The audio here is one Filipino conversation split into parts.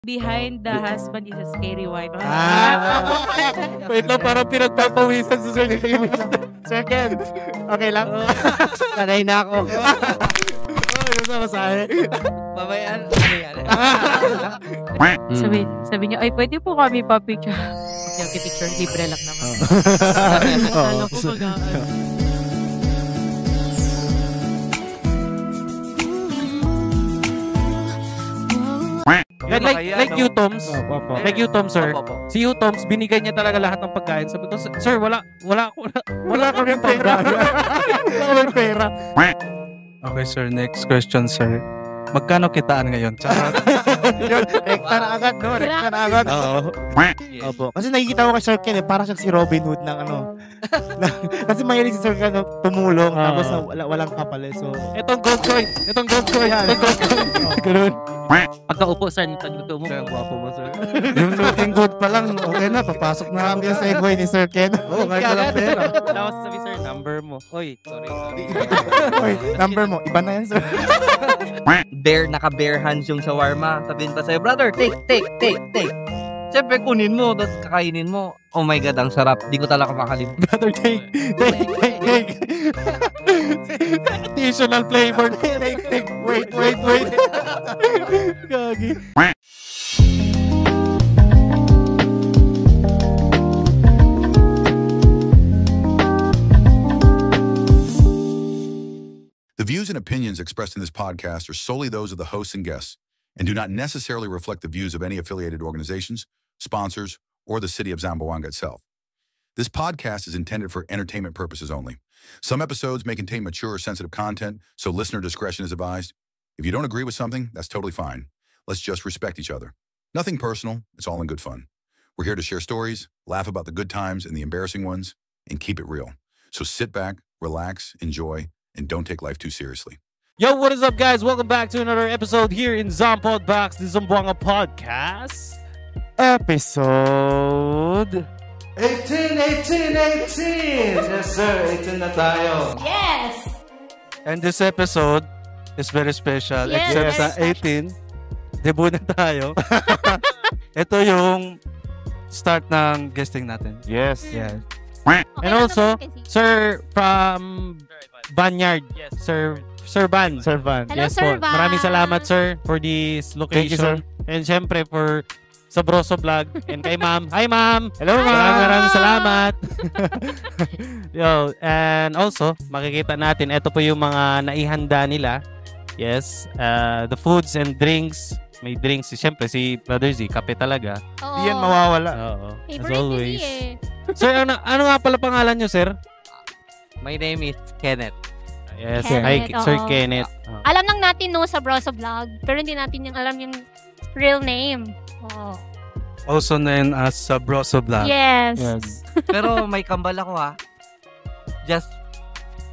Behind the husband is a scary wife. Wait lang, parang pinagpapawisan sa Sir Ken. Sir Ken, okay lang? Sanay na ako. Ano sa masahe? Babayaan. Ano yan? Sabi niya, ay pwede po kami pa-picture. Okay, picture, libre lang naman. Akala ko mag-aan. Like you, Toms. Like you, Tom, sir. Si you, Toms, binigay niya talaga lahat ng pagkain. Sabi ko, sir, wala kami pera. Wala kami pera. Okay, sir. Next question, sir. Magkano kitaan ngayon? Yun, rekta na agad, no? Rekta na agad. Oo. Opo. Kasi nakikita ko kay Sir Ken, parang siyang si Robin Hood ng ano. Kasi mahilig si Sir Ken tumulong, tapos walang kapalit. So, itong gold coin. Itong gold coin. Ganun. Pagkaupo, sir, pagluto mo. Sir, guwapo mo, sir. Yung looking good pa lang, okay na, papasok na kami yung segue ni Sir Ken. Oo, kahit walang pera. Tapos sabi, sir, number mo. Oy, sorry. Oy, number mo, iba na yan, sir. Naka-bare hands yung shawarma. Sabihin pa sa'yo, brother, take. Siyempre, kunin mo, tapos kakainin mo. Oh my God, ang sarap. Di ko talaga makalimutan. Brother, take. Additional flavor. Take. Wait. Gagi. The views and opinions expressed in this podcast are solely those of the hosts and guests and do not necessarily reflect the views of any affiliated organizations, sponsors, or the city of Zamboanga itself. This podcast is intended for entertainment purposes only. Some episodes may contain mature or sensitive content, so listener discretion is advised. If you don't agree with something, that's totally fine. Let's just respect each other. Nothing personal, it's all in good fun. We're here to share stories, laugh about the good times and the embarrassing ones, and keep it real. So sit back, relax, enjoy, and don't take life too seriously. Yo, what is up, guys? Welcome back to another episode here in Zompod Box, the Zamboanga Podcast. Episode 18. Yes, sir. 18 na tayo. Yes! And this episode is very special. Yes, Except sa very 18, debut na tayo. Ito yung start ng guesting natin. Yes. Yes. Okay, And also, kasi. Sir from Banyard. Yes. Sir Van. Hello, Yes Sir po. Van. Maraming salamat, sir, for this location. Thank you, sir. And syempre for Sabroso Vlog. And kay ma'am. Hi, ma'am. Hello, Maraming salamat. Yo, and also, makikita natin, ito po yung mga naihanda nila. Yes. The foods and drinks. May drinks. Siyempre, si Brother Z, kape talaga. Oo. Di yan mawawala. Oo. As Favorite always. ni Sir, ano nga pala pangalan nyo, sir? My name is Kenneth. Yes. Kenneth, Hi, Sir oo. Kenneth. Alam lang natin no sa Broso Vlog, pero hindi natin yung alam yung real name. Oh. Also known as Sabroso Vlog. Yes. Yes. Pero may kambal ako ha.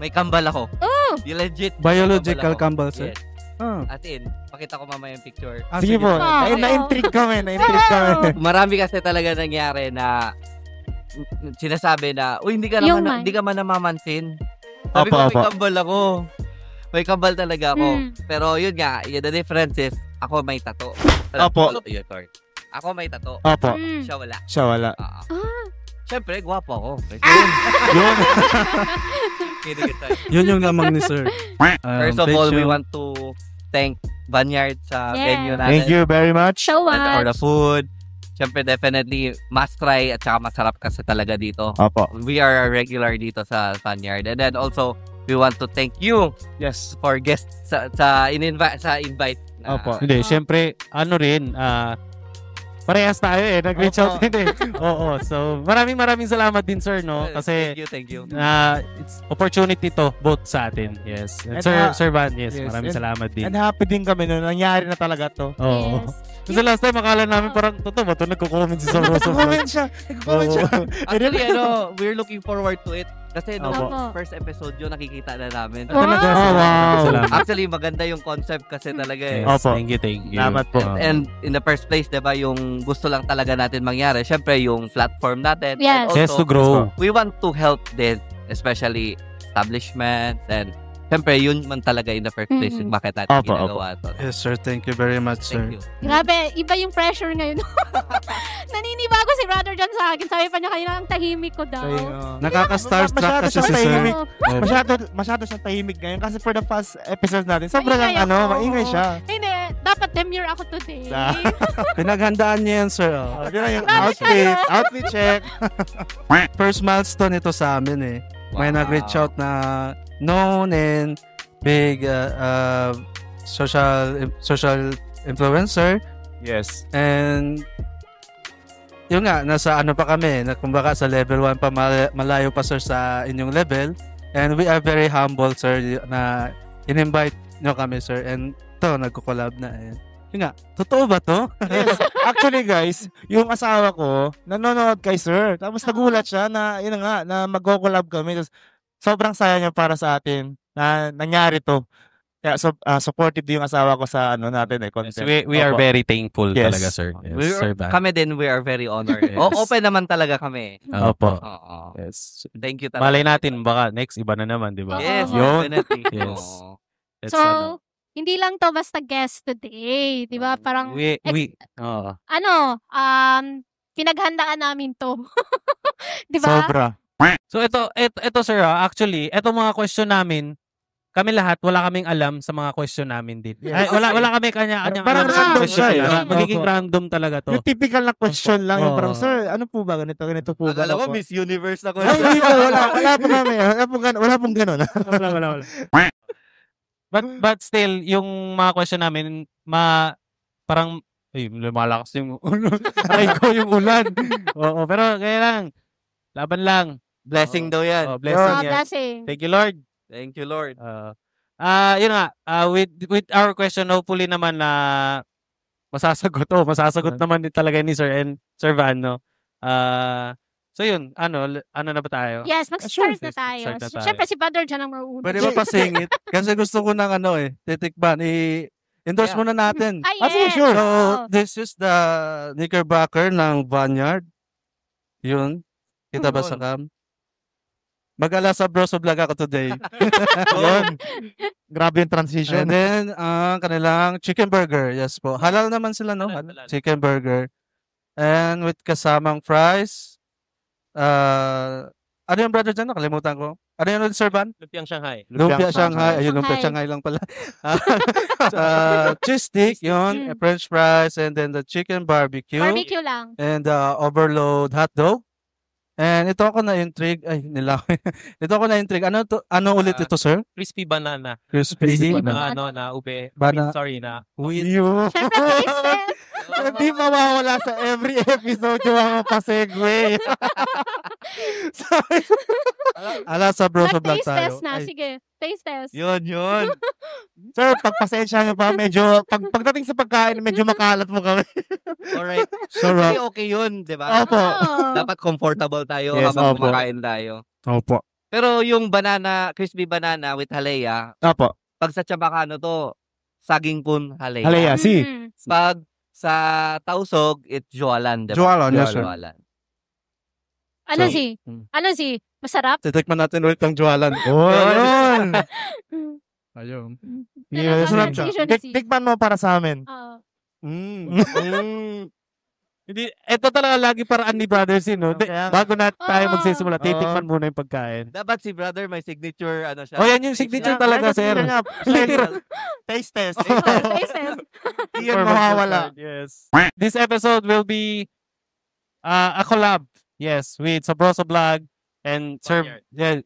May kambal ako. Oh! Yung legit. Biological may kambal, sir? Yes. Oh. As in, pakita ko mamaya yung picture. Sige po. Ah, Na-intrigue kami. Marami kasi talaga nangyari na sinasabi na, uy, hindi ka man namamansin. Sabi ko, may kambal ako. May kambal talaga ako. Pero yun nga, the difference is, ako may tato. Opo. Ako may tato. Opo. Siya wala. Siyempre, gwapo ako. Yun. Yun yung lamang ni sir. First of all, we want to thank Banyard sa venue natin. Thank you very much. So For the much. food. Siyempre, definitely, must try at saka masarap kasi talaga dito. Opo. We are regular dito sa Banyard. And then also, we want to thank you Yes. for guests sa invite. Opo. Hindi, syempre, ano rin, parehas tayo nag-reach out din Oo. So, maraming salamat din, sir, no? Kasi, Thank you. it's opportunity to both sa atin. Yes. And Sir Van, yes, maraming salamat din. And happy din kami no, nangyari na talaga to. Oo. Yes. Kasi last time, akala namin parang, totoo ba ito? Nagko-comment si Sabroso. Nagko-comment siya. Actually, we're looking forward to it. Kasi no, Opo. first episode yun, nakikita na namin. Wow. Wow. Actually, maganda yung concept kasi talaga eh. Opo. Thank you. Salamat po. And in the first place, diba, yung gusto lang talaga natin mangyari, syempre yung platform natin. Yes. And Yes, to also, grow. we want to help din, especially establishments and Siyempre, yun man talaga in the first place yung bakit natin ginagawa to. Yes, sir. Thank you very much, sir. Thank you. Grabe, iba yung pressure ngayon. Naninibago si brother dyan sa akin. Sabi pa niya kanina, ang tahimik ko daw. Nakaka-starstruck kasi si sir. Masyado siyang tahimik ngayon kasi for the past episodes natin, sobrang maingay siya. Hindi, dapat demure ako today. Pinaghandaan niya yan, sir. Yun yung outfit check. First milestone ito sa amin eh. May nag-reach out na known and big social influencer. Yes. And yun nga, nasa ano pa kami, na kumbaga sa level 1 pa, malayo pa sir sa inyong level. And we are very humble sir na in-invite nyo kami sir. And to, nagko-collab na. Yun nga, totoo ba to? Yes. Actually guys, yung asawa ko, nanonood kay sir. Tapos nagulat siya na, yun nga, na mag-collab kami. Tapos, sobrang saya niya para sa atin na nangyari to. Kaya supportive din yung asawa ko sa natin content. Yes, we are very thankful talaga, sir. Yes, sir Van. Kami din, we are very honored. Open naman talaga kami. Opo. Yes. Thank you talaga. Malay natin, baka next iba na naman, di ba? Yes, Yun. definitely. Yes. So, hindi lang to basta guest today, 'di ba? Parang pinaghandaan namin to. 'Di ba? Sobra. So ito sir, actually, ito mga question namin, kami lahat wala kaming alam sa mga question namin din. Yes. Ay, wala kami kanya-kanya Parang alam sa random question. siya, Diba? Magiging random talaga to. Yung typical na question lang. Yung Oo. parang, sir, ano po ba? Ganito po ba? Alam mo, Miss Universe ako. Ay, hindi po. Wala po namin. Wala pong ganun. Wala. But still, yung mga question namin, parang, lumalakas yung aray ko yung ulan. Oo, pero kaya lang, laban lang. Blessing daw yan. Blessing yan. Blessing. Thank you, Lord. Thank you, Lord. Yun nga, with our question, hopefully naman na masasagot naman din talaga ni Sir and Sir Van, no? So yun, ano na ba tayo? Yes, mag-start na tayo. Siyempre, si Brother dyan ang mauuna. Pwede ba pasingit? Kasi gusto ko ng titikban. I-endorse muna natin. Yes. Sure. So, this is the Knickerbocker ng Vineyard. Yun. Kita ba sa cam? Mag-ala sa Bros of Vlog ako today. Yun. Grabe yung transition. And then, kanilang chicken burger. Yes po. Halal naman sila, no? Chicken burger. And with kasamang fries. Ano yung brother dyan? Nakalimutan ko. Ano yung Sir Van? Lumpiang Shanghai. Lumpia Shanghai. Ayun, lumpia Shanghai lang pala. Cheese stick, yun. French fries. And then the chicken barbecue. Barbecue lang. And overload hot dog. And ito ako na-intrigue. Ay, ito ako na-intrigue. Ano ulit ito, sir? Crispy banana. Crispy Na ube. Na wheat. Siyempre, taste. Hindi mawawala sa every episode yung mga pa-segue. Ala sa Bros of Vlog Taste tayo. test na. Sige, taste test. Yun. Sir, pagpasensya nyo pa, medyo, pagdating sa pagkain, medyo makalat mo kami. Alright. Sarap. Okay yun, di ba? Opo. Dapat comfortable tayo Yes, habang opo. kumakain tayo. Opo. Pero yung crispy banana with halaya, Opo. pag sa Chabacano to, saging pun halaya. Halaya, si. Pag sa Tausog, it's Joalan, di ba? Joalan, yes, sir. Joalan. Ano si? Masarap? Titikman natin ulit ang jualan. Oh, yun. Ayun. Yes. Transition si. Tikman mo para sa amin. Oo. Hindi, ito talaga lagi paraan ni Brother Sin, no? Kaya- Bago na tayo Oo. magsisimula, titikman muna yung pagkain. Dapat si brother may signature, siya. Oh, yan yung signature talaga, sir. Taste test. Taste test. Hindi yan mawawala. Yes. This episode will be a collab. Yes, with Sabroso Vlog and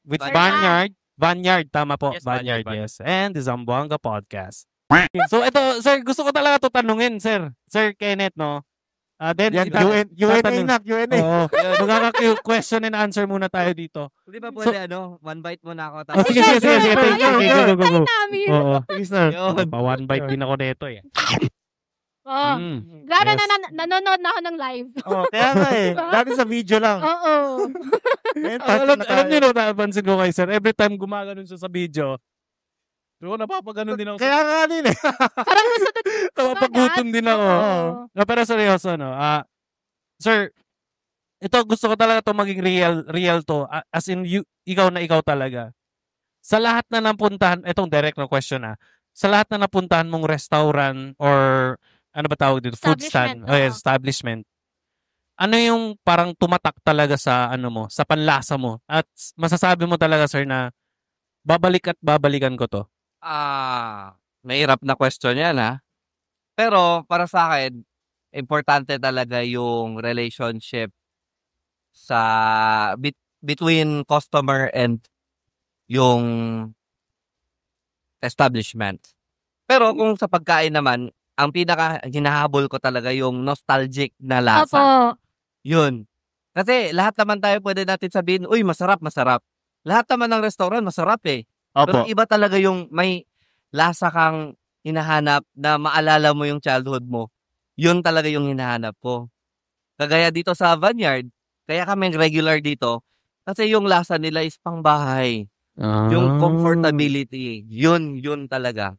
with Vineyard. Vineyard, tama po. Yes, Vineyard, Vineyard. yes. And the Zamboanga Podcast. So ito, sir, gusto ko talaga ito tanungin, sir. Sir Kenneth, no? Then, Yan, Q&A na, Q&A. Oo. Magkaka-question and answer muna tayo dito. Hindi ba pwede, one bite muna ako. Oh, sige. Go. Namin. Oo. Sige, sir. Yun. Pa-one bite din ako nito eh. Oh. Glad Yes. na nanonood na ako ng live. Oh, kaya nga eh. Dati sa video lang. Oo. Ngayon, touch na tayo. Alam niyo, no, napansin ko kay sir, every time gumaganon siya sa video, pero napapaganon din ako. Kaya nga din eh. Parang gusto na Napapagutom din ako. Oo. No, pero seryoso, no? Sir, ito gusto ko talaga to maging real to. As in, ikaw na ikaw talaga. sa lahat na napuntahan, itong direct na question sa lahat na napuntahan mong restaurant or ano ba tawag dito? Food stand. Establishment. Ano yung parang tumatak talaga sa sa panlasa mo? At masasabi mo talaga, sir, na babalik at babalikan ko to? Mahirap na question yan, Pero para sa akin, importante talaga yung relationship between customer and yung establishment. Pero kung sa pagkain naman, ang pinaka hinahabol ko talaga yung nostalgic na lasa. Opo. Yun. Kasi lahat naman tayo pwede natin sabihin, uy, masarap, masarap. Lahat naman ng restaurant, masarap eh. Pero iba talaga yung may lasa kang hinahanap na maalala mo yung childhood mo. Yun talaga yung hinahanap ko. Kagaya dito sa Vineyard, kaya kami regular dito, kasi yung lasa nila is pangbahay. Yung comfortability, yun talaga.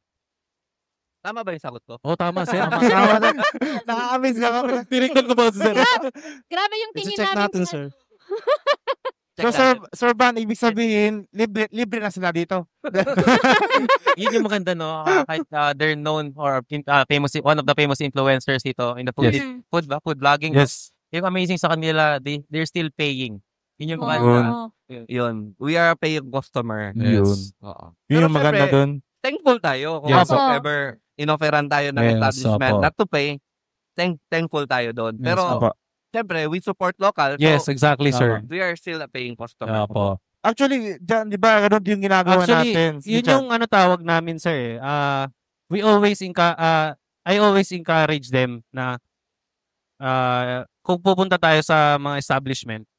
Tama ba yung sagot ko? Tama, sir. Tama na. Nakaka-amaze ka ako. Tinignan ko ba, sir? Grabe yung tingin check namin. natin, sir. So, Sir Van, ibig sabihin, libre na sila dito. Yun yung maganda, no? Kahit they're known or famous, one of the famous influencers dito in the food, food vlogging. Yes. Yung amazing sa kanila, they're still paying. Yun yung maganda. Yun. We are a paying customer. Yes. Oo. Yun yung maganda dun. Thankful tayo kung ever inofferan tayo ng establishment not to pay. Thankful tayo doon. Pero, siyempre, we support local. Yes, exactly, sir. We are still a paying customer. Actually, dyan, di ba, ganun yung ginagawa natin. Yun yung tawag namin, sir. I always encourage them na kung pupunta tayo sa mga establishment,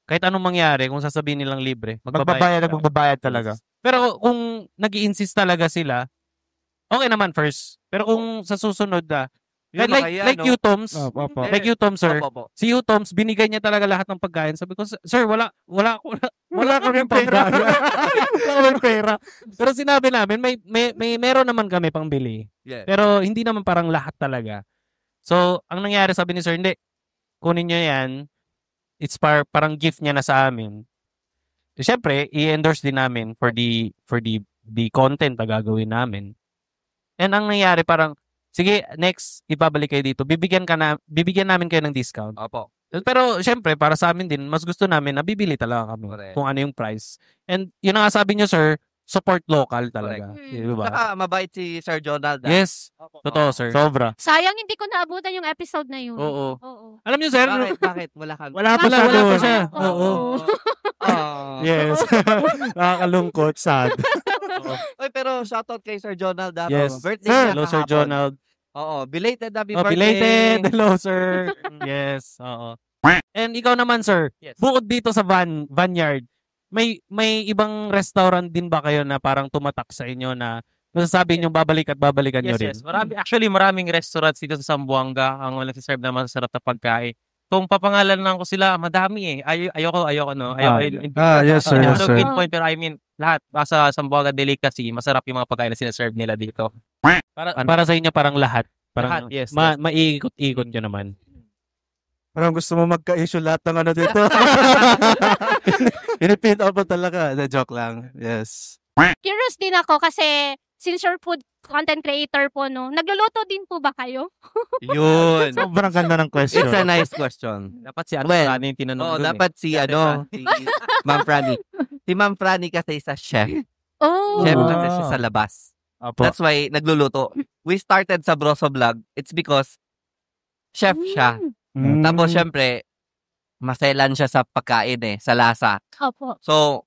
kahit anong mangyari, kung sasabihin nilang libre, magbabayad talaga. Pero kung nag-i-insist talaga sila, okay naman first. Pero kung sa susunod like you, Toms, like you, Tom, sir. Si you, Toms, binigay niya talaga lahat ng pagkain. Sabi ko, sir, wala kami pera. Wala kami pera. Pero sinabi namin, meron naman kami pangbili. Yeah. Pero hindi naman parang lahat talaga. So, ang nangyari, sabi ni sir, hindi, kunin niyo yan. It's parang gift niya na sa amin. Siyempre, i-endorse din namin for the content na gagawin namin. And ang nangyari parang, sige, next, ibabalik kayo dito. Bibigyan namin kayo ng discount. Opo. Pero, syempre, para sa amin din, mas gusto namin na bibili talaga kami. Correct. Kung ano yung price. And, yun ang sabi nyo, sir, support local talaga. Diba? Saka, mabait si Sir Jonald. Yes. Totoo, sir. Sobra. Sayang hindi ko naabutan yung episode na yun. Oo. Alam nyo, sir, Bakit? Wala ka. Wala pa siya. Oo. Yes. Nakakalungkot, sad. Oy, pero shoutout kay Sir Jonald. Yes. Birthday niya Hello, Sir kahapon. Jonald. Oo, belated happy birthday. Belated. Hello, sir. Yes. Oo. And ikaw naman, sir, bukod dito sa Vineyard, may ibang restaurant din ba kayo na parang tumatak sa inyo na masasabi nyo babalik at babalikan nyo rin? Yes. Maraming restaurants dito sa Zamboanga ang nagsiserve na masarap na pagkain. Kung papangalan lang ko sila, madami eh. Ayoko, no? Yes, sir. Yes, sir. Pinpoint, pero I mean, lahat. Sa Zamboanga Delicacy, masarap yung mga pagkain na sinaserve nila dito. Para sa inyo, parang lahat. Parang Lahat, yes. maiikot-ikot nyo naman. Parang gusto mo magka-issue lahat ng ano dito. Pinipin out pa talaga. Joke lang. Yes. Curious din ako kasi since you're food content creator po, no, nagluluto din po ba kayo? Yun. Sobrang ganda ng question. It's a nice question. Dapat si Well, yung tinanong dun dapat si Ma'am Franny. Si Ma'am Franny kasi sa chef. Oh. Chef kasi siya sa labas. Apo. That's why nagluluto. We started sa Broso Vlog. It's because chef siya. Tapos syempre, maselan siya sa pagkain sa lasa. Opo. So,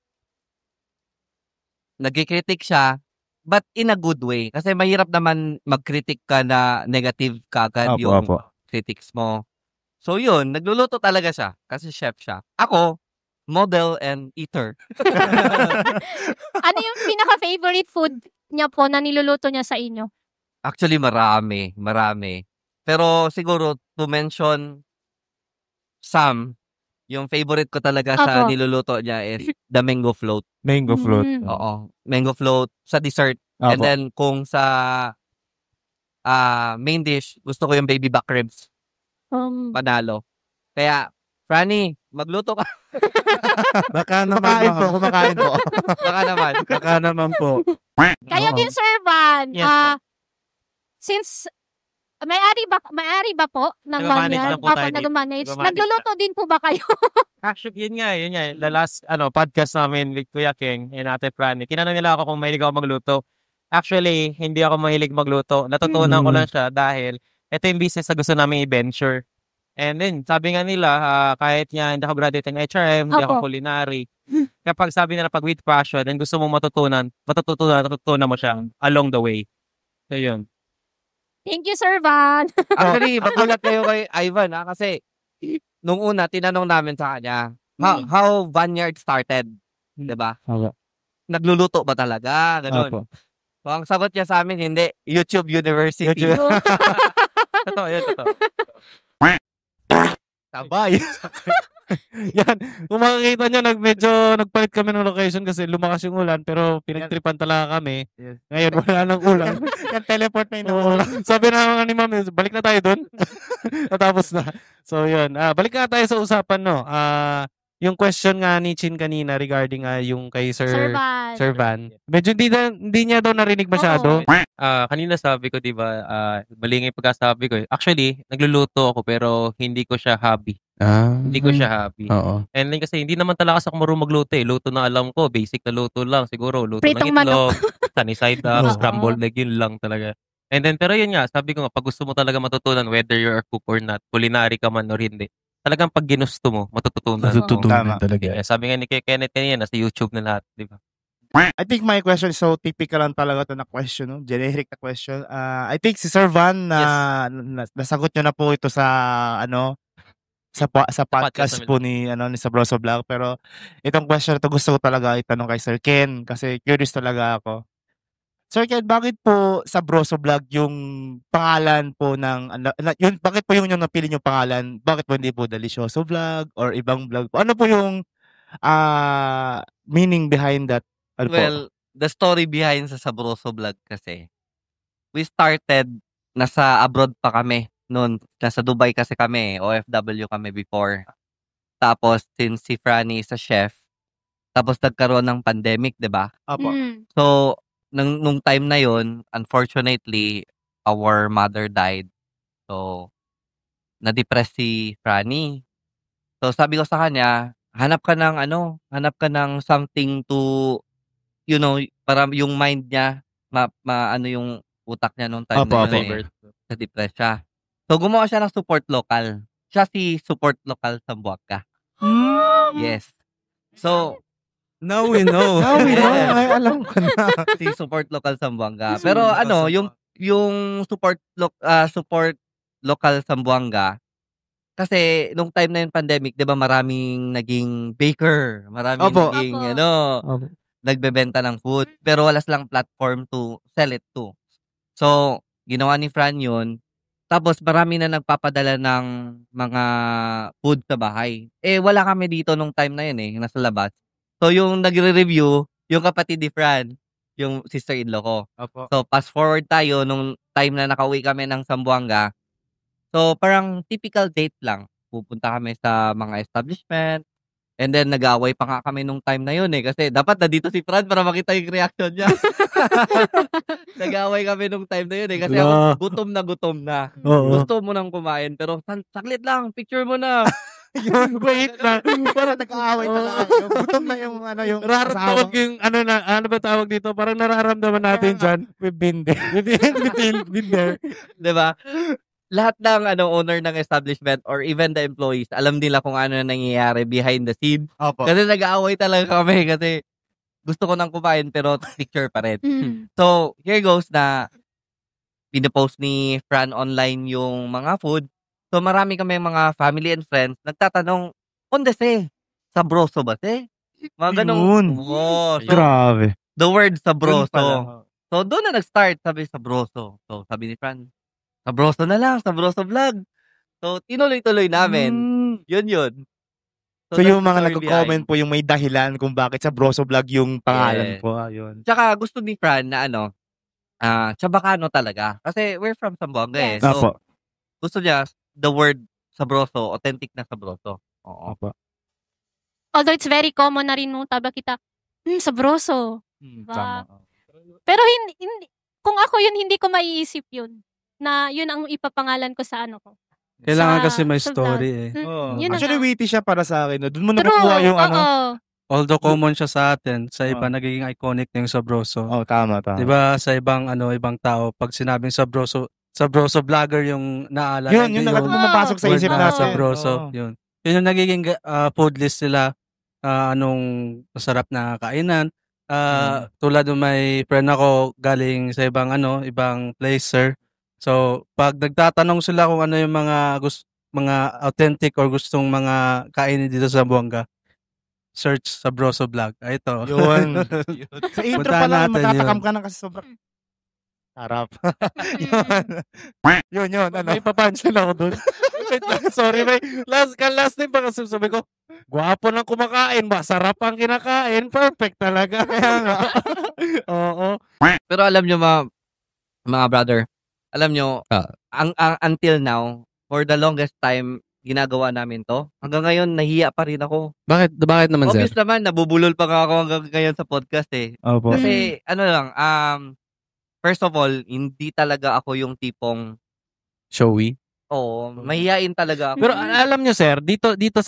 nagkikritik siya, but in a good way. Kasi mahirap naman mag-critic ka na negative kagad yung critics mo. So yun, nagluluto talaga siya. Kasi chef siya. Ako, model and eater. Ano yung pinaka-favorite food niya po na niluluto niya sa inyo? Actually, marami. Pero siguro, to mention some, yung favorite ko talaga sa niluluto niya is the mango float. Mango float. Oo. Mango float sa dessert. And then, kung sa main dish, gusto ko yung baby back ribs. Panalo. Kaya, Franny, magluto ka. Baka naman. Kumakain po. Baka naman po. Kayo din, Sir Van. Yes, Since may-ari ba po ng Nag-manage banyan? lang po tayo dito. Nag-manage. Nag-manage Nagluluto din po ba kayo? Actually, yun nga. The last podcast namin with Kuya King and Ate Franny, tinanong nila ako kung mahilig ako magluto. Actually, hindi ako mahilig magluto. Natutunan ko lang siya dahil ito yung business na gusto namin i-venture. And then, sabi nga nila, kahit nga hindi ako graduate ng HRM, hindi ako culinary. Kapag sabi nila pag with passion, and gusto mong matutunan mo siya along the way. So, yun. Thank you, Sir Van. Actually, magulat kayo kay Ivan kasi nung una, tinanong namin sa kanya, how Vineyard started, diba? Okay. Nagluluto ba talaga? Ganun. So, ang sagot niya sa amin, hindi. YouTube University. Totoo, yun, totoo. Sabay. Yan. Kung makikita nyo, medyo nagpalit kami ng location kasi lumakas yung ulan pero pinagtripan talaga kami. Yes. Ngayon, wala nang ulan. Yan, teleport na yun. Sabi na ni Mami, balik na tayo doon. Natapos na. So, yun. Balik na tayo sa usapan, no? Yung question nga ni Chin kanina regarding yung kay Sir Van. Medyo hindi niya daw narinig masyado. Kanina sabi ko, di ba, mali nga yung pagkasabi ko. Actually, nagluluto ako pero hindi ko siya hobby. Hindi ko siya hobby. Oo. And then kasi hindi naman talaga ako marunong magluto eh. Luto na alam ko, basic na luto lang. Siguro, luto Pritong ng itlog, manok. sunny side up, scrambled egg, yun lang talaga. And then, pero yun nga, sabi ko nga, pag gusto mo talaga matutunan, whether you're a cook or not, culinary ka man or hindi, talagang pag ginusto mo, matututunan mo. Talaga. Sabi nga ni Kenneth kanina, nasa YouTube na lahat, di ba? I think my question is so typical lang talaga to na question, no? Generic na question. I think si Sir Van nasagot niyo na po ito sa sa podcast po ni Sabroso Vlog, pero itong question to gusto ko talaga itanong kay Sir Ken kasi curious talaga ako. Sir Ken, bakit po Sabroso Vlog yung pangalan po yun, bakit po yung napili yung pangalan? Bakit po hindi po Delicioso Vlog or ibang vlog po? Ano po yung meaning behind that? Well, the story behind sa Sabroso Vlog kasi, we started, nasa abroad pa kami noon. Nasa Dubai kasi kami, OFW kami before. Tapos, since si Franny is a chef, tapos nagkaroon ng pandemic, di ba? Apo. So, nung time na yon, unfortunately, our mother died. So, na-depress si Franny. So, sabi ko sa kanya, hanap ka ng something to, para yung mind niya, yung utak niya nung time na yun, na-depress siya. So, gumawa siya ng support local. Siya si support local Zamboanga. Yes. So, now we know. Ay, alam ko na. si support local Zamboanga. Pero yung support local Zamboanga, kasi nung time na yung pandemic, 'di ba, maraming naging baker, maraming naging nagbebenta ng food, pero wala silang platform to sell it to. So, ginawa ni Fran yun. Tapos marami na nagpapadala ng mga food sa bahay. Wala kami dito nung time na yun nasa labas. So, yung nagre-review, yung kapatid ni Fran, yung sister-in-law ko. Opo. So, fast forward tayo nung time na nakauwi kami ng Zamboanga. So, parang typical date lang. Pupunta kami sa mga establishment. And then, nag-away pa nga kami nung time na yun kasi dapat na dito si Fran para makita yung reaction niya. Nag-away kami nung time na yun kasi ako gutom na. Gusto mo nang kumain pero saklit lang, picture mo na. Wait lang. Parang nag-aaway talaga. Gutom na yung Nararamdaman yung ano ba tawag dito? Parang nararamdaman natin dyan. We've been there. Been there. Diba? Lahat ng owner ng establishment or even the employees, alam nila kung ano na nangyayari behind the scene. Opo. Kasi nag-aaway talaga kami kasi gusto ko nang kumain pero picture pa rin. So, here goes na pinapost ni Fran online yung mga food. So, marami kami mga family and friends nagtatanong, onde se? Sabroso ba se? Mga ganong. So, grabe. The word sabroso. So, doon na nag-start, sabi sabroso. So, sabi ni Fran, Sabroso na lang, Sabroso Vlog. So, tinuloy-tuloy namin. Yun. So yung mga nagko-comment po yung may dahilan kung bakit Sabroso Vlog yung pangalan po. Yun. Tsaka gusto ni Fran na Chabacano talaga. Kasi we're from Zamboanga Yes. So, gusto niya the word Sabroso, authentic na Sabroso. Oo. Opo. Although it's very common na rin nung taba kita, sabroso. Diba? Pero hindi, kung ako yun, hindi ko maiisip yun. Na yun ang ipapangalan ko sa ano ko. Kailangan kasi may story Actually, witty siya para sa akin. Doon mo nakukuha yung ano. Although common siya sa atin, sa iba nagiging iconic na yung sabroso. Tama. Diba sa ibang tao, pag sinabing sabroso vlogger yung naalala. Yun pumapasok sa isip natin. Sabroso, yun. Yun yung nagiging food list nila. Anong masarap na kainan. Tulad ng may friend ako galing sa ibang place, sir. So, pag nagtatanong sila kung ano yung mga authentic or gustong mga kainin dito sa Zamboanga, search Sabroso Vlog. Ito. Yun. Sa intro pa lang, matatakam ka na kasi sobrang harap. Yun. May papansin ako doon. Sorry, may last time pa kasi sabi ko, gwapo ng kumakain, masarap ang kinakain, perfect talaga. Oo. Pero alam nyo mga brother, alam nyo, until now, for the longest time, ginagawa namin to. Hanggang ngayon, nahiya pa rin ako. Bakit naman, Obvious naman, nabubulol pa ako hanggang ngayon sa podcast eh. Opo. Kasi, first of all, hindi talaga ako yung tipong showy. Oo, mahihain talaga ako. Pero alam nyo, sir, dito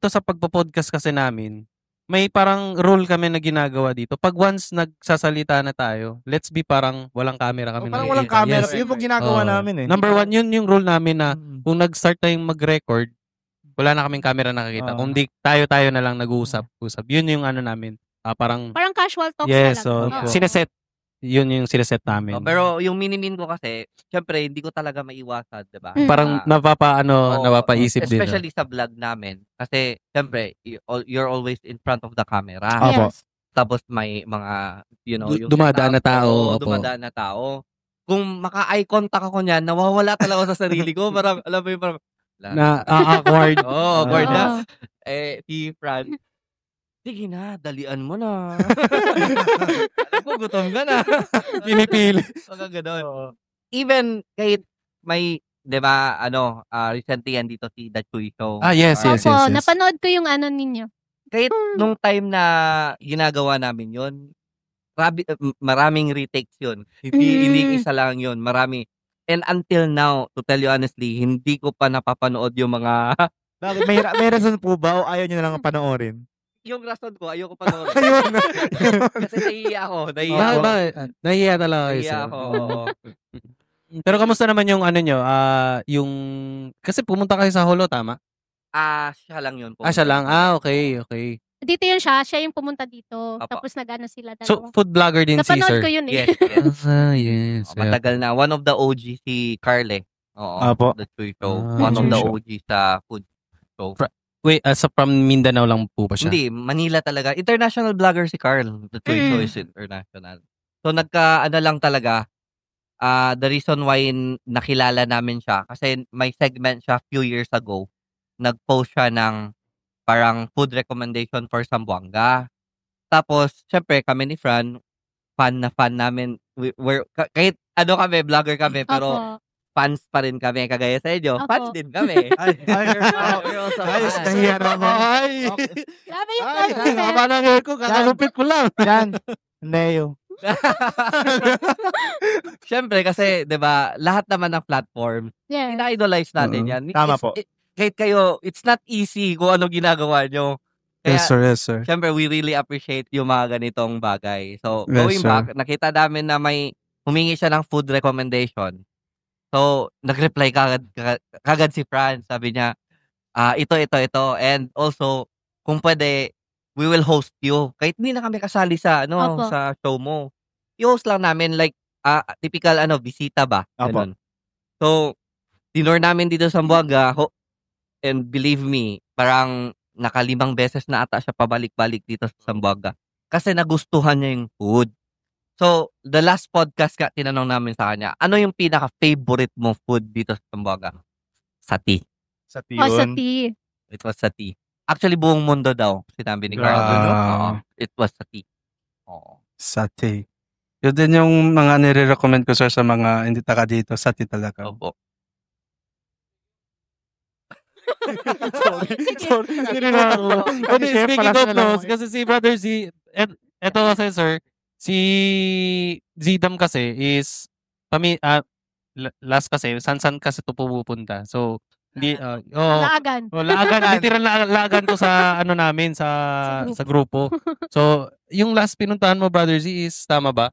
sa pagpo-podcast kasi namin, may parang rule kami na ginagawa dito. Pag once nagsasalita na tayo, let's be parang walang camera kami. Parang walang camera. Yun po ginagawa namin eh. Number 1, yun yung rule namin na kung nag-start tayong mag-record, wala na kaming camera nakakita. Kung di tayo na lang nag-uusap. Yun yung ano namin. Parang casual talks talaga. Sineset. Yun yung sineset namin. Pero yung minimin ko kasi, syempre, hindi ko talaga maiwasan, diba? Parang napapaisip din. Especially sa vlog namin. Kasi, syempre, you're always in front of the camera. Yes. Tapos may mga, yung dumadaan na tao. Dumadaan na tao. Kung maka-eye contact ako niyan, nawawala talaga sa sarili ko. Parang, alam mo yung parang, awkward. Awkward na. Si Fran, sige na, dalian mo na. Alam ko, gutom ka na. Pinipili. Pagka gano'n. Even kahit may, di ba, recently yan dito si The Chuy Show. Yes. Napanood ko yung ninyo. Kahit nung time na ginagawa namin yun, maraming retakes yun. Hindi isa lang yun. Marami. And until now, to tell you honestly, hindi ko pa napapanood yung mga... Bakit? May rason po ba o ayaw nyo na lang panoorin? Yung rason ko, ayoko panoorin. Ayun. Kasi nahihiya ako. Nahihiya talaga kayo. Nahihiya ako. Pero kamusta naman yung nyo? Kasi pumunta kayo sa Holo, tama? Siya lang yun. Siya lang? Okay. Dito yun siya yung pumunta dito. Apa. Tapos nag-ano sila dalawa. So, food vlogger din si sir? Napanood ko yun eh. Yes. Matagal na. One of the OG si Carle. Apo. The Chuy Show. One of the OG sa food show. Wait, from Mindanao lang po ba siya? Hindi, Manila talaga. International vlogger si Carl. The Chuy Show is international. So, lang talaga. The reason why nakilala namin siya, kasi may segment siya few years ago. Nag-post siya ng parang food recommendation for Zamboanga. Tapos, syempre, kami ni Fran, fan namin. Kahit kami, vlogger kami, pero fans pa rin kami, kagaya sa inyo. Opo. Fans din kami. We're also fans. Nahiya naman. Grabe yung comment. Haba ng hair ko, kakalupit ko lang. Yan. Neo. Siyempre, kasi, di ba, lahat naman ng platform, Yeah. ina-idolize natin yan. Tama po. Kahit kayo, it's not easy kung ano ginagawa nyo. Kaya, Yes, sir. siyempre, we really appreciate yung mga ganitong bagay. So, Yes, going sir. back, nakita namin na may humingi siya ng food recommendation. So, nag-reply kagad si Fran. Sabi niya, ito. And also, kung pwede, we will host you. Kahit hindi na kami kasali sa Opo. sa show mo. I-host lang namin like typical bisita ba? Opo. Ganun. So, dinor namin dito sa Zamboanga. And believe me, parang 5 beses na ata siya pabalik-balik dito sa Zamboanga. Kasi nagustuhan niya yung food. So, the last podcast tinanong namin sa kanya, ano yung pinaka-favorite mo food dito sa Zamboanga? Sati. Sati Oh, sa yun. tea. It was sati. Actually, buong mundo daw, sinabi ni Carl. Wow. It was sati. Oo. Sati. Yun din yung mga nire-recommend ko, sir, sa mga hindi taga dito. Sati talaga. Opo. Sorry. Speaking of those, kasi si Brother Z, eto kasi sir, si Zidam kasi is, last kasi, san kasi ito pupunta. So, hindi, Laagan. laagan, literal na laagan to sa, namin, sa grupo. So, yung last pinuntahan mo, Brother Z, is, tama ba?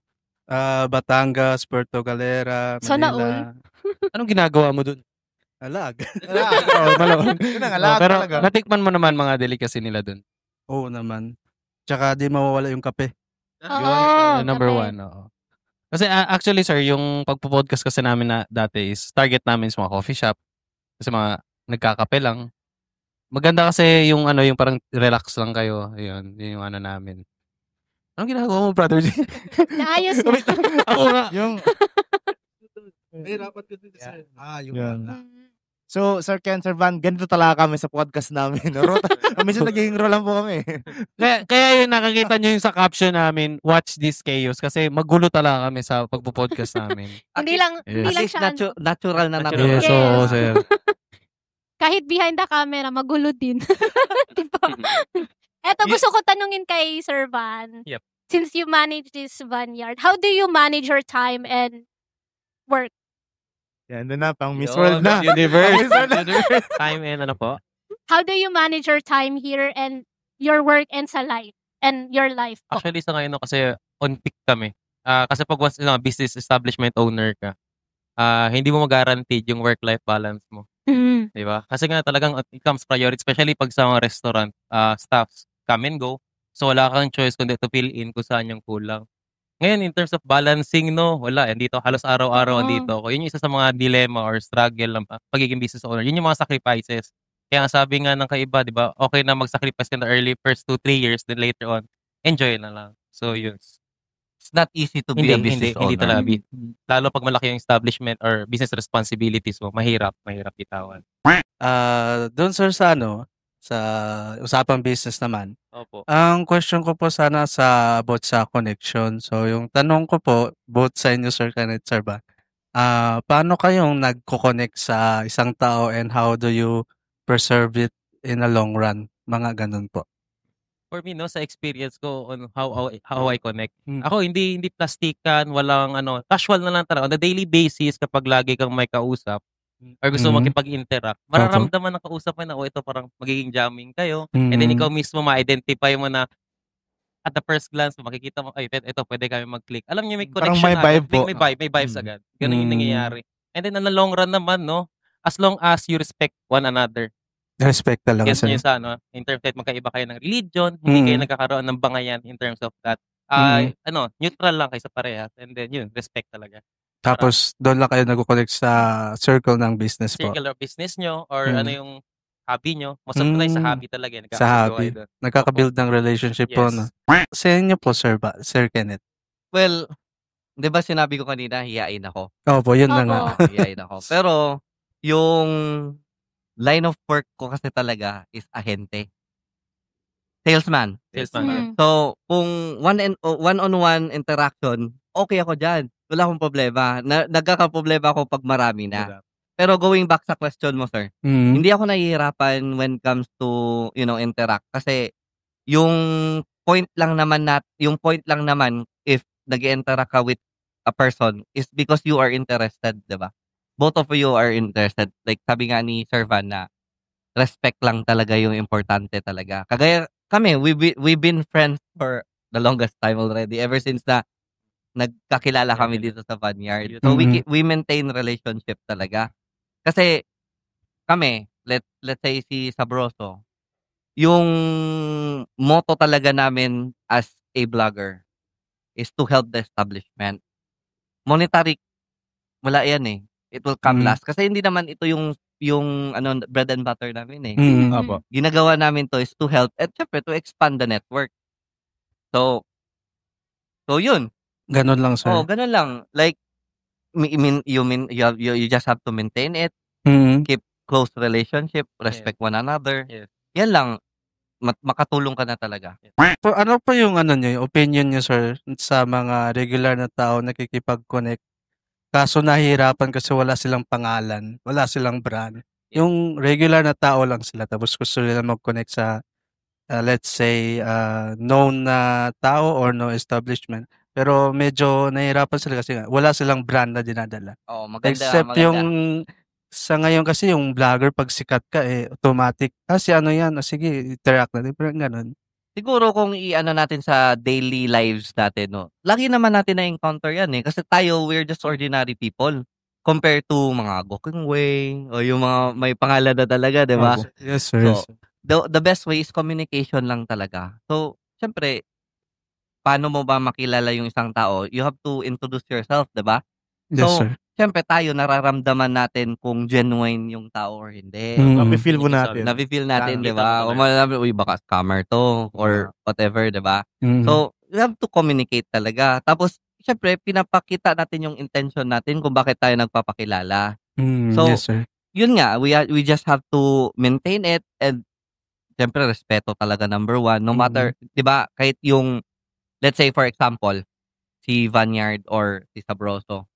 Batangas, Puerto Galera, Sana Manila. Anong ginagawa mo dun? Alag. Yun ang alag Pero, talaga. natikman mo naman mga delicacy nila dun. Oo naman. Tsaka di mawawala yung kape. Oo, Number kape. 1, oo. Kasi actually sir, yung pagpo-podcast kasi namin na dati is target namin sa mga coffee shop. Kasi mga nagkakape lang. Maganda kasi yung yung parang relax lang kayo. Ayun, yun yung namin. Anong ginagawa mo, Brother G? Naayos Wait, ako nga. Yung, Nahirapan ko dito sir. yun. So, Sir Ken, Sir Van, ganito talaga kami sa podcast namin. Minsan naging role lang po kami. Kaya yung nakakita nyo yung sa caption namin, watch this chaos. Kasi magulo talaga kami sa pagpo-podcast namin. Hindi lang At siya. least natural na Yes, natural. oo, sir. Kahit behind the camera, magulo din. Diba? Eto, gusto ko tanungin kay Sir Van. Yep. Since you manage this vineyard, how do you manage your time and work? Yan, doon na, pang Miss Yun, World na. Universe. Time and ano po? How do you manage your time here and your work and sa life? And your life? po? Actually, sa ngayon, kasi on peak kami. Kasi pag once business establishment owner ka, hindi mo mag-guaranteed yung work-life balance mo. Mm. Di ba? Kasi nga talagang it comes priority, especially pag sa mga restaurant, staffs come and go. So wala kang choice kundi to fill in kung saan yung kulang. Ngayon, in terms of balancing, no, wala. Dito, halos araw-araw andito ako. Yun yung isa sa mga dilemma or struggle ng pagiging business owner. Yun yung mga sacrifices. Kaya nga sabi nga ng kaiba, di ba, okay na mag-sacrifice in the early first 2-3 years, then later on, enjoy na lang. So, yun. It's not easy to be a business owner. Hindi talaga. Lalo pag malaki yung establishment or business responsibilities mo, mahirap bitawan. Doon sir sa usapang business naman. Opo. Ang question ko po sana about sa connection. So yung tanong ko po, both sa inyo Sir Kenneth, Sir Van, paano kayong nagko-connect sa isang tao and how do you preserve it in a long run? Mga ganun po. For me, no, sa experience ko on how I connect. Ako, hindi plastikan, walang casual na lang talaga. On a daily basis, kapag lagi kang may kausap, or gusto mo makipag-interact, mararamdaman ng kausap mo na, ito parang magiging jamming kayo. And then ikaw mismo ma-identify mo na at the first glance, makikita mo, ito, pwede kami mag-click. Alam niyo, may connection may vibe po. May vibes agad. Ganun yung nangyayari. And then, on the long run naman, no, as long as you respect one another. Respect talaga Yes, sir. sa in terms of magkaiba kayo ng religion, hindi kayo nagkakaroon ng bangayan in terms of that. Neutral lang kayo sa parehas. And then, yun, respect talaga. Tapos doon lang kayo nagko-connect sa circle ng business po. Circle of business nyo or ano yung hobby nyo. Most of the time sa hobby talaga. Sa hobby. Nagkaka-build ng relationship po. No? Sa inyo po, Sir Kenneth. Well, di ba sinabi ko kanina, hiyain ako. Opo, yun na nga. Hiyain ako. Pero, yung line of work ko kasi talaga is ahente. Salesman. So, kung one-on-one interaction, okay ako dyan. Wala akong problema. Nagkakaproblema ako pag marami na. Pero going back sa question mo, sir, hindi ako nahihirapan when it comes to, interact. Kasi, yung point lang naman if nag-interact ka with a person is because you are interested, diba? Both of you are interested. Like, sabi nga ni Sir Van na respect lang talaga yung importante talaga. Kagaya kami, we've been friends for the longest time already. Ever since na nagkakilala kami dito sa Vineyard. So, we maintain relationship talaga. Kasi, kami, let's say si Sabroso, yung motto talaga namin as a vlogger is to help the establishment. Monetary, wala yan eh. It will come last. Kasi hindi naman ito yung bread and butter namin eh. Ginagawa namin to is to help at syempre to expand the network. So yun. Ganun lang, sir. Oh, ganun lang. Like, you just have to maintain it, keep close relationship, respect one another. Yan lang. Makatulong ka na talaga. Ano po yung yung opinion niyo, sir, sa mga regular na tao nakikipag-connect? Kaso nahihirapan kasi wala silang pangalan, wala silang brand. Yung regular na tao lang sila tapos gusto nila mag-connect sa let's say known na tao or no establishment. Pero medyo nahihirapan sila kasi wala silang brand na dinadala. Oo, maganda, Except maganda. yung sa ngayon kasi yung vlogger pag sikat ka automatic. Si ano yan, sige, interact natin. Pero ganun. Siguro kung i-ano natin sa daily lives natin, no. Lagi naman natin na-encounter yan eh. Kasi tayo, we're just ordinary people. Compared to mga Gokeng Wei o yung mga may pangalan na talaga, di ba? Yes, sir. So, the best way is communication lang talaga. So, syempre, paano mo ba makilala yung isang tao? You have to introduce yourself, di ba? Yes, So, sir. syempre tayo, nararamdaman natin kung genuine yung tao or hindi. Nafe-feel mo natin. Nafe-feel natin, di ba? Nakikita O malaman, uy, baka scammer to or whatever, di ba? So, you have to communicate talaga. Tapos, syempre, pinapakita natin yung intention natin kung bakit tayo nagpapakilala. So, yes, sir. Yun nga, we just have to maintain it and syempre, respeto talaga number one. No matter, di ba, kahit yung, let's say for example, si Vanyard or si Sabroso,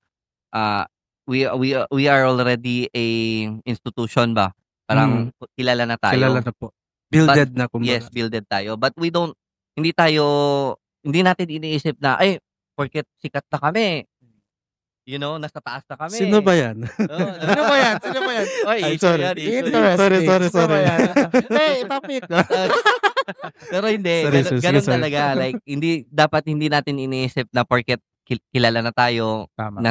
we are already a institution ba? Parang kilala na tayo. Kilala na po. Builded na kumbaga. Yes, builded tayo. But we don't, hindi natin iniisip na, ay, porket sikat na kami, you know, nasa taas na kami. Sino ba yan? Sino ba yan? Ay, sorry. Interesting. Sorry. Hey, topic. Pero hindi, Sorry. ganun talaga. Like, dapat hindi natin iniisip na porket kilala na tayo, Tama. na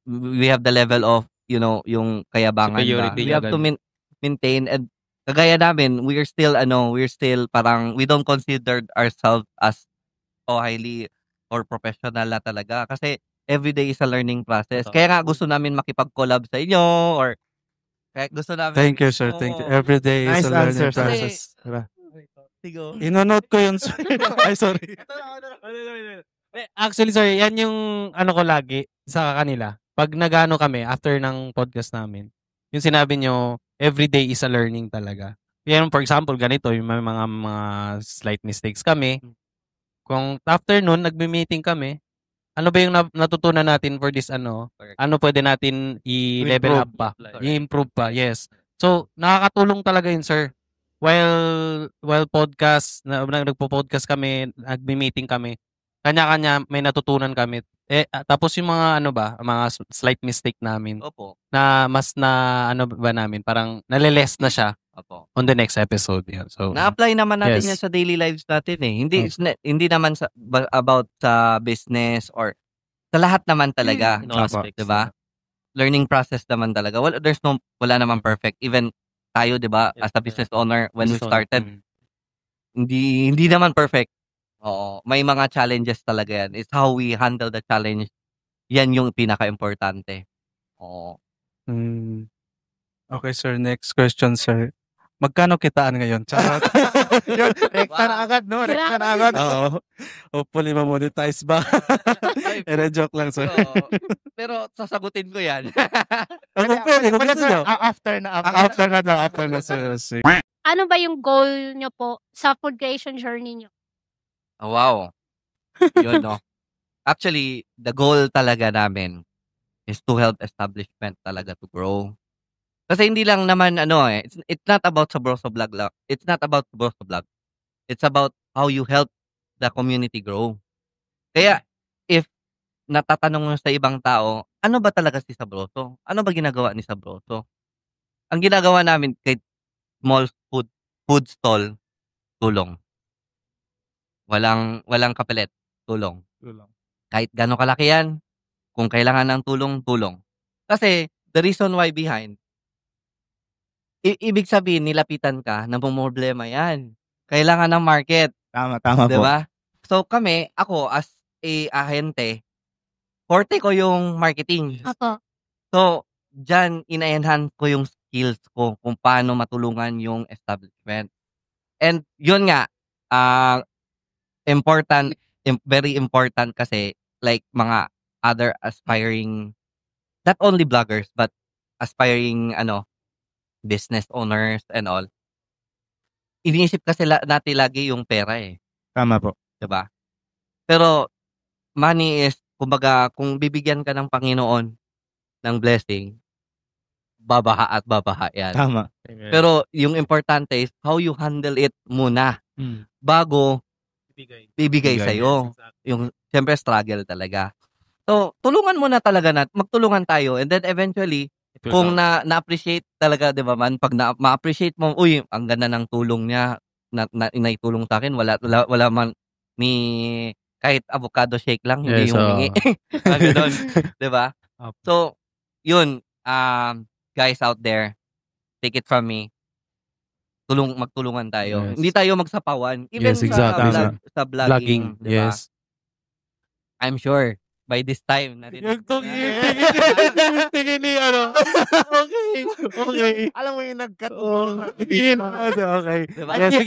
we have the level of, you know, yung kayabangan ba. Superiority We have to maintain, and kagaya namin, we're still parang, we don't consider ourselves as highly or professional na talaga. Kasi, everyday is a learning process. Kaya nga gusto namin makipag-collab sa inyo or kaya gusto namin. Thank you, sir. Thank you. Every day is Nice a learning answer, sir. process. Diba? Sigo. Inonote ko yun, sir. Ay, sorry. Actually, sir, yan yung ano ko lagi sa kanila. Pag nagano kami after ng podcast namin, yung sinabi nyo, everyday is a learning talaga. Yan, for example, ganito, yung may mga slight mistakes kami. Kung after nun, nagme-meeting kami, ano ba yung natutunan natin for this ano pwede natin i-level up pa, i-improve pa, yes. So, nakakatulong talaga yun, sir. While podcast, nagpo-podcast kami, nagme-meeting kami, kanya-kanya may natutunan kami. Tapos yung mga mga slight mistake namin. Opo. Na mas na namin, parang naliless na siya. Opo. On the next episode. Yeah. So, na-apply naman natin yes. yan sa daily lives natin eh. Hindi naman about sa business or sa lahat naman talaga. No aspects. Diba? Learning process naman talaga. Wala naman perfect. Even tayo, diba, as a business owner, when we started, hindi naman perfect. Oo. May mga challenges talaga yan. It's how we handle the challenge. Yan yung pinaka-importante. Oo. Okay, sir. Next question, sir. Magkano kitaan ngayon? Charot. Yun, rekta na agad, no? Rekta na agad. Oo. Hopefully, ma-monetize ba? Joke lang, sir. Pero sasagutin ko yan. Pwede, kung gusto nyo. After na, sir. Ano ba yung goal nyo po sa food creation journey nyo? Oh, wow. Yun, no? Actually, the goal talaga namin is to help establishment talaga to grow. Kasi hindi lang naman, it's not about Sabroso Vlog lang. It's not about Sabroso Vlog. It's about how you help the community grow. Kaya, if natatanong mo sa ibang tao, ano ba talaga si Sabroso? Ano ba ginagawa ni Sabroso? Ang ginagawa namin kay small food stall, tulong. Walang kapalit, tulong. Kahit gano'ng kalaki yan, kung kailangan ng tulong. Kasi, the reason why behind, ibig sabihin, nilapitan ka na problema yan. Kailangan ng market. Tama diba? So ako as a ahente, forte ko yung marketing. Ako. So, dyan, ina-enhance ko yung skills ko kung paano matulungan yung establishment. And yun nga, very important kasi like mga other aspiring, not only vloggers, but aspiring business owners and all. Iniisip kasi natin lagi yung pera eh. Tama po. Diba? Pero money is, kumbaga, kung bibigyan ka ng Panginoon ng blessing, babaha at babaha yan. Tama. Pero yung importante is how you handle it muna bago bibigay sa'yo. Yung, siyempre, struggle talaga. So, tulungan mo na talaga magtulungan tayo and then eventually, kung na-appreciate talaga, di ba man, pag ma-appreciate mo, uy, ang ganda ng tulong niya, inaitulong sa akin, wala man ni kahit avocado shake lang, hindi humingi. Ganun, di ba? So, yun, guys out there, take it from me, magtulungan tayo. Hindi tayo magsapawan. Even sa vlogging, di ba? I'm sure, by this time, tingin ni Okay. Alam mo yung nag-cut. Okay. Diba? Yes,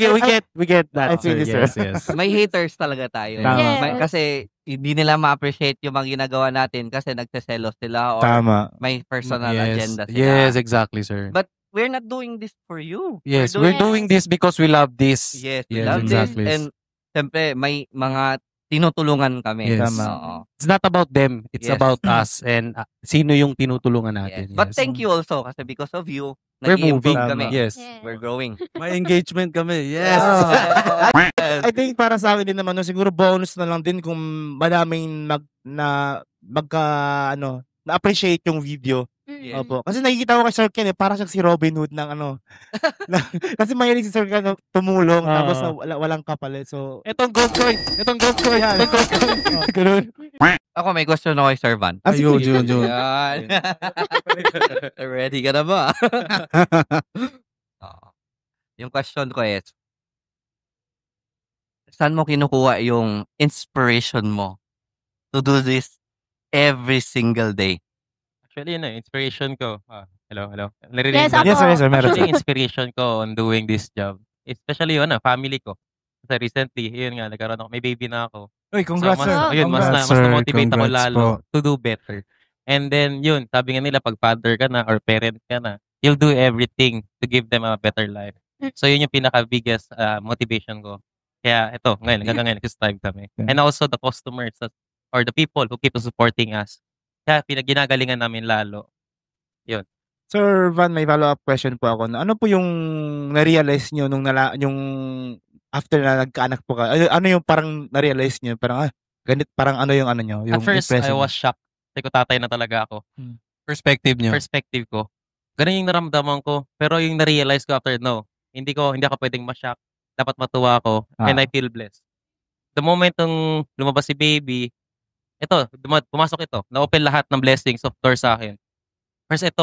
we get that. Yes. May haters talaga tayo. Kasi hindi nila ma-appreciate yung mga ginagawa natin kasi nagseselos sila or may personal agenda sila. Yes, exactly, sir. But we're not doing this for you. Yes, we're doing this because we love this. Yes, we love exactly this. And siyempre, may mga tinutulungan kami. Yes. It's not about them. It's about us and sino yung tinutulungan natin. Yes. But thank you also kasi because of you, we're moving kami. Yes. We're growing. May engagement kami. Yes. I think para sa akin din naman, siguro bonus na lang din kung madaming na-appreciate yung video. Yes. Opo. Kasi nakikita ko kay Sir Ken, parang siyang si Robin Hood ng kasi mahilig si Sir Ken tumulong tapos walang kapalit. So, Itong gold coin. Ganun. Ako may question ako kay Sir Van. Ayun. Yan. Ready ka na ba? Yung question ko is, saan mo kinukuha yung inspiration mo to do this every single day? Actually, yun inspiration ko. Hello. Yes, Yes, sir. Meron. Actually, inspiration ko on doing this job. Especially yun, family ko. Kasi recently, yun nga, nagkaroon ako, may baby na ako. Uy, congrats, sir. Mas Congrats, na-motivate ako Congrats lalo to do better. And then, yun, sabi nga nila, pag father ka na or parent ka na, you'll do everything to give them a better life. So, yun yung pinaka-biggest motivation ko. Kaya, ito, hanggang ngayon, nag-strive kami. And also, the customers or the people who keep supporting us. Kaya, ginagalingan namin lalo. Yun. Sir Van, may follow-up question po ako. Ano po yung na-realize nyo yung after na nagkaanak po ka? Ano yung parang na-realize nyo? Parang, parang ano yung ano nyo? Yung at first, I was shocked. Kasi ko tatay na talaga ako. Perspective nyo. Perspective ko. Ganun yung naramdaman ko. Pero yung na-realize ko after, hindi ako pwedeng ma-shock. Dapat matuwa ako. And I feel blessed. The moment nung lumabas si baby, pumasok ito. Na-open lahat ng blessings of doors sa akin. First ito,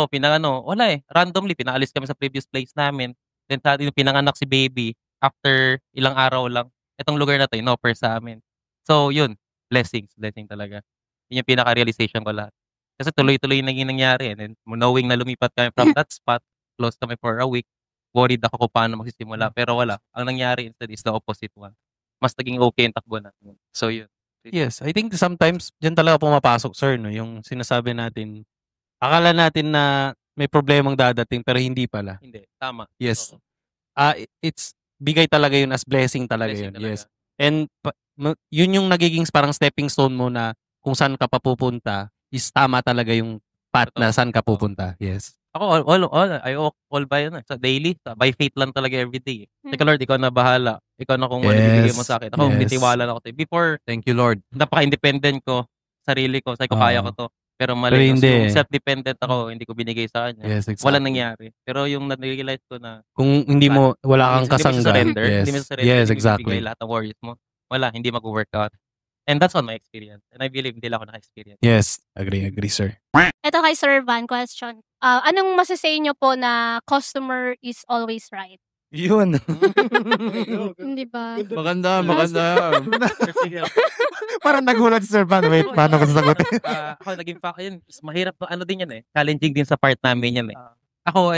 randomly, pinaalis kami sa previous place namin. Then pinanganak si baby, after ilang araw lang, itong lugar na to, in-offer sa amin. So, yun, blessing talaga. Yun yung pinaka-realization ko lahat. Kasi tuloy-tuloy yung naging nangyari. And then, knowing na lumipat kami from that spot, close kami for a week, worried ako kung paano magsisimula. Pero wala. Ang nangyari instead is the opposite one. Mas naging okay yung takbo natin. So, yun. Yes, I think sometimes dyan talaga pumapasok, sir, no? Yung sinasabi natin, akala natin na may problemang dadating pero hindi pala. Hindi, tama. Yes. It's bigay talaga yun as blessing talaga Blessing yun. talaga. Yes. And yun yung nagiging parang stepping stone mo na kung saan ka papupunta is tama talaga yung path na saan ka pupunta. Yes. Ako, all by daily, by faith lang talaga everyday. Teka Lord, ikaw na bahala. Ikaw na kung ano bibigay mo sa akin. Ako, bitiwala na ako sa'yo. Before, Thank you, Lord. napaka-independent ko, sarili ko, sabi ko, kaya ko to. Pero mali, Pero hindi. yung self-dependent ako, hindi ko binigay sa kanya. Yes, exactly. Walang nangyari. Pero yung na-realize ko na, Kung hindi mo, wala kang kasangga. Hindi mo surrender, Yes, hindi mo exactly. bibigay lahat ng worries mo. Wala, hindi mag-workout. And that's on my experience. And I believe hindi lang ako naka-experience. Yes, agree, sir. Ito kay Sir Van, question. Anong masasay nyo po na customer is always right? Yun. Hindi ba? Maganda. Parang nagulat si Sir Van. Wait, paano ko sasagutin? Ako naging yun, mahirap din yan challenging din sa part namin yan Ako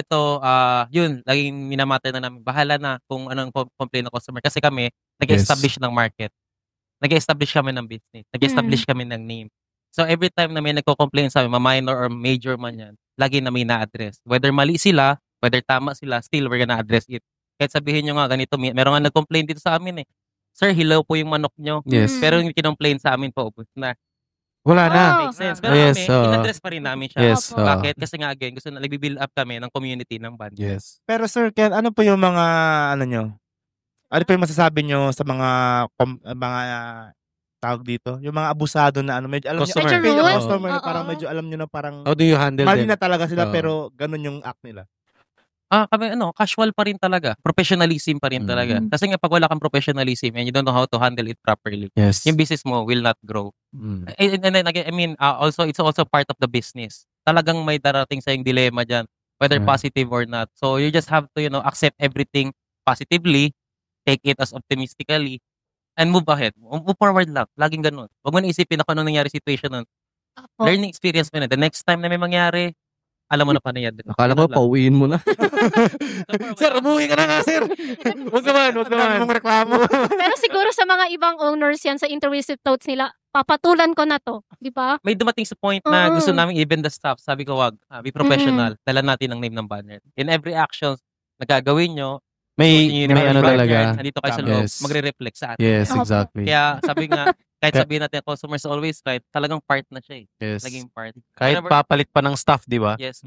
yun, laging minamatter na namin. Bahala na kung anong complain ng customer. Kasi kami, nag-establish ng market. Nag-establish kami ng business. Nag-establish kami ng name. So every time na may nagko-complain sa amin, minor or major man yan, lagi na may na-address. Whether mali sila, whether tama sila, still we're gonna address it. Kahit sabihin nyo nga ganito, meron nga nag-complain dito sa amin Sir, hilaw po yung manok nyo. Yes. Pero yung kinomplain sa amin po, ubus na. Wala na. Makes sense. Pero Yes, kami, in-address pa rin namin siya. Yes. Bakit? Kasi nga again, gusto na nag-build up kami ng community ng band. Yes. Pero Sir Ken, ano po yung mga, ano nyo? Ano po yung masasabi nyo sa mga, tawag dito? Yung mga abusado na ano, medyo alam Customer. nyo, Medyo rude. customer, Oo. parang medyo alam nyo na parang, How do you handle mali them? na talaga sila, Oo. pero ganun yung act nila. Kami casual pa rin talaga. Professionalism pa rin talaga. Kasi nga pag wala kang professionalism and you don't know how to handle it properly, Yes. yung business mo will not grow. And then again, I mean, also it's also part of the business. Talagang may darating sa yung dilema diyan, whether positive or not. So you just have to, accept everything positively, take it as optimistically, and move ahead. Move forward lang. Laging ganun. Huwag mo na isipin na kung anong nangyari situation nun. Learning experience mo na. The next time na may mangyari, alam mo na paano yan. Akala ko, pauwiin mo na. Sir, umuwi ka na nga, sir. Huwag naman. Mong reklamo. Pero siguro sa mga ibang owners yan, sa interview notes nila, papatulan ko na to. Di ba? May dumating sa point na gusto namin even the staff. Sabi ko, wag. Be professional. Dala natin ang name ng banner. In every action na gagawin nyo, May ano talaga. nandito kayo sa loob, Yes. magre-reflect sa atin. Yes, Opo. exactly. Kaya sabi nga, kahit sabihin natin customers always right, talagang part na siya eh. Yes. Naging part. Kahit Whenever- papalit pa ng staff, di ba? Yes.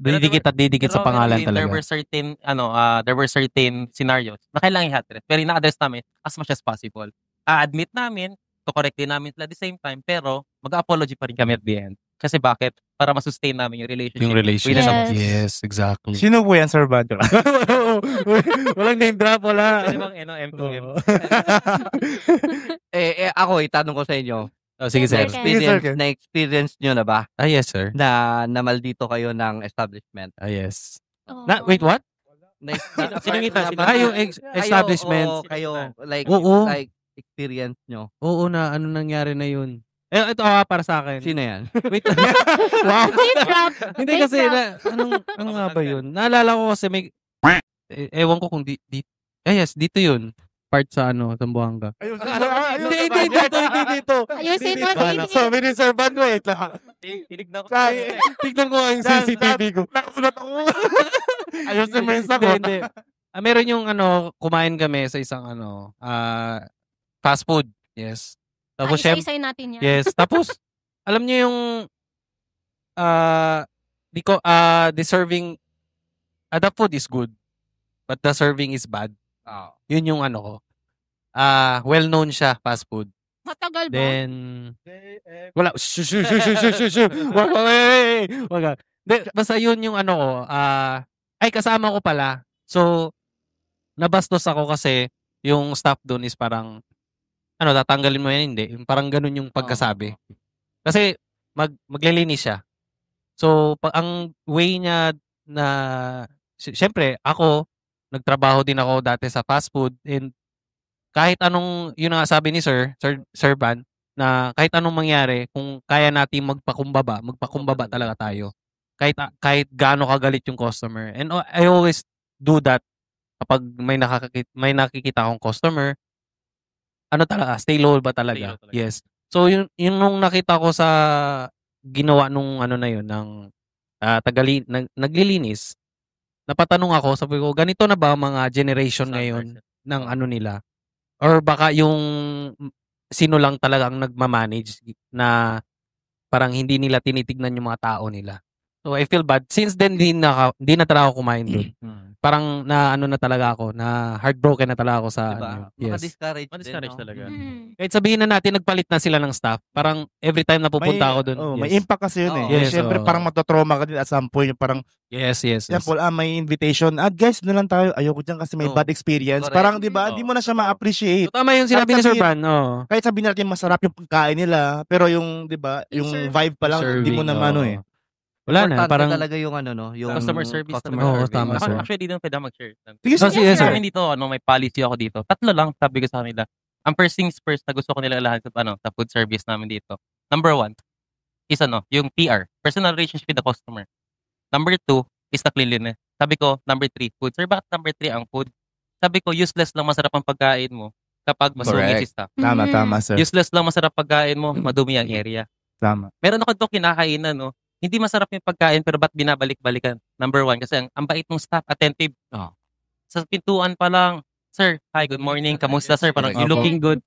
Didikit at didikit sa pangalan There talaga. were certain scenarios na kailangan i-address. Pero ina-address namin as much as possible. Admit namin, correct din namin sila at the same time, pero mag-apology pa rin kami at the end. Kasi bakit? Para masustain namin yung relationship. Yung relationship. Yes. Yes, exactly. Sino po yan, Sir Badro? Walang name drop, wala. Pwede bang M2M? Ako, itanong ko sa inyo. Oh, sige, sir. Okay. Na-experience nyo na ba Yes, sir. na namaldito kayo ng establishment? Yes. Oo. Wait, what? Sinungitan, yung establishment. Kayo, like Oo. experience nyo. Oo na, ano nangyari na yun? Ito para sa akin. Sino yan? Wait. Wow. Name drop. Hindi Name kasi, drop. ano nga ba yun? Naalala ko kasi may, ewan ko kung yes, dito yun. Part sa Zamboanga. Hindi dito. Ayusin mo, hindi. Sabi ni Sir Bad, wait lang. Tinignan ko. Tignan ko ang CCTV ko. Nakulat ako. Ayusin mo yung sagot. Hindi. Meron yung kumain kami sa isang fast food. Yes. Tapos Isa-isay natin yan. yes. Tapos alam niyo yung the serving the food is good but the serving is bad. Yun yung ko. Well known siya fast food. Matagal ba? Then wala. Wag. Basta yun yung ko. Kasama ko pala. So nabastos ako kasi yung staff doon is parang tatanggalin mo yan, hindi. Parang ganun yung pagkasabi. Kasi maglilinis siya. So ang way niya na syempre ako nagtrabaho din ako dati sa fast food and kahit anong yun nga sabi ni Sir Van na kahit anong mangyari kung kaya nating magpakumbaba talaga tayo. Kahit gaano kagalit yung customer. And I always do that kapag may nakikita akong customer. Talaga, stay low ba talaga? Yes. So yung nung nakita ko sa ginawa nung na yun ng naglilinis, napatanong ako, sabi ko, ganito na ba mga generation ngayon ng nila? Or baka yung sino lang talagang nagmamanage na parang hindi nila tinitignan yung mga tao nila. So I feel bad. Since then, hindi na talaga ako kumain doon. Parang na talaga ako, na heartbroken na talaga ako sa yes. Discourage talaga. Kahit sabihin na natin nagpalit na sila ng staff, parang every time na pupunta ako doon. May impact kasi yun Yes, Siyempre parang matotrauma ka din at some point, parang yes. example, may invitation. Guys, doon lang tayo. Ayoko dyan kasi may bad experience. Correct. Parang 'di ba, hindi mo na siya ma-appreciate. So, tama yung sinabi ni Sir Van. Kahit sabihin natin masarap yung pagkain nila, pero yung 'di ba, yung vibe pa lang hindi mo na wala na, parang talaga yung yung Customer service. tama, sir. Actually, dito pwede mag-share. Sige, sir. Kami dito, may policy ako dito. 3 lang, sabi ko sa kanila. Ang first things first na gusto ko nila lahat sa food service namin dito. Number 1 is yung PR, personal relationship with the customer. Number 2 is the cleanliness. Sabi ko, number 3, food. Sir, bakit number 3 ang food? Sabi ko, useless lang masarap ang pagkain mo kapag masumi si staff. Tama, sir. Useless lang masarap pagkain mo, madumi ang area. Tama. Meron ako doon kinakainan, hindi masarap yung pagkain pero ba't binabalik-balikan? Number 1, kasi ang bait ng staff, attentive. Sa pintuan pa lang, sir, hi, good morning, kamusta sir? Parang, you looking good.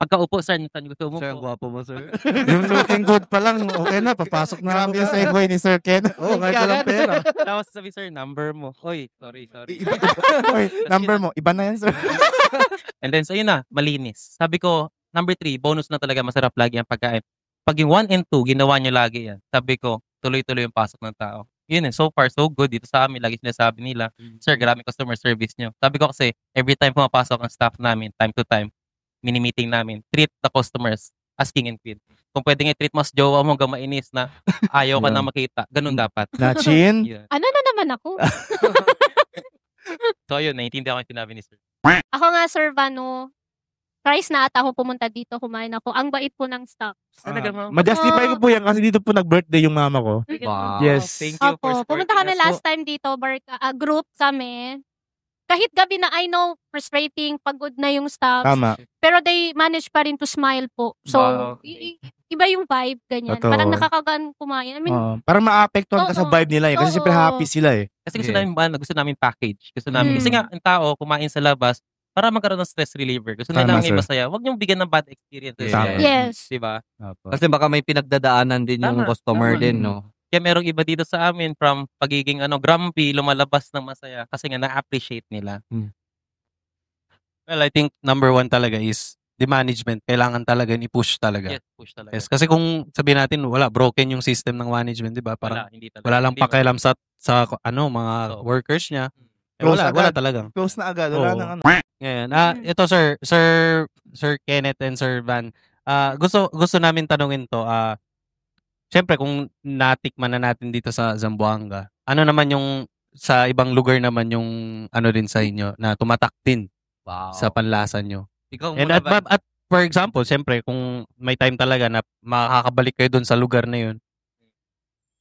Pagkaupo, sir, saan gusto mo Sir, ang po? gwapo mo, sir. Yung looking good pa lang, okay na, papasok na Grabe yung segue ni Sir Ken. Oo, kahit walang pera. Tapos sabi, sir, number mo. Oy, sorry. Oy, number mo. Iba na yan, sir. And then, so yun na, malinis. Sabi ko, number 3, bonus na talaga, masarap lagi ang pagkain. Pag yung 1 and 2, ginawa nyo lagi yan. Sabi ko, tuloy-tuloy yung pasok ng tao. Yun so far, so good. Dito sa amin, lagi sinasabi nila, sir, grabe customer service nyo. Sabi ko kasi, every time pumapasok ang staff namin, time to time, mini-meeting namin, treat the customers as king and queen. Kung pwedeng i-treat mas jowa mo hanggang mainis na ayaw ka na makita, ganun dapat. Nachin? Yun. Ano na naman ako? So yun, naiintindihan ko yung sinabi ni sir. Ako nga, Sir Vano, twice na ata ako pumunta dito, kumain ako. Ang bait po ng staff. Talaga, ma'am. Ma-justify ko po yan kasi dito po nag-birthday yung mama ko. Wow. Yes. Thank you for Opo, pumunta kami last time dito, group kami. Kahit gabi na, I know, frustrating, pagod na yung staff. Tama. Pero they manage pa rin to smile po. So, Wow. iba yung vibe, ganyan. Totoo. Parang nakakagan kumain. I mean, Parang ma-apektuhan ka sa Oo. vibe nila eh. Kasi Oo. siyempre happy sila eh. Kasi gusto namin package. Gusto namin, kasi nga, ang tao, kumain sa labas, para magkaroon ng stress reliever. Gusto Tama, nila sir. ang masaya. Huwag niyong bigyan ng bad experiences. Tama. Yes. Diba? Kasi baka may pinagdadaanan din yung Tama, customer tama. din, no? Kaya merong iba dito sa amin from pagiging grumpy, lumalabas ng masaya kasi nga na-appreciate nila. Well, I think number 1 talaga is the management. Kailangan talaga i-push talaga. Yes, push talaga. Yes, kasi kung sabihin natin wala, broken yung system ng management, 'di ba? Parang Hindi talaga. wala lang Hindi pakialam sa mga Oo. workers niya. Close Wala agad. talagang. Close na agad. Wala Oo. nang ano. Ngayon, ito Sir Kenneth and Sir Van. Gusto namin tanungin to. Syempre kung natikman na natin dito sa Zamboanga, ano naman yung sa ibang lugar naman yung ano din sa inyo na tumatak din Wow. sa panlasa nyo? Ikaw And muna ba? at for example, syempre kung may time talaga na makakabalik kayo doon sa lugar na yun,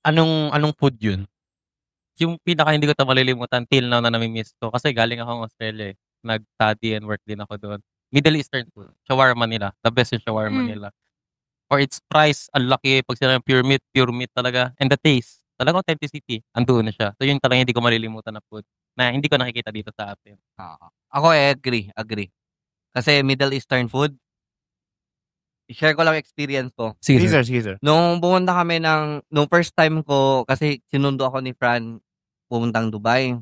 anong food yun? Yung pinaka hindi ko ito malilimutan till now na nami-miss ko kasi galing akong Australia eh. Nag-study and work din ako doon. Middle Eastern food. Shawarma nila. The best yung shawarma nila. For its price, ang laki. Pag sila pure meat talaga. And the taste, talagang authenticity, andoon na siya. So yun talaga hindi ko malilimutan na food na hindi ko nakikita dito sa atin. Ako agree. Kasi Middle Eastern food, i-share ko lang experience ko. Sige, sir. Nung pumunta kami nung first time ko, kasi sinundo ako ni Fran, pumuntang Dubai.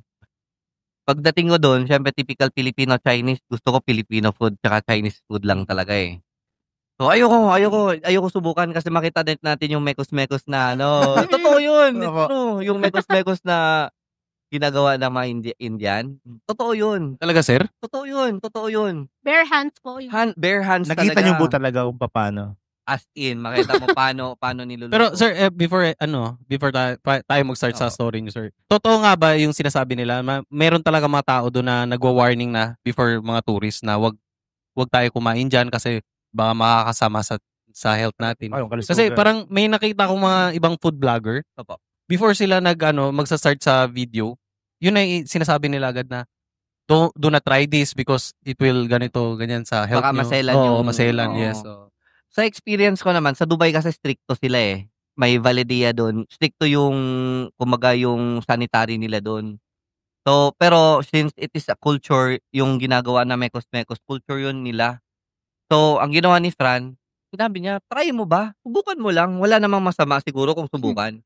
Pagdating ko doon, syempre typical Filipino-Chinese, gusto ko Filipino food, tsaka Chinese food lang talaga eh. So ayoko subukan kasi makita din natin yung mekos-mekos na totoo yun. True, yung mekos-mekos na ginagawa ng mga Indian. Totoo yun. Talaga, sir? Totoo yun. bare hands po. Yung Bare hands Nakita talaga. niyo po talaga kung paano. As in, makita mo paano niluluto. Pero sir, before tayo mag-start sa story niyo, sir. Totoo nga ba yung sinasabi nila? Meron talaga mga tao doon na nagwa-warning na before mga tourists na wag tayo kumain diyan kasi baka makakasama sa health natin. Kasi parang may nakita akong mga ibang food vlogger. Opo. Before sila magsa-start sa video, yun ay sinasabi nila agad na do not try this because it will ganyan sa health Baka nyo. maselan Oo, yung... maselan, Oo. yes. Sa experience ko naman, sa Dubai kasi stricto sila eh. May validia doon. Stricto yung, kumaga yung sanitary nila doon. So, pero since it is a culture, yung ginagawa na mekos-mekos, culture yun nila. So, ang ginawa ni Fran, sinabi niya, try mo ba? Subukan mo lang. Wala namang masama siguro kung subukan.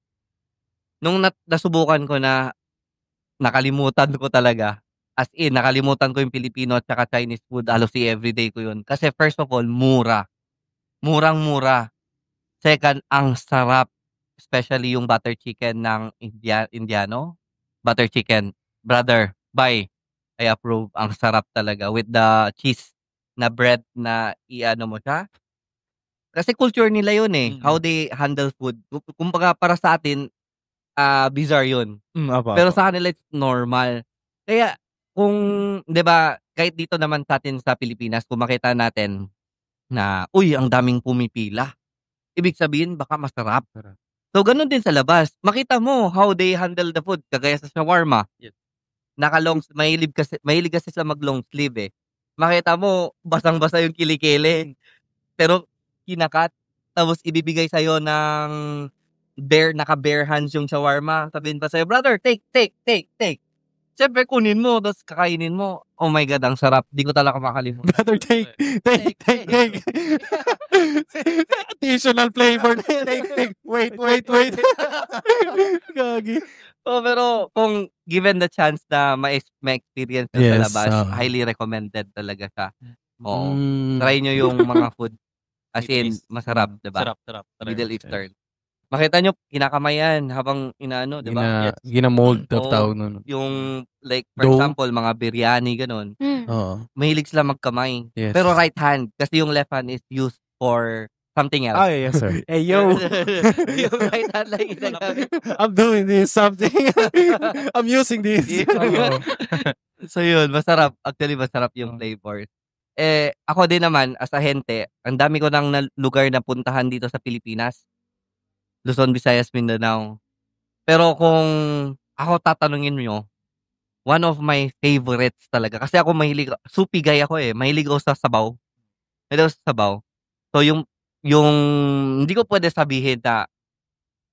Nung nasubukan ko na, nakalimutan ko talaga. As in, nakalimutan ko yung Filipino at saka Chinese food. Halos everyday ko yun. Kasi first of all, mura. Murang-mura. Second, ang sarap. Especially yung butter chicken ng Indiano. Butter chicken. Brother, bye. I approve. Ang sarap talaga. With the cheese na bread na iano mo siya. Kasi culture nila yun eh. How they handle food. Kumbaga para sa atin, bizarre yun. Pero sa kanila, it's normal. Kaya, kung, di ba, kahit dito naman sa atin sa Pilipinas, kung makita natin na, uy, ang daming pumipila. Ibig sabihin, baka masarap. So, ganun din sa labas. Makita mo how they handle the food. Kagaya sa shawarma. Yes. Mahilig kasi sila mag-long sleeve eh. Makita mo, basang-basa yung kilikili. Pero, kinakat. Tapos, ibibigay sa'yo ng naka-bare hands yung shawarma. Sabihin pa sa'yo, brother, take. Siyempre, kunin mo, tapos kakainin mo. Oh my God, ang sarap. Di ko talaga makalimutan. Brother, take. Additional flavor. Take. Wait. Gagi. Pero kung given the chance na ma-experience sa Yes, labas, highly recommended talaga siya. Oo. Mm. Try nyo yung mga food. As in, masarap, diba? Sarap. Middle Eastern. Makita nyo, kinakamay yan habang inaano, diba? Ginamold tawag nun. Yung, like, for Dough. example, mga biryani, ganun. Oo. Mahilig sila magkamay. Yes. Pero right hand, kasi yung left hand is used for something else. Oh, yes, sir. Hey, yo. Yung right hand lang ginagamit. I'm doing this something. I'm using this. So yun, masarap. Actually, masarap yung flavors. Ako din naman, as a hente, ang dami ko nang lugar na puntahan dito sa Pilipinas. Luzon, Visayas, Mindanao. Pero kung ako tatanungin nyo, one of my favorites talaga. Kasi ako mahilig, soupy guy ako mahilig ako sa sabaw. So yung hindi ko pwede sabihin na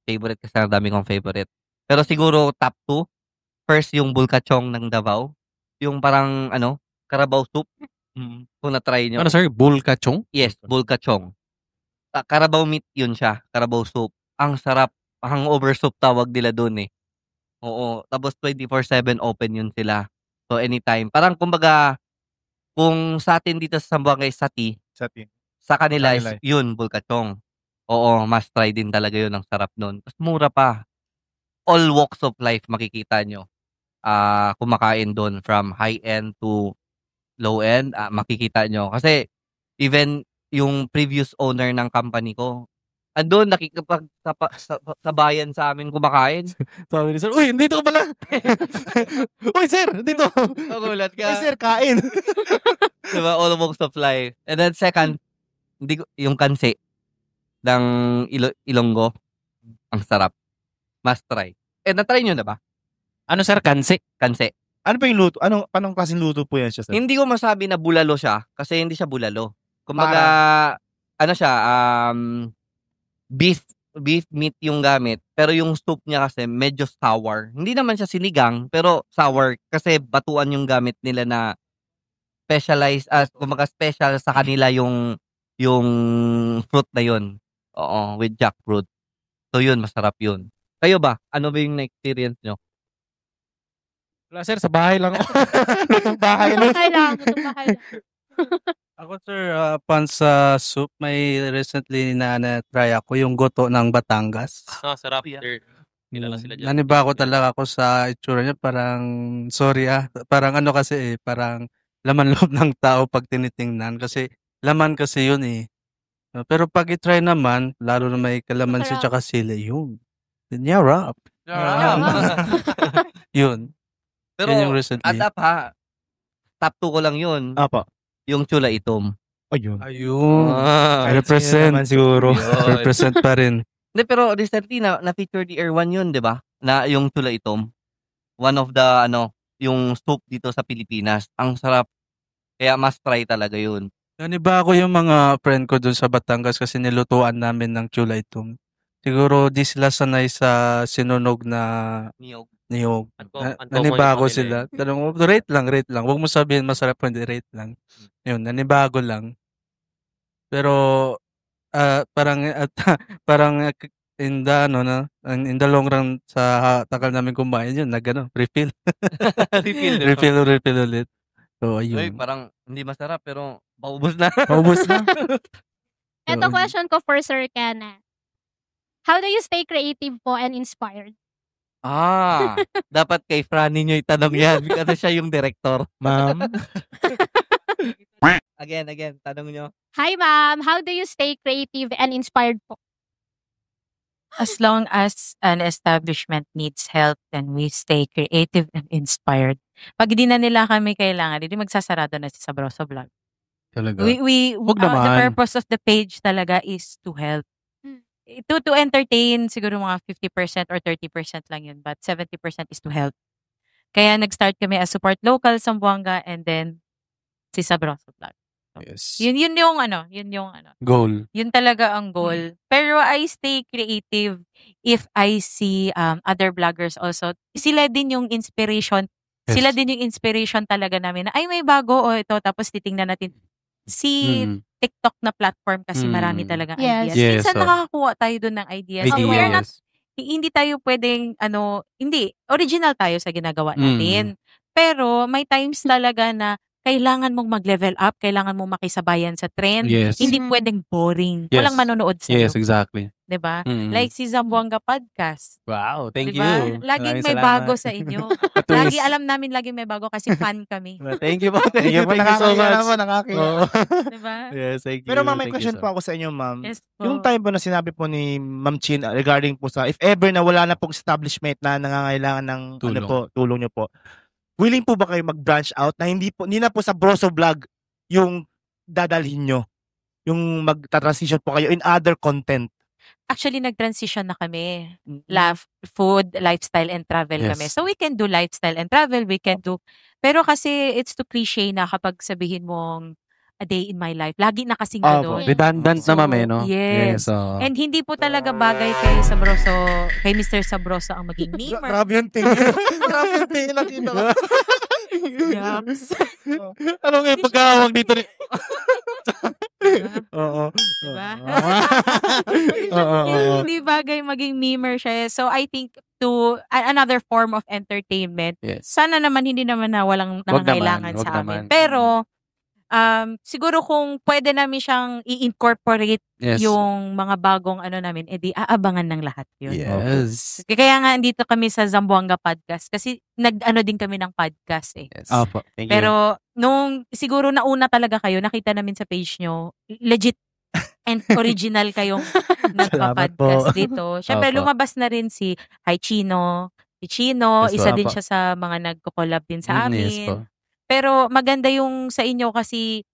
favorite kasi ang dami kong favorite. Pero siguro top 2. First yung bulkachong ng Davao. Yung parang Carabao soup. Kung na-try nyo. Ano, sir? Bulkachong? Yes, bulkachong. Carabao meat yun siya. Carabao soup. Ang sarap. Hangover soup tawag nila dun Oo. Tapos 24/7 open yun sila. So anytime. Parang kumbaga, kung sa atin dito sa Zamboanga is sati, sa kanila is yun, bulkachong. Oo, must try din talaga yun. Ang sarap nun. Tapos mura pa. All walks of life makikita nyo. Kumakain doon from high-end to low-end. Makikita nyo. Kasi even yung previous owner ng company ko, andun, nakikipag sa bayan sa amin kumakain. Sabi ni sir, uy, dito ka pala. Uy, sir, dito. Nagulat ka. Uy, sir, kain. Diba? All walks of life. And then second, yung kansi ng Ilonggo. Ang sarap. Must try. Na-try nyo na ba? Ano, sir? Kansi? Kansi. Ano pa yung luto? Anong klaseng luto po yan siya, sir? Hindi ko masabi na bulalo siya kasi hindi siya bulalo. Kumbaga, siya, beef meat yung gamit, pero yung soup niya kasi medyo sour. Hindi naman siya sinigang, pero sour kasi batuan yung gamit nila na specialized, kumbaga special sa kanila yung fruit na yun. Oo, with jackfruit. So yun, masarap yun. Kayo ba? Ano ba yung na-experience nyo? Wala, sir, sa bahay lang ako. Lutong bahay lang. Ako, sir, pan sa soup, may recently na-try ako yung goto ng Batangas. Sarap. Kilala sila dyan. Naniba ko talaga ako sa itsura niya, parang, sorry parang kasi parang laman loob ng tao pag tinitingnan kasi laman kasi yun Pero pag i-try naman, lalo na may kalamansi tsaka sili, yun. Nyarap. Yun. Pero, yun yung recently. top 2 ko lang yun. Apa. Yung chula itom. Ayun. Represent. Siguro. Represent pa rin. Hindi, pero recently na-feature the Air One yun, di ba? Na yung chula itom. One of the, yung soup dito sa Pilipinas. Ang sarap. Kaya must try talaga yun. Naniba ko yung mga friend ko dun sa Batangas kasi nilutuan namin ng chula itom. Siguro di sila sanay sa sinunog na niyog. Nanibago sila. Tanong mo, rate lang. Huwag mo sabihin masarap, hindi rate lang. Yun, nanibago lang. Pero, parang in the long run sa tagal namin kumain yun, refill. refill ulit. So, ayun. Uy, parang hindi masarap, pero paubos na. Ito question ko for Sir Kenneth. How do you stay creative po and inspired? Dapat kay Franny nyo itanong yan kasi siya yung director. Ma'am. Again, tanong nyo. Hi, ma'am. How do you stay creative and inspired po? As long as an establishment needs help, then we stay creative and inspired. Pag di na nila kami kailangan, hindi magsasarado na si Sabroso Vlog. Talaga. The purpose of the page talaga is to help. To entertain, siguro mga 50% or 30% lang yun. But 70% is to help. Kaya nag-start kami as support local Zamboanga and then si Sabroso Vlog. Yes. Yun yung Goal. Yun talaga ang goal. Pero I stay creative if I see other vloggers also. Sila din yung inspiration Sila din yung inspiration talaga namin na, ay may bago o ito, tapos titingnan natin. Si TikTok na platform kasi marami talagang ideas. Yes, Minsan nakakakuha tayo doon ng ideas. We are not, hindi tayo pwedeng, original tayo sa ginagawa natin. Pero may times talaga na kailangan mong mag-level up, kailangan mong makisabayan sa trend. Yes. Hindi pwedeng boring. Yes. Walang manonood sa'yo. Yes, exactly. Diba? Like si Zamboanga Podcast. Wow, thank Diba? you. Laging may bago sa inyo. Lagi alam namin laging may bago kasi fan kami. Thank you po. Thank you so much. Nakakaya. Diba? Yes, thank you. Pero ma'am, may question po ako sa inyo, ma'am. Yes po. Yung time po na sinabi po ni Ma'am Chin regarding po sa if ever na wala na pong establishment na nangangailangan ng tulong nyo po, willing po ba kayo mag-branch out na hindi na po sa Broso Vlog yung dadalhin nyo? Yung mag-transition po kayo in other content? Actually, nag-transition na kami. Food, lifestyle, and travel kami. So, we can do lifestyle and travel. We can do... Pero kasi, it's too cliche na kapag sabihin mong a day in my life. Lagi na kasing gano'n. Redundant na mami, no? Yes. And hindi po talaga bagay kay Mr. Sabroso ang maging memer. Grabe yung tingin. Grabe yung tingin nakita ko. Yucks. Ano nga yung pagkawag dito ni... Oo. Diba? Oo. Hindi bagay maging memer siya. So, I think another form of entertainment. Sana naman, hindi naman na walang nangangailangan sa amin. Pero, siguro kung pwede namin siyang i-incorporate yung mga bagong namin, edi aabangan ng lahat yun. Yes. Kaya nga dito kami sa Zamboanga Podcast kasi din kami ng podcast eh. Yes. Opo. Thank you. Pero nung siguro nauna talaga kayo, nakita namin sa page nyo, legit and original kayong nagpa-podcast dito. Siyempre lumabas na rin si Chino. Isa din siya sa mga nagko-collab din sa amin. Yes po. Pero maganda yung sa inyo kasi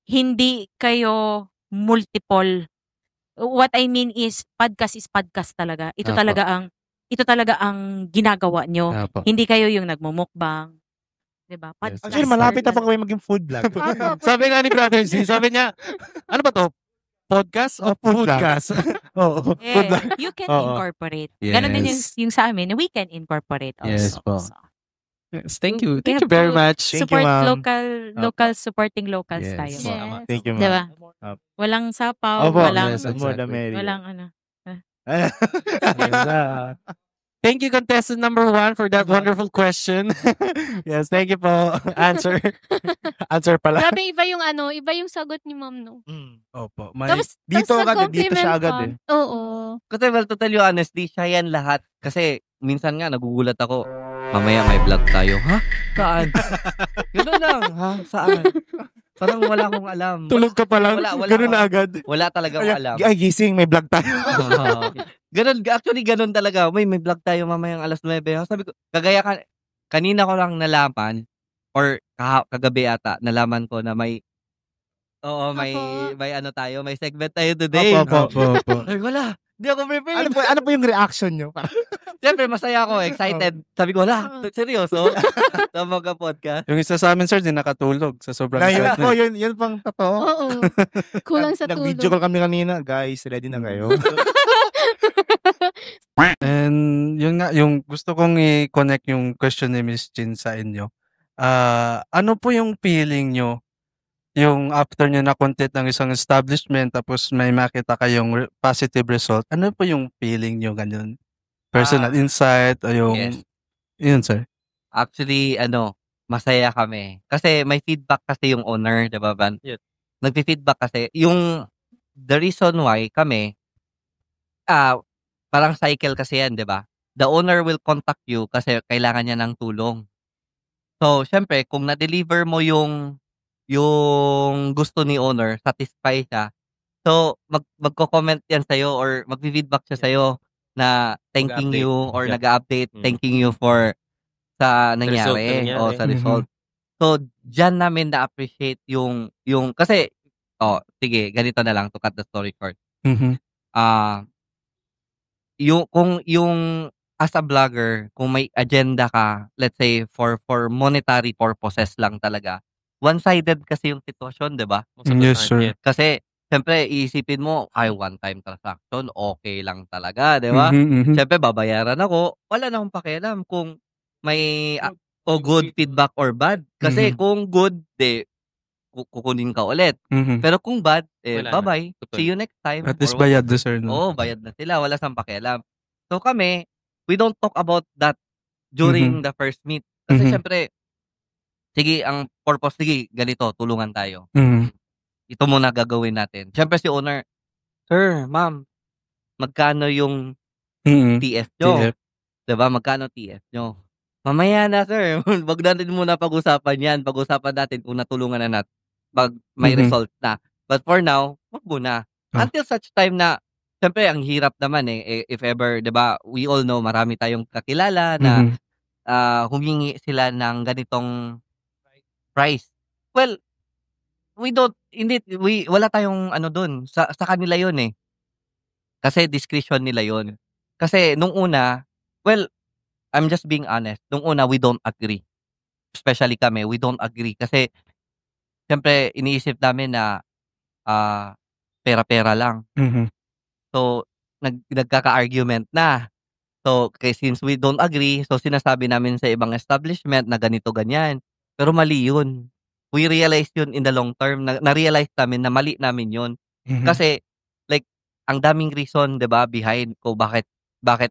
hindi kayo multiple. What I mean is podcast talaga. Ito talaga ang ginagawa nyo. Hindi kayo yung nagmumukbang. Diba? Yes. Actually, malapit na pa kami maging food vlog. Sabi nga ni Brother Z, sabi niya, ano ba to? Podcast o foodcast? Oo. You can incorporate. Ganon din yung sa amin. We can incorporate also. Yes po. So. Yes, thank you. Thank you very much. Support local, supporting locals tayo. Yes. Thank you, ma'am. Diba? Walang sapaw, walang Thank you, contestant number 1, for that wonderful question. Yes, thank you po. Answer pala. Grabe, iba yung sagot ni ma'am, no? Opo. Tapos dito siya agad eh. Oo. Kasi to tell you honestly, siya yan lahat. Kasi minsan nga nagugulat ako. Mamaya may vlog tayo. Ha? Saan? Gano'n lang. Ha? Saan? Parang wala akong alam. Tulog ka pa lang. Gano'n na agad. Wala talaga akong alam. Ay, gising. May vlog tayo. Actually, ganun talaga. May vlog tayo mamayang alas 9. Sabi ko, kanina ko lang nalaman, or kagabi ata, nalaman ko na may may segment tayo today. Opo. Ay, wala. Hindi ako prepared. Ano po yung reaction nyo? Siyempre, masaya ako. Excited. Sabi ko, seryoso? Sa mga podcast. Yung isa sa amin, sir, din nakatulog sa sobrang excitement. Yun pang totoo. Oo. Kulang sa tulog. Nag-video call kami kanina. Guys, ready na kayo? And yun nga, yung gusto kong i-connect yung question ni Miss Chin sa inyo. Ano po yung feeling nyo yung after nyo na-content ng isang establishment tapos may makita kayong positive result? Ano po yung feeling nyo ganyan? Personal insight o yung... Yun, sir. Actually, masaya kami. Kasi may feedback kasi yung owner, diba, Van? Yes. Nagpi-feedback kasi. The reason why kami, parang cycle kasi yan, diba? The owner will contact you kasi kailangan niya ng tulong. So, syempre, kung na-deliver mo yung gusto ni owner, satisfy siya. So, magko-comment yan sa'yo or mag-feedback siya sa'yo na thanking you or nag-update, thanking you for sa nangyari o sa result. So, dyan namin na-appreciate yung kasi, sige, ganito na lang to cut the story short. Yung as a vlogger, kung may agenda ka, let's say for monetary purposes lang talaga, one-sided kasi yung sitwasyon, di ba? Yes, sir. Kasi, siyempre, iisipin mo, one-time transaction, okay lang talaga, di ba? Siyempre, babayaran ako, wala na akong pakialam kung may o good feedback or bad. Kasi kung good, kukunin ka ulit. Pero kung bad, bye-bye. See you next time. At least bayad na, sir. Oo, bayad na sila. Wala sang pakialam. So kami, we don't talk about that during the first meet. Kasi syempre, sige, ang purpose, sige, ganito, tulungan tayo. Ito muna gagawin natin. Syempre si owner, sir, ma'am, magkano yung TF nyo? Diba? Magkano TF nyo? Mamaya na, sir. Wag natin muna pag-usapan yan. Pag-usapan natin kung natulungan na natin. Pag may result na. But for now, wag muna. Until such time na, syempre, ang hirap naman if ever, diba, we all know, marami tayong kakilala na humingi sila ng ganitong price. Well, wala tayong dun. Sa kanila yun eh. Kasi discretion nila yun. Kasi nung una, well, I'm just being honest. Nung una, we don't agree. Especially kami, we don't agree. Kasi, siyempre, iniisip namin na pera-pera lang. So, nagkaka-argument na. So, since we don't agree, so sinasabi namin sa ibang establishment na ganito, ganyan. Pero mali yun. We realized yun in the long term. Na-realize namin na mali namin yun. Kasi, like, ang daming reason, diba, behind ko bakit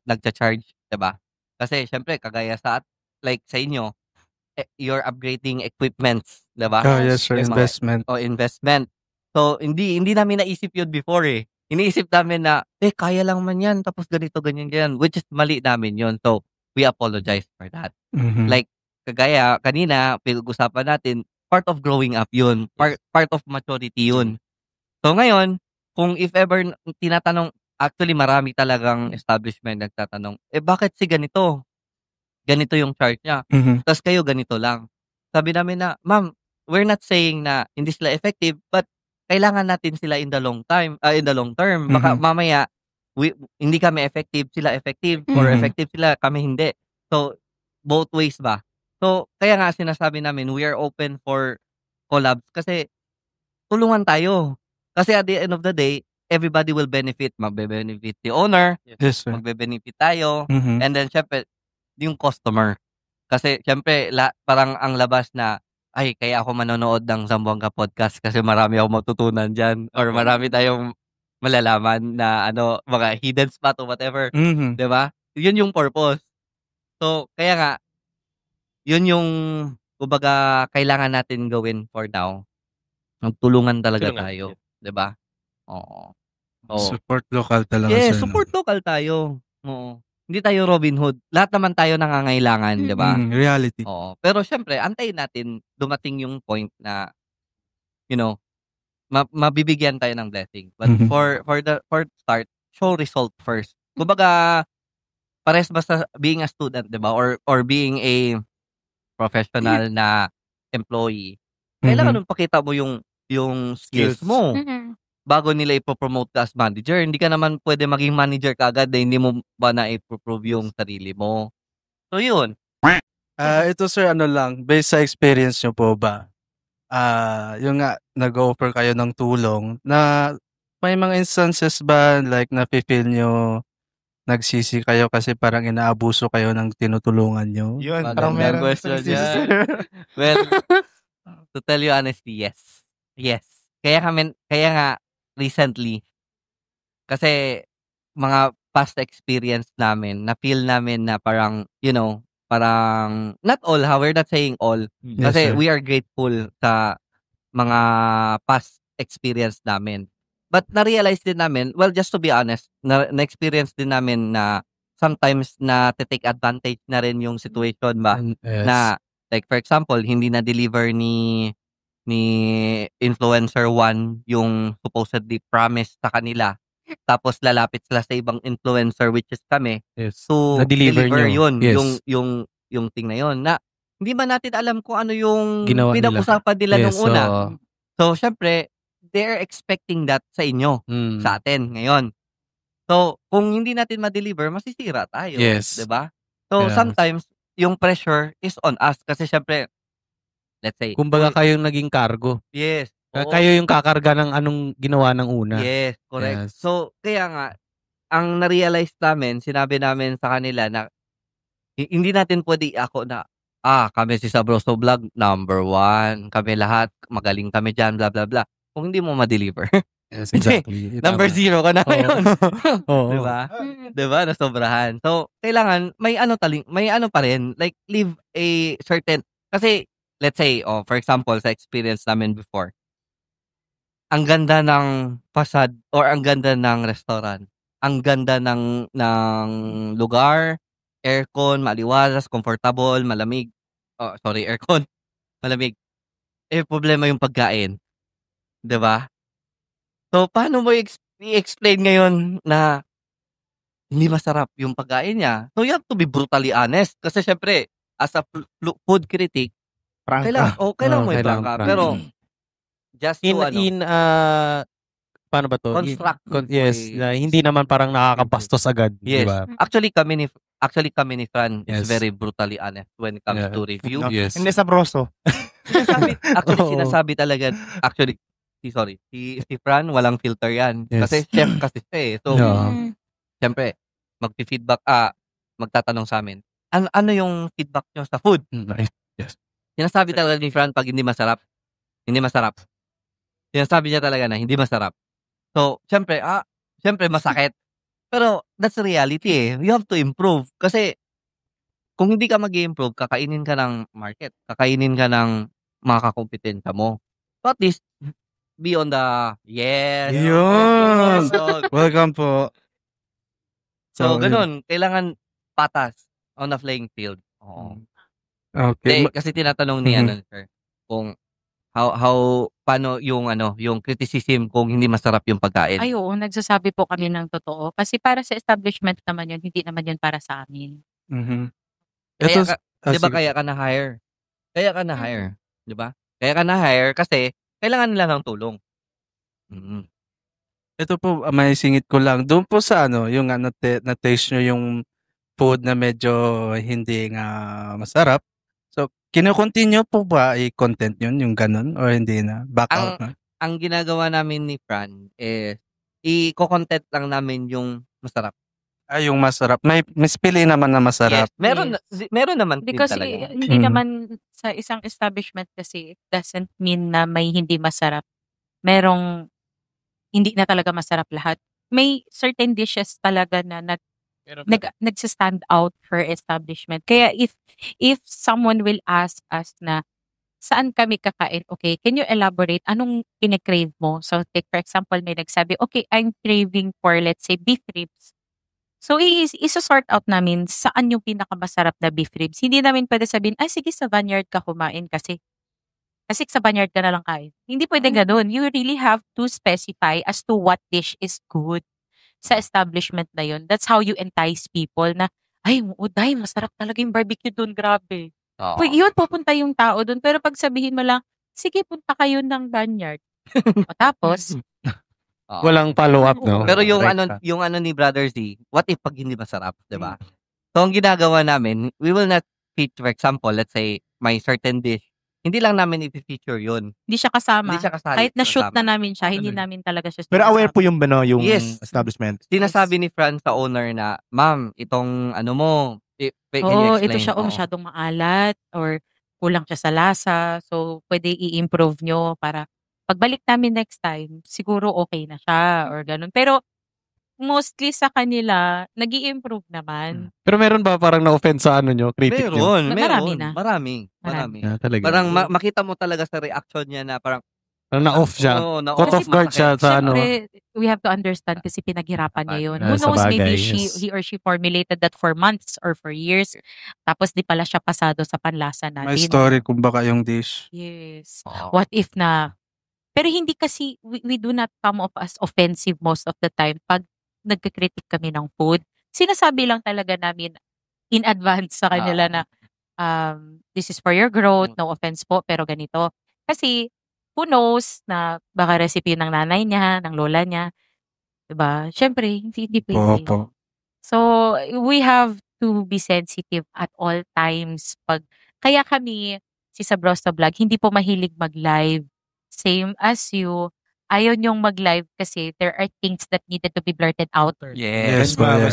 nagcha-charge, diba? Kasi, syempre, kagaya sa inyo, you're upgrading equipments, diba? Oh, yes, sir. Investment. Investment. So, hindi namin naisip yun before eh. Iniisip namin na, kaya lang man yan, tapos ganito, ganyan. Which is mali namin yun. So, we apologize for that. Like, kagaya, kanina, pinag-usapan natin, part of growing up yun. Part of maturity yun. So, ngayon, kung if ever tinatanong, actually, marami talagang establishment nagtatanong, bakit si ganito? Ganito yung charge niya. Tapos kayo, ganito lang. Sabi namin na, ma'am, we're not saying na hindi sila effective, but kailangan natin sila in the long term. Baka mamaya, hindi kami effective, sila effective, or effective sila, kami hindi. So, both ways ba? So, kaya nga sinasabi namin, we are open for collabs kasi tulungan tayo. Kasi at the end of the day, everybody will benefit. Magbe-benefit the owner, magbe-benefit tayo, and then syempre, yung customer. Kasi syempre, parang ang labas na, ay, kaya ako manonood ng Zamboanga Podcast kasi marami akong matutunan dyan or marami tayong malalaman na mga hidden spot or whatever. Diba? Yun yung purpose. So, kaya nga, yun yung, kumbaga, kailangan natin gawin for now. Magtulungan talaga tayo. Diba? Oo. Support local talaga. Yeah, support local tayo. Oo. Hindi tayo Robin Hood. Lahat naman tayo nangangailangan, di ba? Reality. Oo. Pero syempre, antayin natin dumating yung point na, mabibigyan tayo ng blessing. But for start, show result first. Kumbaga, pares ba sa being a student, di ba? Or being a professional na employee. Kailangan pakita mo yung skills mo. Bago nila ipopromote ka as manager, hindi ka naman pwede maging manager kaagad na hindi mo ba na ipoprove yung sarili mo. So, yun. Ito, sir, based sa experience nyo po ba? Yung nga, nag-offer kayo ng tulong na may mga instances ba like na-feel nyo nagsisi kayo kasi parang inaabuso kayo ng tinutulungan nyo? Yun, parang meron question yan. Well, to tell you honestly, yes. Yes. Kaya nga, recently, kasi mga past experience namin, na-feel namin na parang, parang, not all, we're not saying all, kasi we are grateful sa mga past experience namin. But na-realize din namin, well, just to be honest, na-experience din namin na sometimes na take advantage na rin yung situation ba, na, like for example, hindi na-deliver ni influencer 1 yung supposedly promise sa kanila. Tapos lalapit sila sa ibang influencer which is kami. So deliver yun. Yes. Yung thing na yun. Na hindi ba natin alam kung ano yung pinag-usapan nila nung una. So syempre, they're expecting that sa inyo, sa atin ngayon. So kung hindi natin ma-deliver, masisira tayo. Yes. Diba? So sometimes, yung pressure is on us. Kasi syempre, let's say, kumbaga kayong naging cargo. Yes. Kayo yung kakarga ng anong ginawa ng una. Yes, correct. Yes. So, kaya nga, ang na-realize namin, sinabi namin sa kanila na hindi natin pwede ako na, kami si Sabroso Vlog, number 1. Kami lahat, magaling kami dyan, blah, blah, blah. Kung hindi mo ma-deliver. Yes, exactly. Number 0 ka na ngayon. Oo. Diba? Diba? Nasobrahan. So, kailangan, may ano pa rin, like, leave a certain, kasi, let's say, for example, sa experience namin before, ang ganda ng facade or ang ganda ng restaurant. Ang ganda ng lugar, aircon, maliwalas, comfortable, malamig. Aircon, malamig. Problema yung pagkain. 'Di ba? So, paano mo i-explain ngayon na hindi masarap yung pagkain niya? So, you have to be brutally honest. Kasi syempre, as a food critic, kailangan mo i-prangka. Pero, just to paano ba to? Constructive Yes, na hindi naman parang nakakabastos agad, yes. di ba? Actually kami ni Fran is very brutally honest when it comes to review. Yes. Hindi Sabroso. Sinasabi talaga, si Fran, walang filter yan. Yes. Kasi chef kasi siya eh. So, siyempre, magpi-feedback, magtatanong sa amin, ano yung feedback nyo sa food? Yes. Sinasabi talaga ni Fran pag hindi masarap. Sinasabi niya talaga na hindi masarap. So, siyempre masakit. Pero, that's the reality eh. You have to improve. Kasi, kung hindi ka mag-improve, kakainin ka ng market. Kakainin ka ng mga kakompetensya mo. So, at least, be on the, yes. Yun! Welcome po. So, ganun. Kailangan patas on the playing field. Oo. Okay. Kasi tinatanong ni sir, kung paano yung criticism kung hindi masarap yung pagkain. Ay, oo, nagsasabi po kami ng totoo. Kasi para sa establishment naman yun, hindi naman yun para sa amin. Di ba kaya ka na-hire? Di ba? Kaya ka na-hire kasi kailangan nila ng tulong. Ito po, may singit ko lang. Doon po sa yung na-taste nyo yung food na medyo hindi nga masarap. So, kino-continue po ba i-content yun, yung ganun? Or hindi na? Back out na? Ang ginagawa namin ni Fran is, i-content lang namin yung masarap. Yung masarap. May pili naman na masarap. Yes. Meron naman din Because talaga. Hindi naman sa isang establishment kasi, it doesn't mean na may hindi masarap. Merong hindi na talaga masarap lahat. May certain dishes talaga na nagsa-stand out for establishment. Kaya if someone will ask us na saan kami kakain, okay, can you elaborate anong pinakrave mo? So take for example, may nagsabi, okay, I'm craving for let's say beef ribs. So isa-sort out namin saan yung pinakamasarap na beef ribs. Hindi namin pwede sabihin, ay sige sa Vineyard ka kumain kasi sa Vineyard ka na lang kain. Hindi pwede ganun. You really have to specify as to what dish is good sa establishment na yun. That's how you entice people na, ay, Uday, masarap talaga yung barbecue dun, grabe. Yun, pupunta yung tao dun. Pero pag sabihin mo lang, sige, punta kayo ng Vineyard. O tapos, walang follow-up, no? Pero yung ni Brother Z, what if pag hindi masarap, di ba? So, ang ginagawa namin, we will not feature, for example, let's say, may certain dish, hindi lang namin i-feature yun. Hindi siya kasama. Hindi siya kasali. Kahit na-shoot na namin siya, hindi namin talaga siya. Pero aware po yung Yes. establishment. Sinasabi ni Fran sa owner na, ma'am, itong can you explain? Ito siya masyadong maalat or kulang siya sa lasa. So, pwede i-improve nyo para pagbalik namin next time, siguro okay na siya or ganun. Pero, mostly sa kanila, nag-i-improve naman. Pero meron ba parang na-offend sa nyo? Critic nyo? Marami na. Marami. Talaga. Parang makita mo talaga sa reaction niya na parang na-off siya. Caught off guard siya sa Siyempre, we have to understand kasi pinaghirapan niya yun. Who Sa knows, maybe bagay, he or she formulated that for months or for years. Tapos di pala siya pasado sa panlasa natin. May story kung baka yung dish. Yes. What if na? Pero hindi kasi, we do not come off as offensive most of the time. Pag nagkakritik kami ng food, sinasabi lang talaga namin in advance sa kanila na this is for your growth, no offense po, pero ganito. Kasi, who knows na baka recipe ng nanay niya, ng lola niya. Diba? Siyempre, hindi pwede. So, we have to be sensitive at all times. Kaya kami, si Sabroso Vlog, hindi po mahilig mag-live. Same as you. Ayaw niyong mag-live kasi there are things that needed to be blurted out. Yes, ma'am.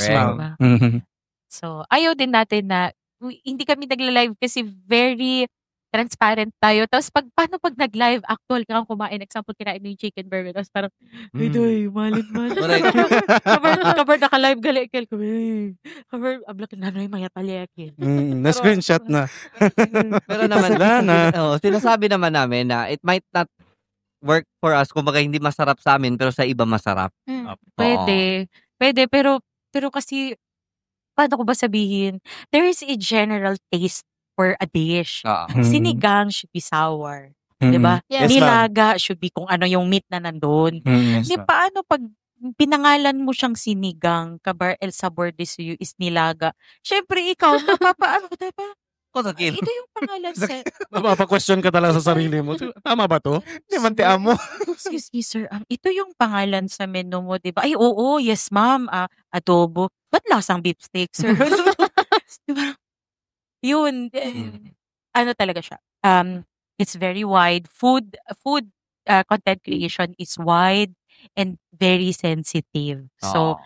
So, ayaw din natin na hindi kami nagla-live kasi very transparent tayo. Tapos paano pag nag-live, actual kang kumain. Example, kinain mo yung chicken burger. Tapos parang, ito malin-man. Kabar naka-live gali. Kabar, ablak na yung maya paliakin. Na-screenshot na. Pero naman, sinasabi naman namin na it might not work for us. Kumbaga, hindi masarap sa amin, pero sa iba masarap. Pwede, pero kasi, paano ko ba sabihin? There is a general taste for a dish. Sinigang should be sour. Diba? Yes, Nilaga should be kung ano yung meat na nandun. Di paano pag pinangalan mo siyang sinigang, kabar el sabor de suyo is nilaga. Syempre ikaw, mapapaano ka ba? Ito yung pangalan sa... Mapapa-question ka talaga sa sarili mo. Tama ba to? Hindi man tiyan mo. Excuse me, sir. Ito yung pangalan sa menu mo, di ba? Ay, oo, yes, ma'am. Adobo. Ba't lasang beef steak, sir? Diba? Yun. Ano talaga siya? It's very wide. Food content creation is wide and very sensitive. So,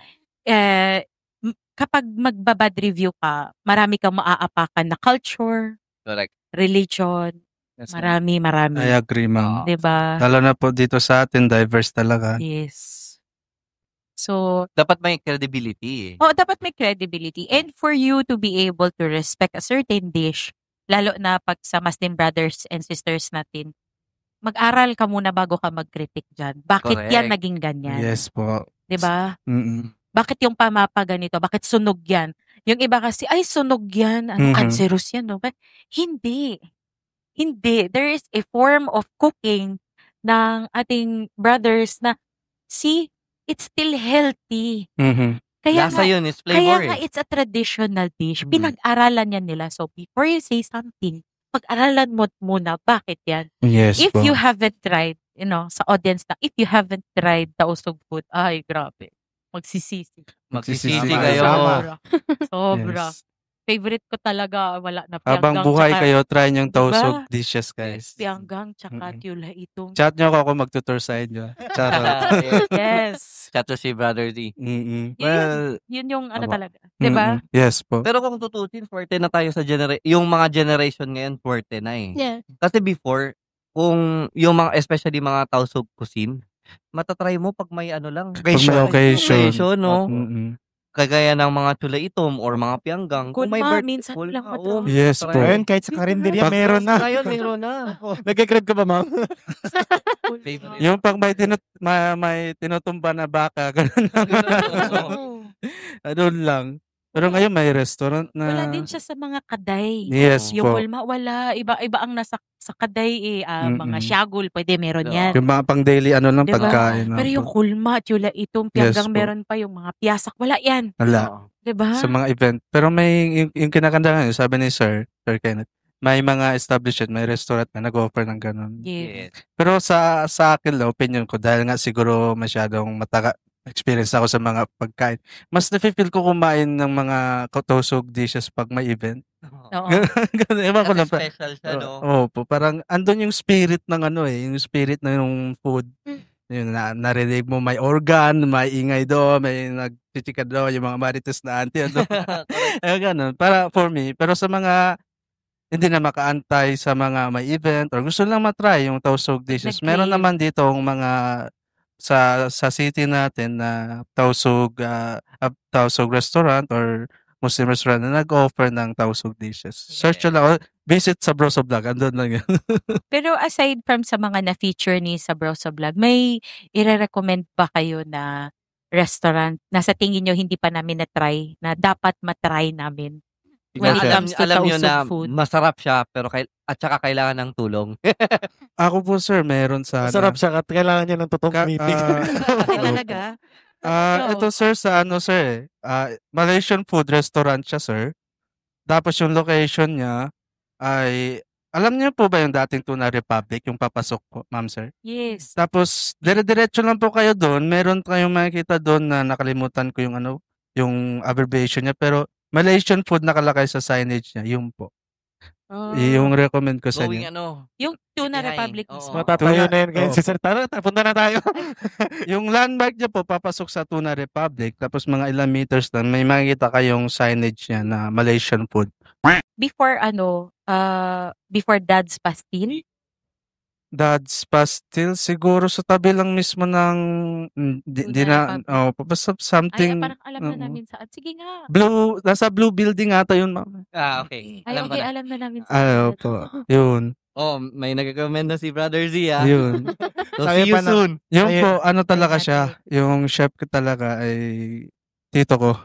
kapag magbabad review ka, marami kang maaapakan na culture, Correct. religion, marami. I agree, ma'am. Diba? Lalo na po dito sa atin, diverse talaga. Yes. So, dapat may credibility. Dapat may credibility. And for you to be able to respect a certain dish, lalo na pag sa Muslim brothers and sisters natin, mag-aral ka muna bago ka mag-critic dyan. Bakit yan naging ganyan? Yes po. Diba? Bakit yung pamapa ganito? Bakit sunog yan? Yung iba kasi, ay sunog yan. Cancerous yan. No? But, hindi. There is a form of cooking ng ating brothers na, see, it's still healthy. Kaya Lasa yun, it's flavor. Kaya nga, it's a traditional dish. Pinag-aralan yan nila. So, before you say something, pag-aralan mo muna, bakit yan? Yes If po. you haven't tried, sa audience na, if you haven't tried tausog food, ay, grabe. Magsisisi kayo. Sobra. Yes. Favorite ko talaga, wala na Habang pianggang. buhay tsaka- kayo, try yung Diba? tausog dishes, guys. Pianggang, tsaka tula itong. Chat nyo ako magtutur sa inyo. Charot. Yes. Chat to si Brother D. Well, Yun yung ano Aba. talaga. Diba? Yes po. Pero kung tutusin, forte na tayo sa yung mga generation ngayon, forte na eh. Yeah. Kasi before, kung yung mga, especially mga tausog cuisine, matatry mo pag may ano lang. Pag may occasion. no? Mm-mm. Kagaya ng mga chulaitom or mga pianggang. Kung may Kulma, birthday, minsan lang Yes po. Ayun, kahit sa karinderya, meron na. Ngayon, meron na. Nagkikrib ka ba, ma'am? Favorite. Yung pag may tinutumba na baka, ganun lang. Doon lang. Pero ngayon may restaurant na... Wala din siya sa mga kaday. Yes Yung po. kulma, wala. Iba ang nasa sa kaday mga syagul, pwede meron yan. Yung mga pang daily lang Diba? pagkain. Pero yung kulma, tula itong pianggang Yes po. meron pa yung mga piyasak, wala yan. Wala. Diba? Sa mga event. Pero may yung kinakanda nga, sabi ni Sir Kenneth, may mga establishment, may restaurant na nag-offer ng ganun. Yes. Pero sa akin lang, opinion ko, dahil nga siguro masyadong experience ako sa mga pagkain. Mas na-feel ko kumain ng mga tausog dishes pag may event. Oo. Ganun, ewan ko lang. Special siya, no? Opo, parang andun yung spirit ng yung spirit ng yung food. Yun, narinig mo may organ, may ingay doon, may nagchichika doon, yung mga marites na auntie. Ganun, para for me. Pero sa mga hindi na makaantay sa mga may event or gusto lang matry yung tausog dishes. Meron naman dito mga sa city natin na tausog restaurant or Muslim restaurant na nag-offer ng tausog dishes. Search nyo lang. Visit sa Broso Vlog. Andun lang yun. Pero aside from sa mga na-feature ni sa Broso Vlog, may i-recommend ba kayo na restaurant na sa tingin nyo hindi pa namin na-try, na dapat matry namin? When it comes to alam nyo tausog na food. masarap siya, pero at saka kailangan ng tulong. Ako po sir, meron sana. Sarap siya at kailangan niya ng totoong meeting. Talaga? Ito sir, sa sir Malaysian food restaurant siya sir. Tapos yung location niya ay, alam niyo po ba yung dating Tuna Republic, yung papasok po, ma'am sir? Yes. Tapos, dire-diretso lang po kayo doon. Meron kayong makikita doon na nakalimutan ko yung abbreviation niya. Pero, Malaysian food nakalagay sa signage niya. Yun po. Yung recommend ko sa Going inyo. Yung Tuna Sikihay. Republic Oo. mismo. Matatayo na yun ngayon Oo. si Sir. Tara, punta na tayo. Yung landmark niya po, papasok sa Tuna Republic, tapos mga ilang meters lang, may makikita kayong signage niya na Malaysian food. Before before Dad's Pastil. Dad's Pastil, siguro sa tabi lang mismo ng, di na, Republic. basta Ay, something, parang alam na namin saan. Sige nga. nasa blue building ata yun, ma'am. Okay. Ay, Alam ko okay, na. alam na namin saan. Po, yun. May nag-recommend na si Brother Z, ah. Yun. So, see you soon. Yung po, ano talaga Ay, siya, yung chef ko talaga ay tito ko.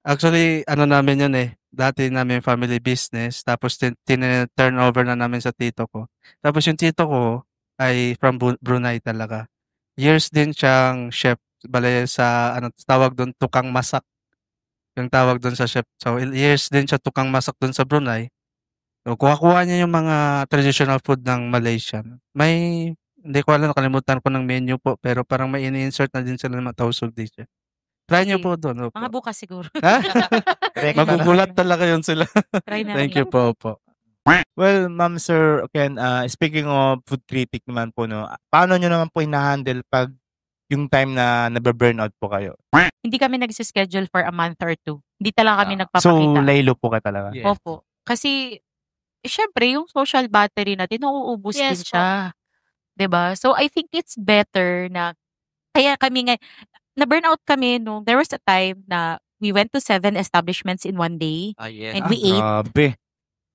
Actually, ano namin yun dati namin family business, tapos turn over na namin sa tito ko. Tapos yung tito ko ay from Brunei talaga. Years din siyang chef, bale sa, tawag doon, tukang masak. Yung tawag doon sa chef. So, years din siya tukang masak doon sa Brunei. So, kuha-kuha niya yung mga traditional food ng Malaysian. Hindi ko alam, nakalimutan ko ng menu po, pero parang may ini-insert na din sila ng mga tausog dish. Try niyo po doon. Mga bukas siguro. Magugulat talaga yun sila. Try namin. Thank you po. Well, Ma'am Sir Ken, speaking of food critic naman po, no, paano nyo naman po hinahandle pag yung time na nabe-burnout po kayo? Hindi kami nagsischedule for a month or 2. Hindi talaga kami So, nagpapakita. laylo po ka talaga? Yes. Opo. Kasi, syempre, yung social battery natin, nauubos din Yes po. siya. 'Di ba? So, I think it's better na, kaya kami na-burnout kami nung there was a time na we went to 7 establishments in one day. Yes. And we ate. Grabe.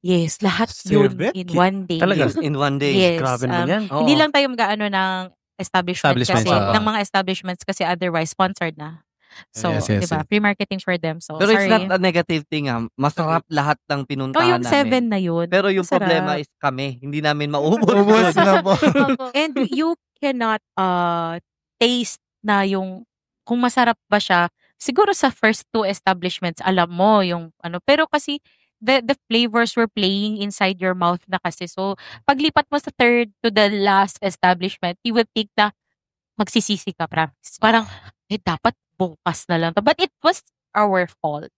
Yes, lahat yun 7? in one day. Talaga? In one day. Yes. Grabe naman yan. Oo. Hindi lang tayo mag-ano ng establishment Establishments, kasi, oo. ng mga establishments kasi otherwise sponsored na. So, Yes, yes, 'di ba? yes. Free marketing for them. So, Pero it's sorry. not a negative thing, ah. Masarap lahat ng pinuntahan yung namin. 7 na yun. Pero yung masarap. problema is kami. Hindi namin maubos. Ubus na po. Opo. And you cannot taste na yung kung masarap ba siya. Siguro sa first 2 establishments, alam mo yung ano. Pero kasi the flavors were playing inside your mouth na kasi. So, paglipat mo sa third to the last establishment, you will think na magsisisi ka, promise. Parang, dapat bukas na lang to. But it was our fault.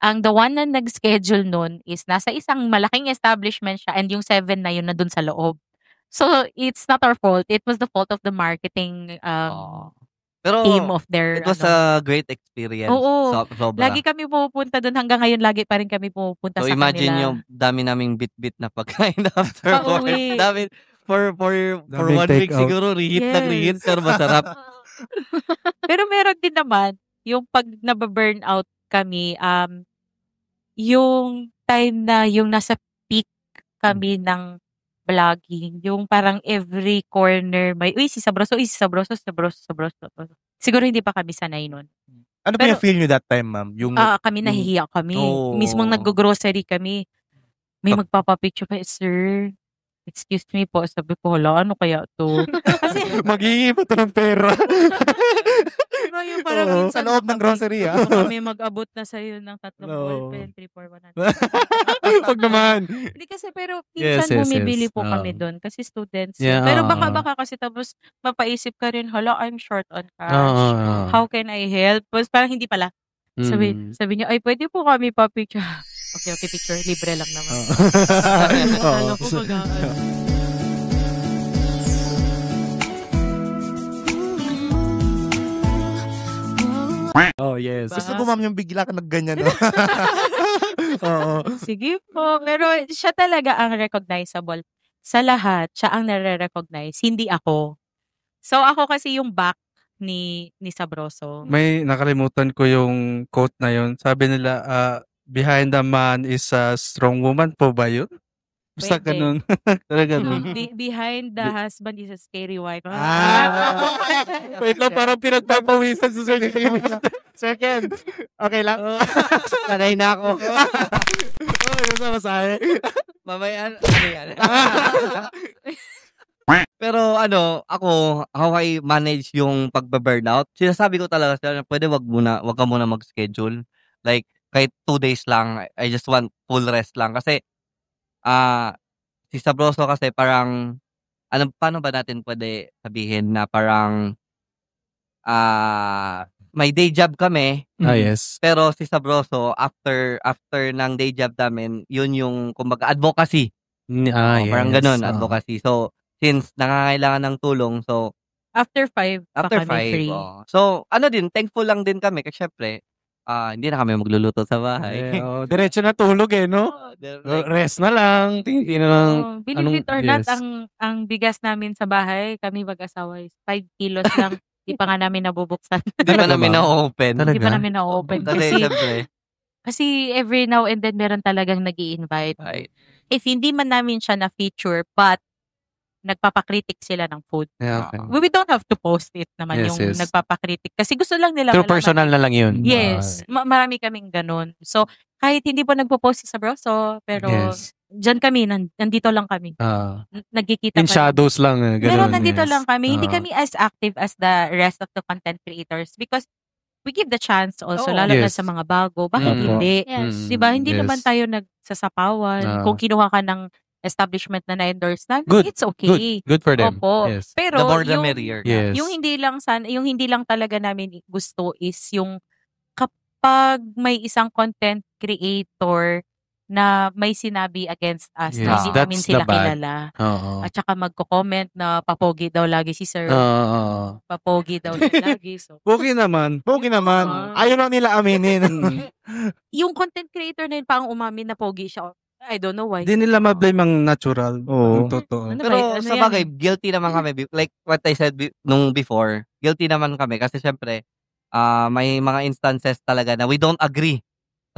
The one na nag-schedule nun is nasa isang malaking establishment siya and yung 7 na yun na dun sa loob. So, it's not our fault. It was the fault of the marketing Pero team of their it was a great experience. Oo. Sobra. Lagi kami pupunta dun. Hanggang ngayon, lagi pa rin kami pupunta So sa imagine kanila. yung dami naming bit-bit na pagkain after Pauwi. work. Dami, for Daming 1 week take out. siguro, reheat ng reheat, Yes. pero masarap. Pero meron din naman, yung pag nababurnout kami, yung time na yung nasa peak kami ng vlogging, yung parang every corner may, si Sabroso. Siguro hindi pa kami sanay nun. Ano Pero- feel nyo that time, ma'am? Yung, Kami nahihiya kami. Oo. Mismong nag-grocery kami. May magpapapicture pa, sir, excuse me po. Sabi ko, hala, ano kaya to? Kasi, maghihingi pa to ng pera. diba yung parang Oo, minsan, sa loob ng grocery, kami mag-abot na sa'yo ng 3 Oo. ballpen, 3, 4, 100. Wag naman. Hindi kasi, pero Yes, minsan yes, bumibili yes. po Oo. kami doon kasi students. Yeah, Pero oo. baka kasi tapos mapaisip ka rin, hala, I'm short on cash. Oo. How can I help? Tapos parang hindi pala. Sabi niya, ay, pwede po kami pa-picture. Okay, picture. Libre lang naman. Akala ko mag-aano. Oh, yes. Gusto Baka- ko, ma'am, yung bigla ka nagganyan. No? Oo. Sige po. Pero siya talaga ang recognizable. Sa lahat, siya ang nare-recognize. Hindi ako. So, ako kasi yung back ni Sabroso. May nakalimutan ko yung quote na yun. Sabi nila, behind the man is a strong woman po ba yun? Basta Pwede. ganun. Talaga ganun. Behind the husband is a scary wife. Wait lang, parang pinagpapawisan sa Sir Ken. Sir Ken, okay lang? Sanay na ako. Sama sa akin. Mamaya, ano yan? Pero ako, how I manage yung pagba-burnout, sinasabi ko talaga sila na pwede wag ka muna mag-schedule. Like, kahit 2 days lang, I just want full rest lang. Kasi, si Sabroso kasi parang, paano ba natin pwede sabihin na parang, may day job kami. Yes. Pero si Sabroso, after ng day job namin, yun yung, kumbaga, advocacy. Yes. Parang ganun, advocacy. So, since nangangailangan ng tulong, so, After 5 after pa kami 5, free. So, thankful lang din kami kasi syempre, hindi na kami magluluto sa bahay. Diretso na tulog no? Rest na lang. Hindi na lang. Believe it or not, ang bigas namin sa bahay, kami mag-asawa is 5 kilos lang. Di pa nga namin nabubuksan. Hindi pa namin na-open. Hindi pa namin na-open. Kasi, kasi every now and then, meron talagang nag-i-invite. Right. If hindi man namin siya na-feature, but nagpapakritik sila ng food. Yeah, okay. We don't have to post it naman yung nagpapakritik. Kasi gusto lang nila Through personal na lang yun. Yes. Marami kaming ganun. So, kahit hindi po nagpo-post si Sabroso, pero dyan kami, nandito lang kami. Nagkikita in shadows lang. Pero nandito lang kami. Hindi kami as active as the rest of the content creators because we give the chance also, lalo na sa mga bago. Bakit hindi? Yes. Diba? Hindi naman tayo nagsasapawan. Kung kinuha ka ng establishment na na-endorse na, it's okay. Good for them. Opo. Yes. Pero the more the merrier. Yes. yung hindi lang talaga namin gusto is yung kapag may isang content creator na may sinabi against us na hindi namin sila kilala. At saka magko-comment na papogi daw lagi si Sir. Papogi daw lagi. So. Pogi naman. Ayaw lang nila aminin. Yung content creator na yun pa ang umamin na pogi siya. I don't know why. Hindi nila ma-blame ang natural. Oo. Totoo. Pero sa bagay, guilty naman kami. Like what I said nung before, guilty naman kami kasi syempre, may mga instances talaga na we don't agree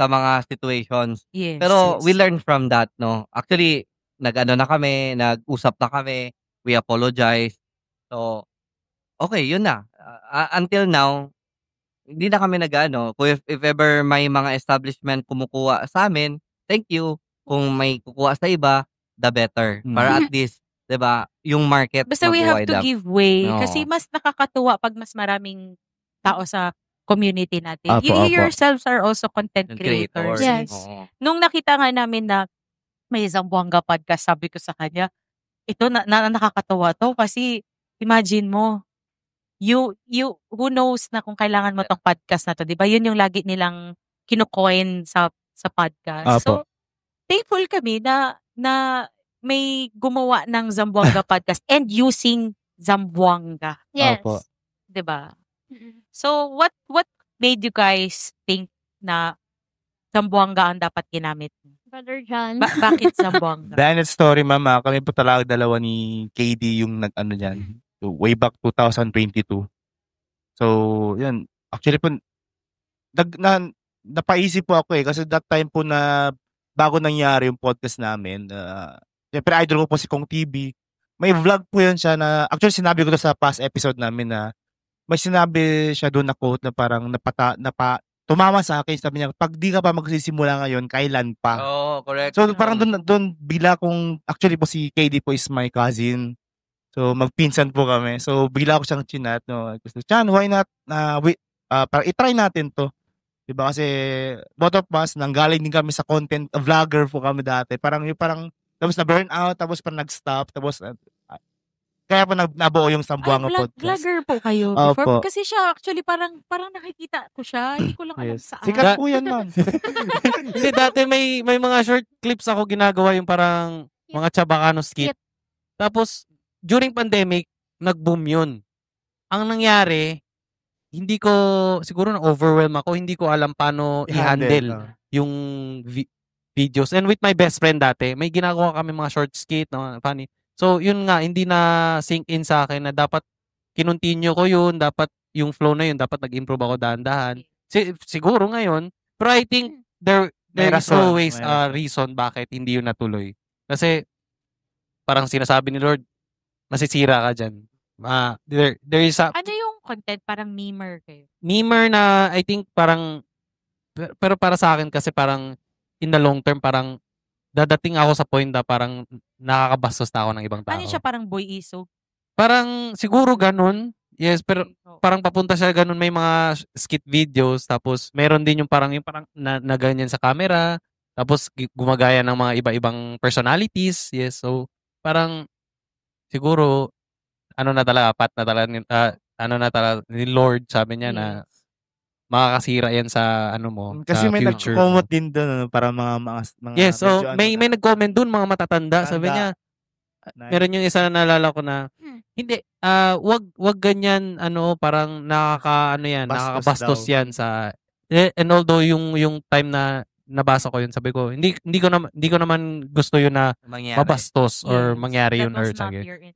sa mga situations. Yes, pero we learn from that, no? Actually, nag-ano na kami, nag-usap na kami, we apologize. So, okay, yun na. Until now, hindi na kami nag-ano. If ever may mga establishment kumukuha sa amin, thank you. Kung may kukuha sa iba, the better. Para at least, 'di ba, yung market basta we have to give way. No. Kasi mas nakakatuwa pag mas maraming tao sa community natin. You yourselves are also content creators. Yes. Nung nakita nga namin na may Zamboanga podcast, sabi ko sa kanya, ito na nakakatuwa to kasi imagine mo, you who knows na kung kailangan mo tong podcast na to, 'di ba? Yun yung lagi nilang kino-coin sa podcast. So thankful kami na may gumawa ng Zamboanga podcast and using Zamboanga. Yes. 'Di ba? So what made you guys think na Zamboanga ang dapat ginamit? Brother John. Bakit Zamboanga? Dahil story, mama, kami po talaga dalawa ni KD yung nag-ano dyan. Way back 2022. So, yan. Actually po, napaisip po ako kasi that time po na bago nangyari yung podcast namin, siyempre idol ko po si Kong TV. May vlog po yun siya na, actually sinabi ko to sa past episode namin na may sinabi siya doon na quote na parang tumama sa akin. Sabi niya, pag di ka pa magsisimula ngayon, kailan pa? Correct. So parang doon bigla kong, actually po si KD po is my cousin. So magpinsan po kami. So bigla ko siyang chinat. No? Chan, why not? Parang itry natin to. Diba kasi both of us nanggaling din kami sa content vlogger po kami dati. Parang tapos na burn out, tapos parang nag-stop, tapos kaya po nabuo yung Zamboanga podcast. Vlogger po kayo before? Kasi siya actually parang nakikita ko siya. Hindi ko lang alam saan. Sikat po yan, ma'am. Hindi, dati may mga short clips ako ginagawa yung parang mga Chabacano skit. Tapos during pandemic, nag-boom yun. Ang nangyari, hindi ko, siguro na-overwhelm ako, hindi ko alam paano i-handle yung videos. And with my best friend dati, may ginagawa kami mga short skit na funny. So, yun nga, hindi na sink in sa akin na dapat kinontinue ko yun, dapat yung flow na yun, dapat nag-improve ako dahan-dahan. Siguro ngayon, pero I think there is always a reason bakit hindi yun natuloy. Kasi, parang sinasabi ni Lord, masisira ka dyan. There is a... Ano yung content? Parang memer kayo? Memer na, I think, parang... Pero para sa akin kasi parang in the long term, parang dadating ako sa point na parang nakakabastos na ako ng ibang tao. Ano siya parang Boy Iso? Parang siguro ganun. Yes, pero parang papunta siya ganun. May mga skit videos. Tapos meron din yung parang na ganyan sa camera. Tapos gumagaya ng mga iba-ibang personalities. Yes, so parang siguro ano na talaga, pat na talaga, ano na talaga, ni Lord, sabi niya na makakasira yan sa ano mo, Kasi sa may future. nag-comment din doon, para mga Yes, so medyo may nag-comment doon, mga matatanda. Sabi niya, meron yung isa na naalala ko na, hindi, wag ganyan, parang nakakabastos yan sa, and although yung time na nabasa ko yun, sabi ko, hindi ko naman gusto yun na mabastos or mangyari yun, or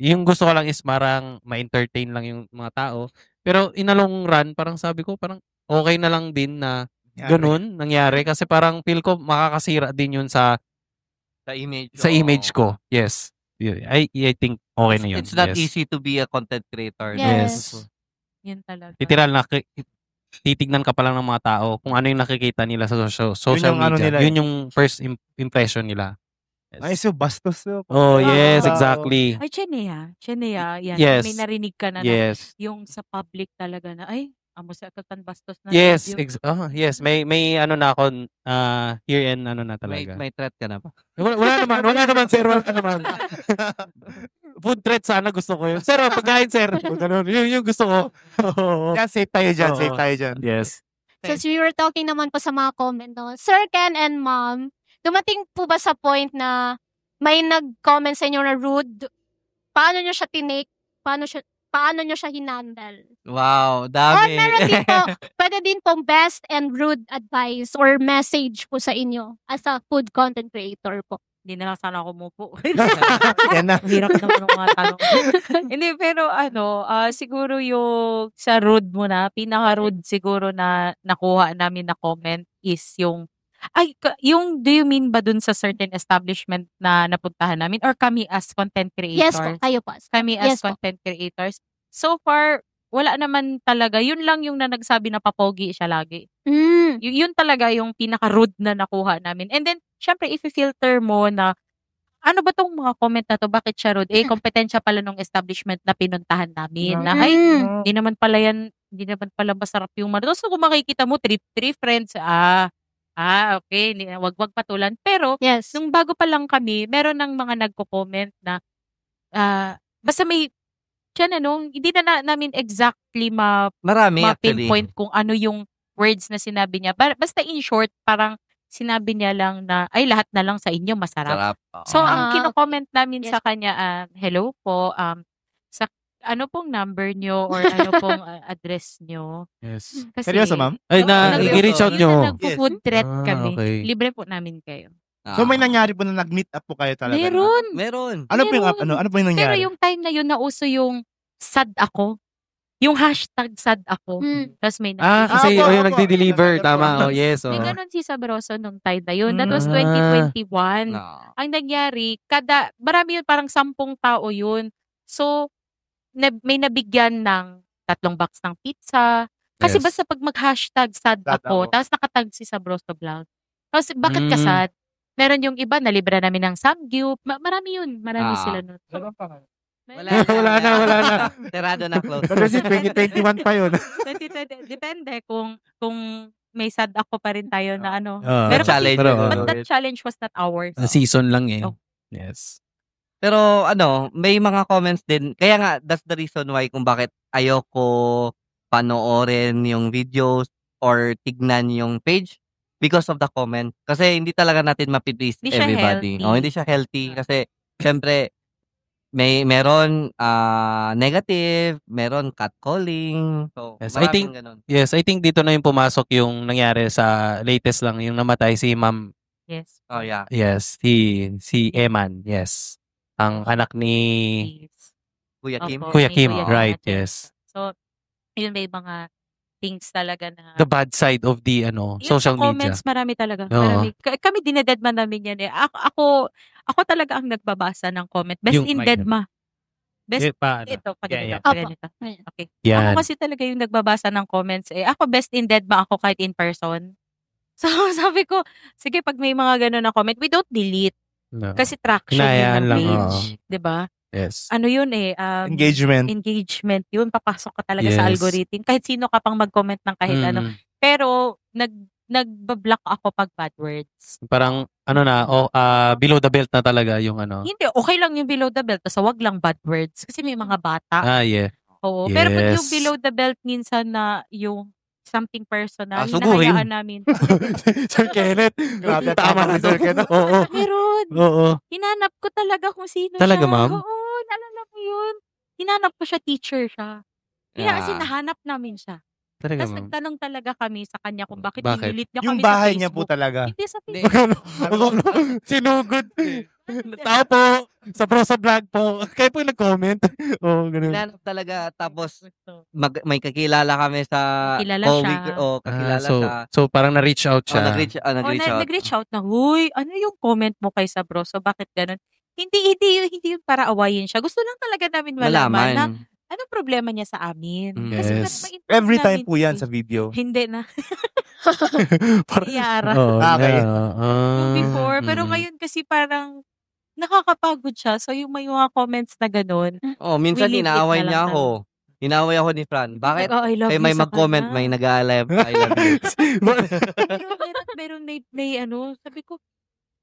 yung gusto ko lang is marang ma-entertain lang yung mga tao. Pero in a long run, parang sabi ko, parang okay na lang din na ganun nangyari, kasi parang feel ko makakasira din yun sa image ko. Yes. I think okay na yun. It's not easy to be a content creator. Yes. Yun talaga. Literal na titignan ka pa lang ng mga tao kung ano yung nakikita nila sa social media. Yun yung first impression nila. Yes. Ay, so bastos. Oh, yes, exactly. Ay, Chenea. Yan. Yes. May narinig ka na, yes. Yung sa public talaga na, ay, amo sa katan bastos na. Yes, yes. May na ako here and na talaga. May threat ka na ba? Wala naman, sir. Wala naman. Food threat sana gusto ko yun. Sir, pagkain, sir. Yung gusto ko. Yeah, safe tayo dyan. Yes. Since we were talking naman po sa mga comment, no? Sir Ken and Ma'am, dumating po ba sa point na may nag-comment sa inyo na rude? Paano nyo siya tinake? Paano nyo siya hinandle? Wow, dami. Or meron din po, pwede din pong best and rude advice or message po sa inyo as a food content creator po. Hindi na lang sana ako mupo. Yan na. Hirap naman ng mga tanong. Hindi, pero siguro yung sa rude mo na, pinaka-rude siguro na nakuha namin na comment is yung, do you mean ba dun sa certain establishment na napuntahan namin, or kami as content creators? Yes po, kayo po. Kami as content creators. So far, wala naman talaga. Yun lang yung nagsabi na papogi siya lagi. Yun talaga yung pinaka-rude na nakuha namin. And then, syempre, if-filter mo na, ano ba tong mga comment na to? Bakit siya rude? Kompetensya pala nung establishment na pinuntahan namin. Na, hindi naman pala masarap yung mga. So, kung makikita mo, three friends, okay, wag patulan. Pero, nung bago pa lang kami, meron ng mga nagko-comment na, basta may, hindi na namin exactly ma-pinpoint kung ano yung words na sinabi niya. Basta in short, parang sinabi niya lang na, ay, lahat na lang sa inyo masarap. So, ang kino-comment namin sa kanya, hello po, sa ano pong number nyo or ano pong address nyo. Yes. Kasi, seryoso, ma'am? Ay, i-reach out nyo. Yun na nagpo-food threat kami. Okay. Libre po namin kayo. So, may nangyari po na nag-meet up po kayo talaga? Meron. Ano po yung nangyari? Pero yung time na yun, nauso yung sad ako. Yung hashtag sad ako. Tapos may kasi yung nagdi-deliver. Tama. Yes. May ganun si Sabroso nung time na yun. That was 2021. Ang nangyari, marami yun, parang 10 tao yun. So, may nabigyan ng 3 box ng pizza. Kasi basta pag mag-hashtag sad ako, tapos nakatag si Sabroso Vlog. Tapos, bakit ka sad? Meron yung iba, nalibra namin ng Samgyup. Marami yun. Marami sila nun. Wala na. Terado na close. Kasi 2021 pa yun. 2020, depende kung may sad ako pa rin tayo na Pero challenge. But that challenge was not ours. Season lang eh. Yes. Pero may mga comments din. Kaya nga, that's the reason why kung bakit ayoko panoorin yung videos or tignan yung page because of the comment. Kasi hindi talaga natin mapiplease everybody. Hindi siya healthy. Kasi, syempre, meron negative, meron catcalling. So, yes, I think dito na yung pumasok yung nangyari sa latest lang, yung namatay si Ma'am. Yes. Oh, yeah. Yes, si Eman. Yes. Ang anak ni Kuya Kim. Kuya Kim, right, yes. So, yun may mga things talaga na the bad side of the social media. Comments, marami talaga. Marami. Kami dinededma namin yan eh. Ako talaga ang nagbabasa ng comment. Best in Deadma. Best ito pag ganito. Okay. Yan. Ako kasi talaga yung nagbabasa ng comments eh. Ako best in Deadma ako kahit in person. So sabi ko, sige pag may mga ganun na comment, we don't delete. No. Kasi traction yung page, 'di ba? Yes. Ano yun eh? Engagement yun. Papasok ka talaga sa algorithm. Kahit sino ka pang mag-comment ng kahit ano. Pero, nagbablock ako pag bad words. Parang, below the belt na talaga yung Hindi, okay lang yung below the belt. Tapos wag lang bad words. Kasi may mga bata. Yeah. Oo. Yes. Pero pag yung below the belt minsan na yung something personal, suguhin. hinahayaan namin. Sir Kenneth. Grabe, Tama na, Sir Kenneth. Oo. Meron. Oo. Hinanap ko talaga kung sino Talaga, siya. ma'am? Oo, naalala ko yun. Hinanap ko siya, teacher siya. Kasi nahanap namin siya. Talaga, Tapos ma'am. nagtanong talaga kami sa kanya kung bakit Bakit? nililit niya Yung kami sa bahay niya Facebook. po talaga. Hindi sa Facebook. Sinugod. Tao po, sa Brosa Vlog po. Kayo po yung nag-comment. Oo, ganun. Hinanap talaga. Tapos, may kakilala kami sa Kilala co-worker. siya. Kakilala siya. So parang na-reach out siya. Nag-reach out. Nag-reach out na, huy, ano yung comment mo kay Sabroso? Bakit ganun? Hindi yun para awayin siya. Gusto lang talaga namin malaman na anong problema niya sa amin. Kasi Yes. ma-inform Every time namin po yan eh. sa video. Hindi na. Parang- Iara. Oo, Okay. Yung before. Pero mm. ngayon kasi parang nakakapagod siya. So yung may mga comments na ganun. Minsan We leave it inaaway na niya lang ako. Inaaway ako ni Fran. Bakit? I love Kaya you may sa mag-comment, kanya. may nag-aalay. I love you. meron may ano, sabi ko,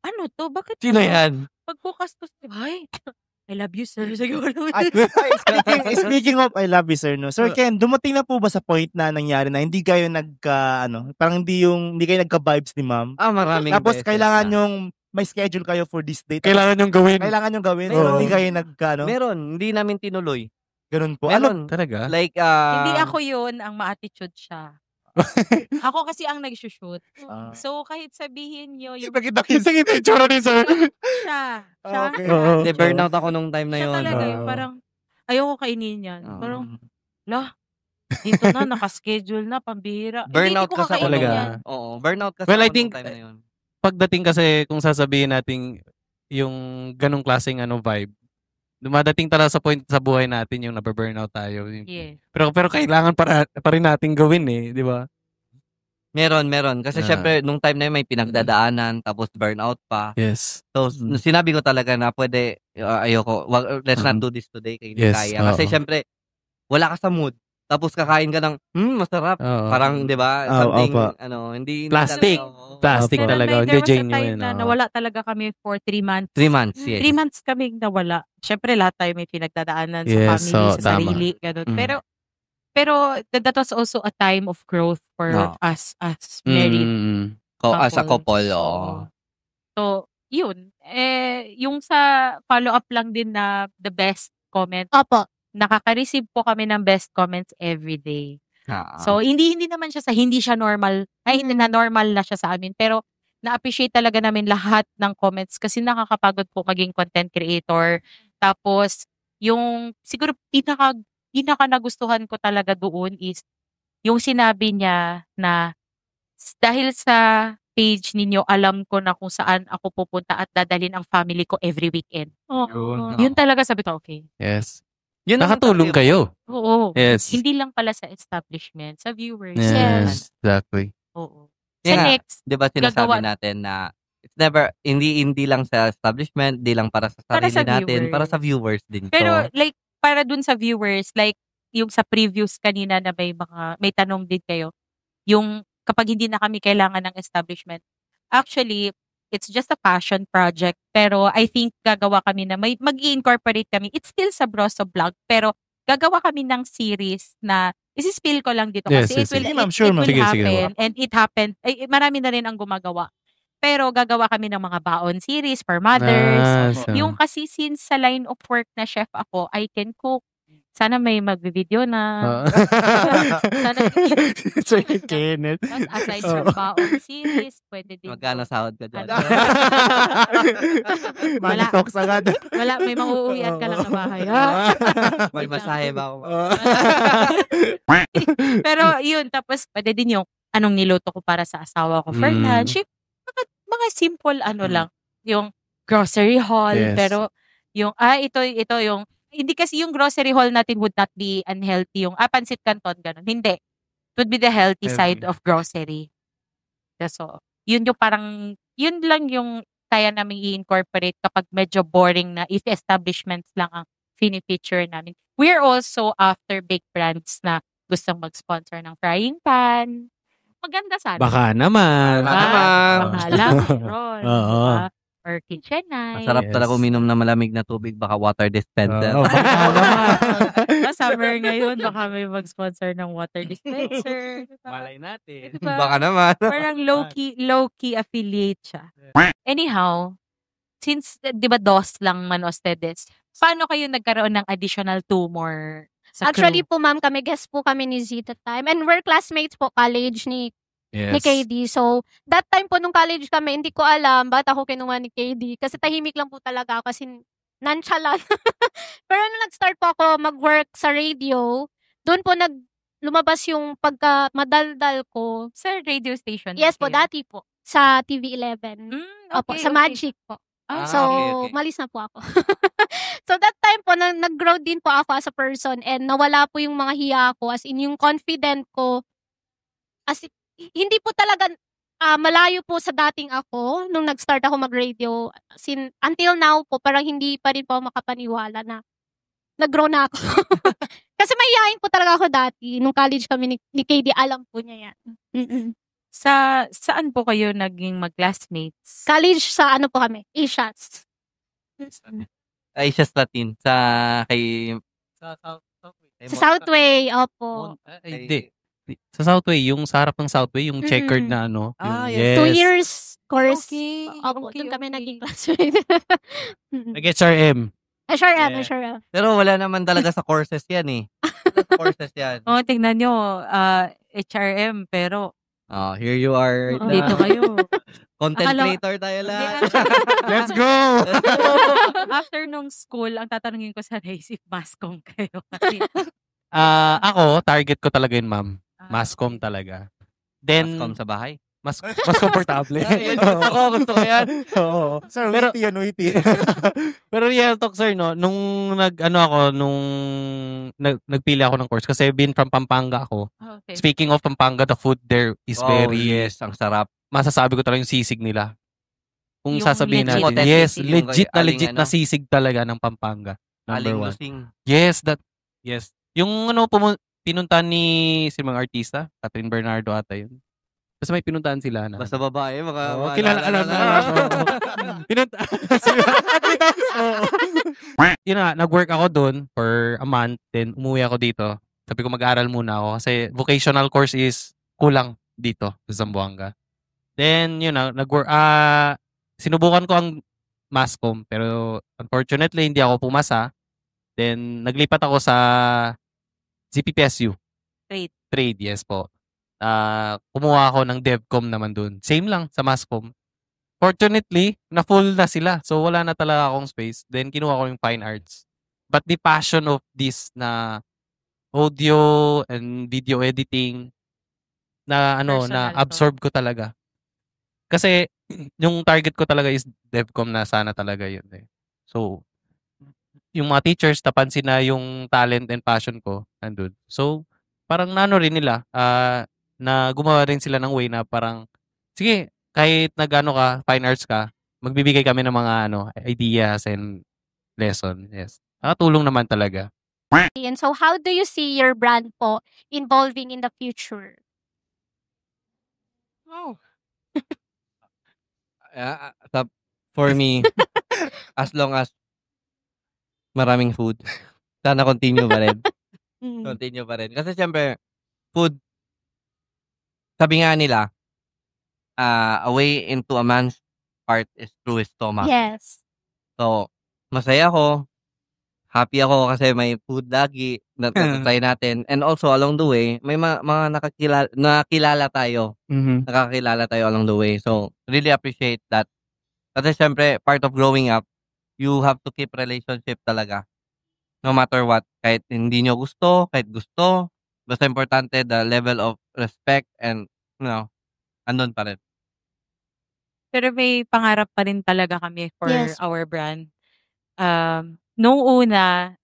ano to? Bakit? Sino yan? Pagbukas ko, ay, I love you, sir. Siguro. Speaking of I love you, sir, no? Sir Ken, dumating na po ba sa point na nangyari na hindi kayo parang hindi kayo nagka-vibes ni ma'am? Maraming Tapos beses kailangan na. yung may schedule kayo for this date. Kailangan yung gawin. Kailangan yung gawin. Meron. So, hindi kayo Meron, hindi namin tinuloy. ganun po. Meron. Talaga? Like, Hindi ako yun, ang ma-attitude siya. Ako kasi ang nag-shoot. So, kahit sabihin nyo, yung Nakita yung itsura ni sir. siya. Okay. Oo. Hindi, burnout ako nung time na Siya yun. talaga yung parang, ayoko kainin yan. Parang, dito na, nakaschedule na, pambihira. Burnout Hindi ko kasi ako kakainin talaga. yan. Oo, burnout kasi Well, I ako think, nung time na yun. Pagdating kasi kung sasabihin natin yung ganong klaseng vibe, dumadating talaga sa point sa buhay natin yung nababurnout tayo. Yeah. Pero kailangan pa rin natin gawin di ba? Meron. Kasi syempre, nung time na yun, may pinagdadaanan, tapos burnout pa. Yes. So, sinabi ko talaga na pwede, ayoko, let's not do this today, kaya hindi Yes, kaya. Kasi syempre, wala ka sa mood. Tapos kakain ka ng, masarap. Oo. Parang, di ba, something, hindi Plastic. talaga, Plastic Pero talaga. there Hindi was a time genuine. na nawala talaga kami for 3 months. 3 months, yes. 3 months kaming nawala. Siyempre, lahat tayo may pinagdadaanan sa Yes, family, so, sa tama. sarili, ganun. Mm. Pero that was also a time of growth for us as married As a couple, So, yun. Yung sa follow-up lang din na the best comment, Opo. nakaka-receive po kami ng best comments every day. Ah. So, hindi naman siya hindi siya normal. Hindi na normal na siya sa amin. Pero, na-appreciate talaga namin lahat ng comments kasi nakakapagod po maging content creator. Tapos, yung siguro pinaka nagustuhan ko talaga doon is yung sinabi niya na dahil sa page ninyo, alam ko na kung saan ako pupunta at dadalhin ang family ko every weekend. Yun talaga sabi ko, okay. Yes. Yun Nakatulong kayo. Oo. Yes. Hindi lang pala sa establishment, sa viewers. Yes. Exactly. Oo. Yan Sa nga, next, di ba sinasabi natin na it's never, hindi lang sa establishment, hindi lang para sa Para sarili sa natin, viewers. para sa viewers din. pero like, para dun sa viewers, like, yung sa previews kanina na may tanong din kayo, yung kapag hindi na kami kailangan ng establishment, actually, it's just a passion project. Pero I think gagawa kami na mag-i-incorporate kami. It's still sa Broso Vlog, pero gagawa kami ng series na isi-spill ko lang dito kasi Yes, it will, sige, ma'am. it Sure, will ma'am. Sige, sige, happen. And it happened. Marami na rin ang gumagawa. Pero gagawa kami ng mga baon series for mothers. Yung kasi since sa line of work na chef ako, I can cook. Sana may mag-video na. Sana Sir Kenneth. aside from baon series, pwede din. Magkano sahod ka dyan? Money talks agad. Wala, may mauuwian ka lang na bahay. May masahe ba ako? Pero yun, tapos pwede din yung anong niluto ko para sa asawa ko for lunch. Yung mga simple lang. Yung grocery haul. Yes. Pero yung, ito yung, hindi kasi yung grocery haul natin would not be unhealthy. Yung, pansit canton, ganun. Hindi. It would be the healthy side of grocery. So, yun yung parang, yun lang yung kaya namin i-incorporate kapag medyo boring na if establishments lang ang fini-feature namin. We're also after big brands na gustong mag-sponsor ng frying pan. Maganda sana. Baka naman. Baka naman. Baka lang. Meron. Oo. Diba? or kitchen night. Masarap talaga uminom na malamig na tubig, baka water dispenser. Summer ngayon, baka may mag-sponsor ng water dispenser. Malay natin. Diba? Baka naman. Parang low-key affiliate siya. Anyhow, since, di ba, DOS lang man ustedes, paano kayo nagkaroon ng additional 2 more sa Actually crew? po, ma'am, guest po kami ni Z that time. And we're classmates po, college ni KD. So, that time po nung college kami, hindi ko alam ba't ako kinuha ni KD. Kasi tahimik lang po talaga ako kasi nonchalant. Pero nung nag-start po ako mag-work sa radio, doon po lumabas yung pagka-madaldal ko. Sa radio station? Yes po, dati po. Sa TV11. Opo, sa Magic po. So, okay. malis na po ako. So, that time po, nag-grow din po ako as a person and nawala po yung mga hiya ko. As in, yung confident ko, hindi po talaga malayo po sa dating ako nung nag-start ako mag-radio. Until now po, parang hindi pa rin po ako makapaniwala na nag-grow na ako. Kasi mahihayin po talaga ako dati. Nung college kami ni KD, alam po niya yan. Saan po kayo naging mag-classmates? College sa po kami? Asia's. Asia's Latin. Sa Southway, opo. Hindi. Sa Southway, yung sa harap ng Southway, yung checkered na ano. yes. 2 years course. Okay. Opo, doon kami naging classmate. Nag-HRM. SRM. Pero wala naman talaga sa courses yan eh. Courses yan. Tingnan nyo, HRM, pero here you are. Right dito now. kayo. Content creator tayo lahat. Let's go! After nung school, ang tatanungin ko sana is if mascom kayo. Kasi, Ako, target ko talaga yun, ma'am. Mascom talaga. Then, Mascom sa bahay. mas komportable. Gusto ko yan. Oo. Sir, Pero- witty. Pero real talk, sir, no, nung nagpili ako ng course, kasi being from Pampanga ako. okay. Speaking of Pampanga, the food there is very, yes, ang sarap. masasabi ko talaga yung sisig nila. Kung Yung sasabihin legit. natin, Authentic yes, yung legit aling na sisig talaga ng Pampanga. Aling Number 1. lusing. Yes. Yung pinuntahan ni si mga artista, Catherine Bernardo ata yun. Basta may pinuntahan sila na. Basta babae, mga Kilala na. Pinuntahan. Yun na, nag-work ako doon for a month. Then, umuwi ako dito. Sabi ko mag-aaral muna ako. Kasi vocational course is kulang dito sa Zamboanga. Then, yun na, nag-work. Sinubukan ko ang Mascom. Pero, unfortunately, hindi ako pumasa. Then, naglipat ako sa ZPPSU. Trade, yes po. Kumuha ako ng DevCom naman dun. Same lang sa Mascom. Fortunately, na-full na sila. So, wala na talaga akong space. Then, kinuha ko yung Fine Arts. But the passion of this na audio and video editing na Personal absorb ko talaga. Kasi, yung target ko talaga is DevCom na sana talaga yun eh. So, yung mga teachers, napansin na yung talent and passion ko nandun. So, parang rin nila, na gumawa rin sila ng way na parang, sige, kahit ka, fine arts ka, magbibigay kami ng mga ideas and lesson. Yes. Tulong naman talaga. And so, how do you see your brand po evolving in the future? For me, as long as maraming food, sana continue pa rin. Continue pa rin. Kasi siyempre, food, sabi nga nila, a way into a man's heart is through his stomach. Yes. So, masaya ako. Happy ako kasi may food lagi na try natin. And also, along the way, may mga nakakilala tayo. Mm-hmm. Nakakilala tayo along the way. So, really appreciate that. Kasi syempre, part of growing up, you have to keep relationship talaga. No matter what. Kahit hindi nyo gusto, kahit gusto. Basta importante, the level of respect and, andun pa rin. Pero may pangarap pa rin talaga kami for Yes. our brand. Nung una,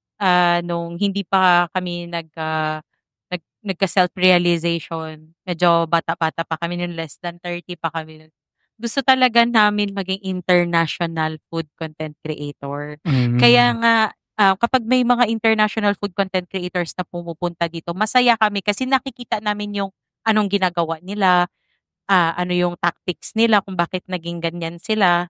nung hindi pa kami nagka-self-realization, medyo bata-bata pa kami nun, less than 30 pa kami nun. Gusto talaga namin maging international food content creator. Kaya nga, kapag may mga international food content creators na pumupunta dito, masaya kami kasi nakikita namin yung anong ginagawa nila, ano yung tactics nila, kung bakit naging ganyan sila.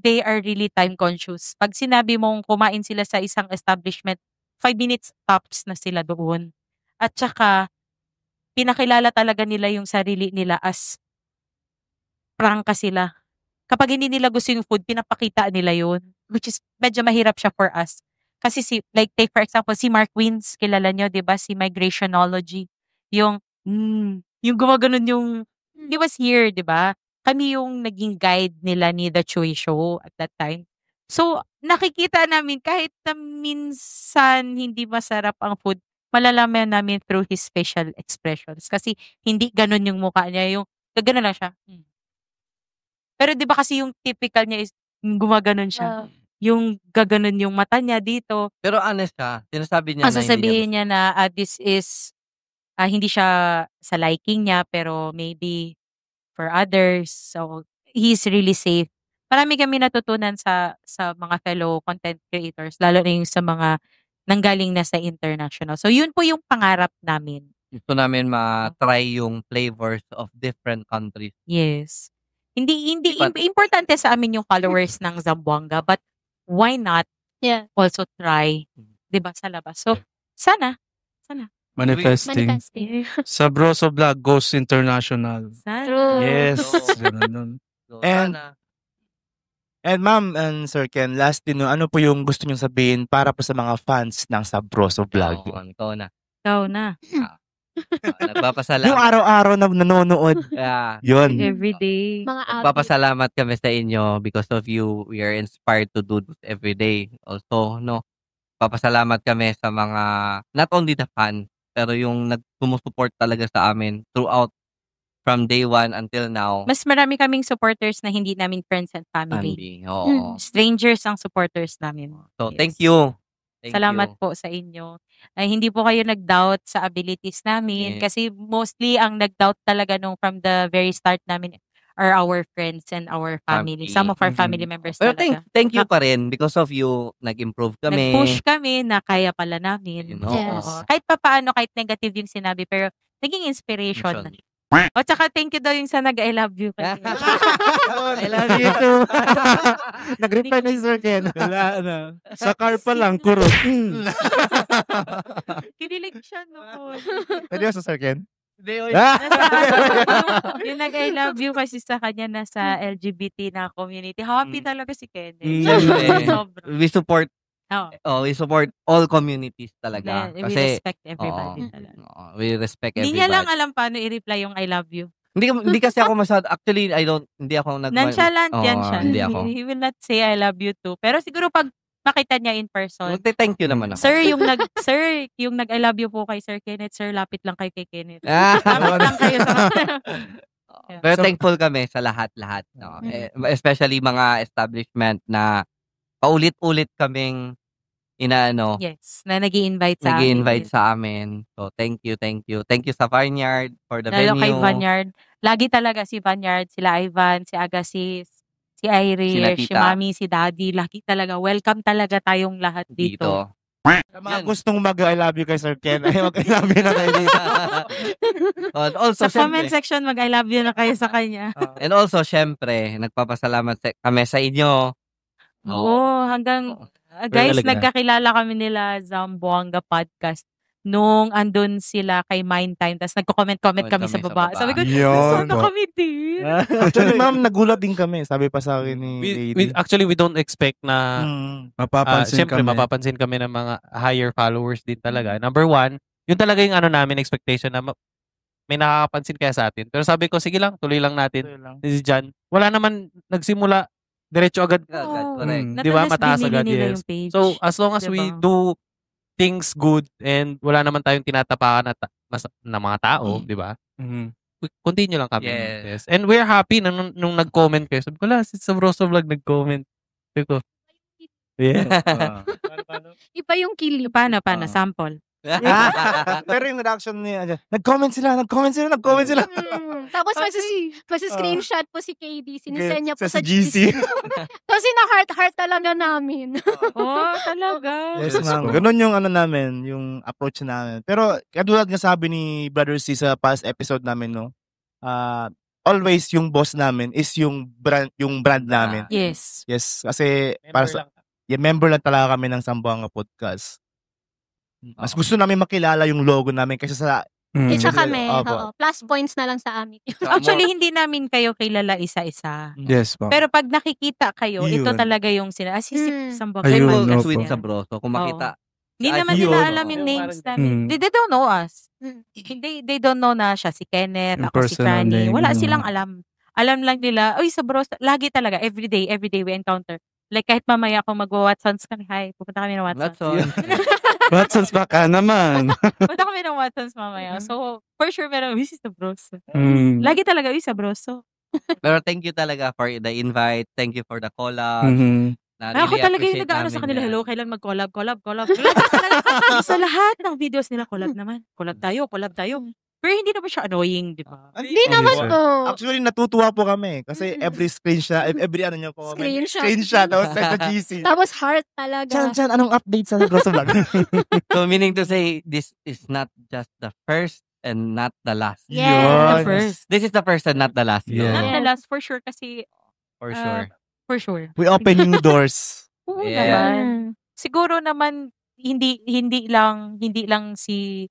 they are really time conscious. Pag sinabi mong kumain sila sa isang establishment, 5 minutes tops na sila doon. At saka, pinakilala talaga nila yung sarili nila as prangka sila. Kapag hindi nila gusto yung food, pinapakita nila yun. Which is, medyo mahirap siya for us. Kasi like take for example, si Mark Wins, kilala nyo, di ba? Si Migrationology. Yung gumaganon yung, he was here, di ba? Kami yung naging guide nila ni The Chewy Show at that time. So, nakikita namin kahit na minsan hindi masarap ang food, malalaman namin through his facial expressions. Kasi hindi ganun yung mukha niya. Yung, gano'n lang siya. Pero di ba kasi yung typical niya is gumaganon siya. Yung gaganon yung mata niya dito. Pero honest siya. Sinasabi niya na sasabihin niya na this is hindi siya sa liking niya pero maybe for others. So, he's really safe. Marami kami natutunan sa mga fellow content creators, lalo na yung sa mga nanggaling na sa international. So, yun po yung pangarap namin. Gusto namin ma-try yung flavors of different countries. Yes. Hindi importante sa amin yung followers ng Zamboanga, but why not also try, 'di ba, sa labas. So, sana. Manifesting. Sa Broso Vlog goes international. Sana. Yes. Ganun. So, And ma'am and Sir Ken, last din, ano po yung gusto nyong sabihin para po sa mga fans ng Sabroso Vlog? Ikaw na. Nagpapasalamat. Yung araw-araw na nanonood. Yun. Every day. Nagpapasalamat kami sa inyo because of you. We are inspired to do this every day. Also, papasalamat kami sa mga, not only the fans, pero yung nagsumusuport talaga sa amin throughout from day 1 until now. Mas marami kaming supporters na hindi namin friends and family. Oo. Strangers ang supporters namin. So, thank you. Salamat po sa inyo. Ay, hindi po kayo nag-doubt sa abilities namin kasi mostly ang nag-doubt talaga nung from the very start namin are our friends and our family. Some of our family members Pero talaga. thank you pa rin because of you, nag-improve kami. Nag-push kami na kaya pala namin. Yes. Kahit papaano, kahit negative yung sinabi, pero naging inspiration. O, tsaka thank you daw yung sa nag-I love you. I love you too. Nag-reply na si Sir Ken. Sa car pa lang, kurot. Kinilig siya noon. Pwede sa Sir Ken? Yung nag-I love you kasi sa kanya nasa LGBT na community. Happy talaga si Kenneth. We support we support all communities talaga. We respect everybody talaga. We respect everybody. Hindi niya lang alam paano i-reply yung I love you. Hindi kasi ako actually, hindi ako nonchalant yan siya. Hindi ako. He will not say I love you too. Pero siguro pag makita niya in person. Thank you naman ako. Sir, yung nag I love you po kay Sir Kenneth. Sir, lapit lang kay Kenneth. Lapit lang kayo sa Pero thankful kami sa lahat-lahat. Especially mga establishment na paulit-ulit kaming yes, na nag-i-invite sa amin. So, thank you. Thank you sa Vineyard for the venue. Kay Vineyard. Lagi talaga si Vineyard, sila Ivan, si Agasis, si Irish, si Mami, si Daddy. Lagi talaga. Welcome talaga tayong lahat dito. Sa mga gustong mag-I love you kay Sir Ken, ay mag-I love you na kayo dito. Also, sa comment section, mag-I love you na kayo sa kanya. And also, syempre, nagpapasalamat kami sa inyo. Hanggang guys, nagkakilala kami nila Zamboanga Podcast nung andun sila kay Mind Time, tapos nagko-comment kami sa baba. Sabi ko, sana kami din. Actually, ma'am, nagulat din kami. Sabi pa sa akin ni Lady. Actually, we don't expect na mapapansin kami ng mga higher followers din talaga. Number 1, yun talaga yung namin expectation na may nakakapansin kaya sa atin. Pero sabi ko, sige lang, tuloy lang natin. Si John, wala naman nagsimula diretso agad. Correct. Di ba? Mataas agad, yes. So, as long as we do things good and wala naman tayong tinatapakan na mga tao, di ba? Continue lang kami. Yes. And we're happy na nung nag-comment kayo. Sabi ko, si Sabroso Vlog nag-comment. Sabi ko, Iba yung kilig. Paano? Sample. Pero yung reaction niya, nag-comment sila. Tapos screenshot po si KD, sinisend niya po sa GC. Kasi na-heart talaga namin. Talaga. Yes, ma'am. Ganun yung namin, yung approach namin. Pero, katulad nga sabi ni Brother C sa past episode namin, always yung boss namin is yung brand namin. Yes. Yes, kasi para sa member lang talaga kami ng Zamboanga Podcast. Mas gusto namin makilala yung logo namin kaysa sa Isa kami. Opo. Plus points na lang sa amin. Actually, hindi namin kayo kilala isa-isa. Yes po. Pero pag nakikita kayo, ito Yun. talaga yung sila. Si Zamboanga Ayun, Ayun, no, sweet po. sa broso. Kung makita. Hindi naman Yun. nila alam yung names namin. They don't know us. They don't know na siya si Kenneth, Yung ako si personal Franny. name, Wala yung- silang alam. Alam lang nila, uy, sa bros, lagi talaga, everyday we encounter. Like kahit mamaya kung mag-Watsons kami, hi, pupunta kami ng Watsons. Watsons baka naman. Pupunta kami ng Watsons mamaya. So, for sure, meron, this is the bros. Mm. Lagi talaga, uy, sa bros. So, Pero thank you talaga for the invite. Thank you for the collab. Mhm. ako talaga yung nag-ano sa kanila, hello, kailan mag-collab. Sa lahat ng videos nila, collab naman. Collab tayo. Pero hindi naman siya annoying, di ba? Hindi naman sir. po. Actually, natutuwa po kami kasi every screenshot, every ano nyo po, Screenshot. tapos send sa GC. Tapos heart talaga. Chan, anong update sa Grosso Vlog? So meaning to say, this is not just the first and not the last. Yes. The first. This is the first and not the last. Yeah. Not the last, for sure, kasi, For sure. for sure. We open new doors. Oo Yeah. naman. Siguro naman, hindi lang si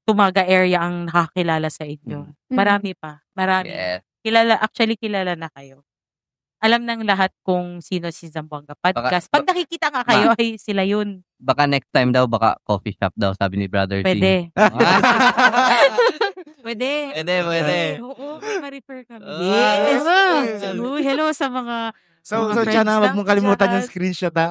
Tumaga area ang nakakilala sa inyo. Marami pa. Marami. Yes. Kilala na kayo. Alam ng lahat kung sino si Zamboanga Podcast. Pag nakikita nga kayo, ay sila yun. Baka next time daw, baka coffee shop daw, sabi ni Brother G. Pwede. Pwede. Oo, ma-refer kami. Yes. Hello sa mga So, friends Chana, wag ng mong kalimutan dyan. yung screenshot ha.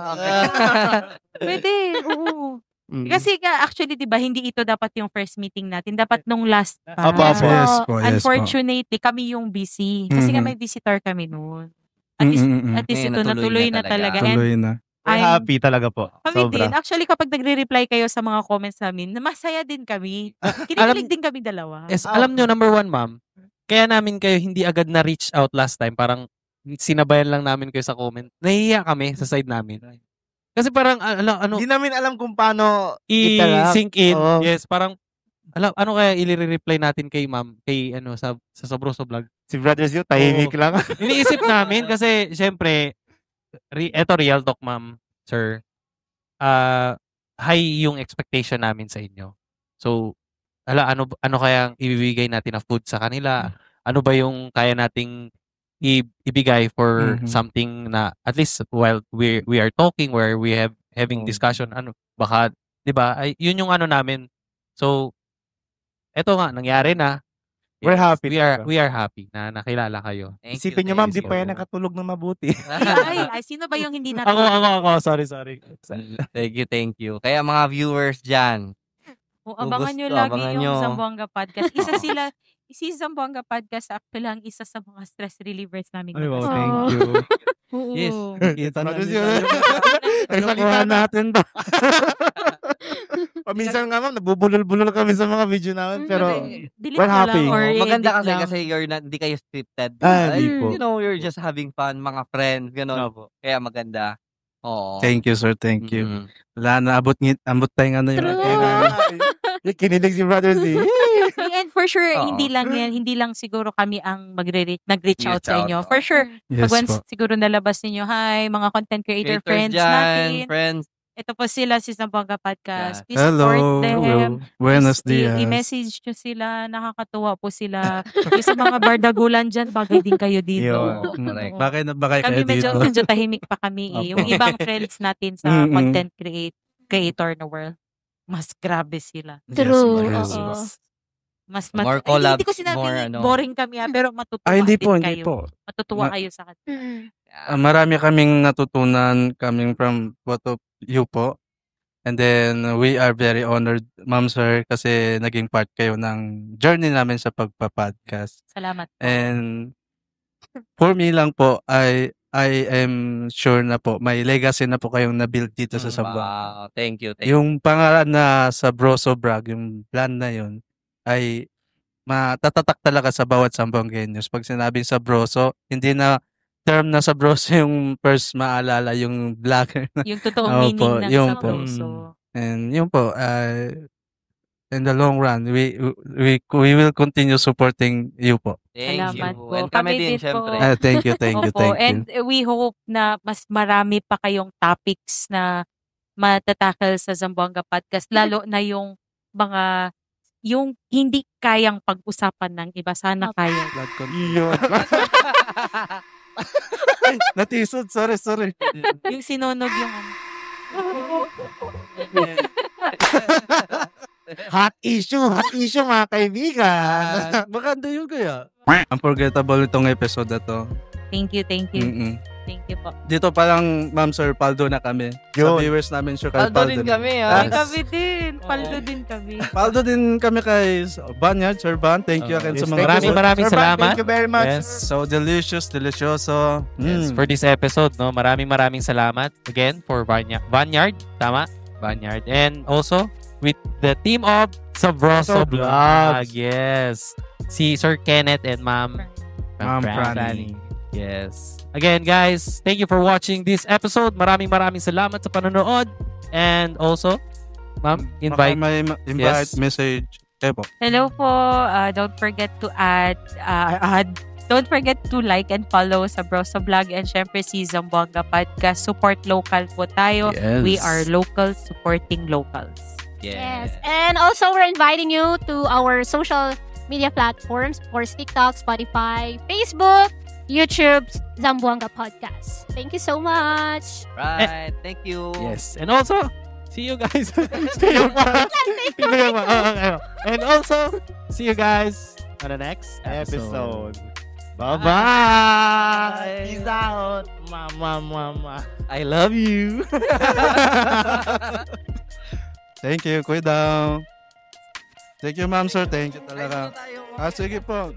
Pwede, oo. Kasi nga, actually, di ba, hindi ito dapat yung first meeting natin. Dapat nung last pa. Apo. Yes po. Unfortunately, kami yung busy. Kasi nga may visitor kami noon. At least Ngayon, ito natuloy na talaga. And Tuloy na. We're happy talaga po. kami din. Sobra. Actually, kapag nagre-reply kayo sa mga comments namin, masaya din kami. Kinikilig din kami dalawa. Yes, alam nyo, number one, ma'am, kaya namin kayo hindi agad na reach out last time. Parang sinabayan lang namin kayo sa comment. Nahihiya kami sa side namin. Kasi parang, Hindi namin alam kung paano i-sync in. Oo. Yes, parang, ano kaya i-reply natin kay ma'am, kay sa Sabroso Vlog. Si Brother Zio, tahimik lang. Iniisip namin kasi, syempre, eto real talk, ma'am, sir. High yung expectation namin sa inyo. So, ano kaya ibibigay natin na food sa kanila? Ano ba yung kaya nating ibigay for something na at least while we are talking, where we having discussion, baka 'di ba? Ay yun yung ano namin. So eto nga nangyari na. We're happy. We are happy na nakilala kayo. Isipin niyo, ma'am, di pa yan nakatulog ng mabuti. Ay, sino ba yung hindi natin? Ako, sorry. Thank you. Kaya mga viewers dyan, Abangan nyo gusto, lagi abangan yung nyo. Zamboanga Podcast. Si Zamboanga Podcast actually ang isa sa mga stress relievers namin. Ay, wow, mag-asawa. thank you. Oo. Yes. Kita Brother namin Zio. tayo. Nagsalita natin to. Paminsan nga, ma'am, nabubulol-bulol kami sa mga video namin, pero Delete we're mo happy. lang or maganda i-edit kasi lang. hindi kayo scripted. Hindi po. You know, you're just having fun, mga friends, gano'n. Kaya maganda. Oo. Thank you, sir. Thank you. Mhm. Wala na, abot tayo nga na yung Yung kinilig si Brother Z. And for sure, Oo. hindi lang siguro kami ang nag-reach out sa Reach out, inyo. oo. For sure, Yes pag once po. siguro nalabas ninyo, hi, mga content creator Creators friends dyan, natin. friends. Ito po sila, si Zamboanga Podcast. Please Hello. support them. Buenos Please dias. i-message nyo sila. Nakakatuwa po sila. Yung sa mga bardagulan dyan, bagay din kayo dito. Yun. Correct. Oo. Bakit Kami kayo medyo dito? tahimik pa kami eh. Yung ibang friends natin sa content creator na world, mas grabe sila. True. Yes, Oo. Mas More hindi collabs, ko sinabi more ano. boring kami pero matutuwa Hindi din po, kayo. hindi po. Matutuwa kayo sa kanila. Marami kaming natutunan coming from both of you po. And then, we are very honored, Ma'am Sir, kasi naging part kayo ng journey namin sa pagpa-podcast. Salamat po. And for me lang po, I am sure na po, may legacy na po kayong na-build dito sa Zamboanga. Wow, thank you. Thank you. Yung pangalan na Sabroso Brag, yung brand na yun, ay matatatak talaga sa bawat Zamboangueños. Pag sinabing Sabroso, hindi na term na Sabroso yung first maalala yung vlogger. Yung totoong Opo, meaning ng yun sa po. puso. And yun po, in the long run, we will continue supporting you po. Thank Salamat you. po. And kami din, po. syempre. Thank you, thank you, Opo, thank you. and we hope na mas marami pa kayong topics na matatakal sa Zamboanga Podcast, lalo na yung mga yung hindi kayang pag-usapan ng iba. Sana kaya. Blood control. Ay, natisod. Sorry. Yung sinunog yung ano. Hot issue mga kaibigan. Maganda yun kaya. Unforgettable itong episode na to. Thank you. Mm-mm. Thank you po. Dito pa lang, Ma'am Sir, paldo na kami. Sa Yun. viewers namin, sure kay Paldo din na. kami, Ah, Kami din. Paldo din kami. Paldo din kami kay Banyard, Sir Ban. Thank you again sa mga Maraming Sir Van, salamat. Thank you very much. Yes. So delicious, delicioso. Yes, for this episode, no. Maraming salamat again for Vanyard, tama? Vanyard. And also with the team of Sabroso Vlog. Yes. Si Sir Kenneth and Ma'am Franny. Yes. Again, guys, thank you for watching this episode. Maraming salamat sa panonood. And also, Ma'am, invite. May invite Yes. message. Kayo po. Hello po. Don't forget to don't forget to like and follow sa Broso Vlog and syempre si Zamboanga Podcast. Support local po tayo. Yes. We are local supporting locals. Yes. And also, we're inviting you to our social media platforms, of course, TikTok, Spotify, Facebook, YouTube, Zamboanga Podcast. Thank you so much. Right. Thank you. Yes. And also, see you guys. See you guys. And also, see you guys on the next episode. Bye-bye. Peace out. Mama. I love you. Thank you, Kuya Dao. Thank you, Ma'am Sir. Thank you talaga. Sige po.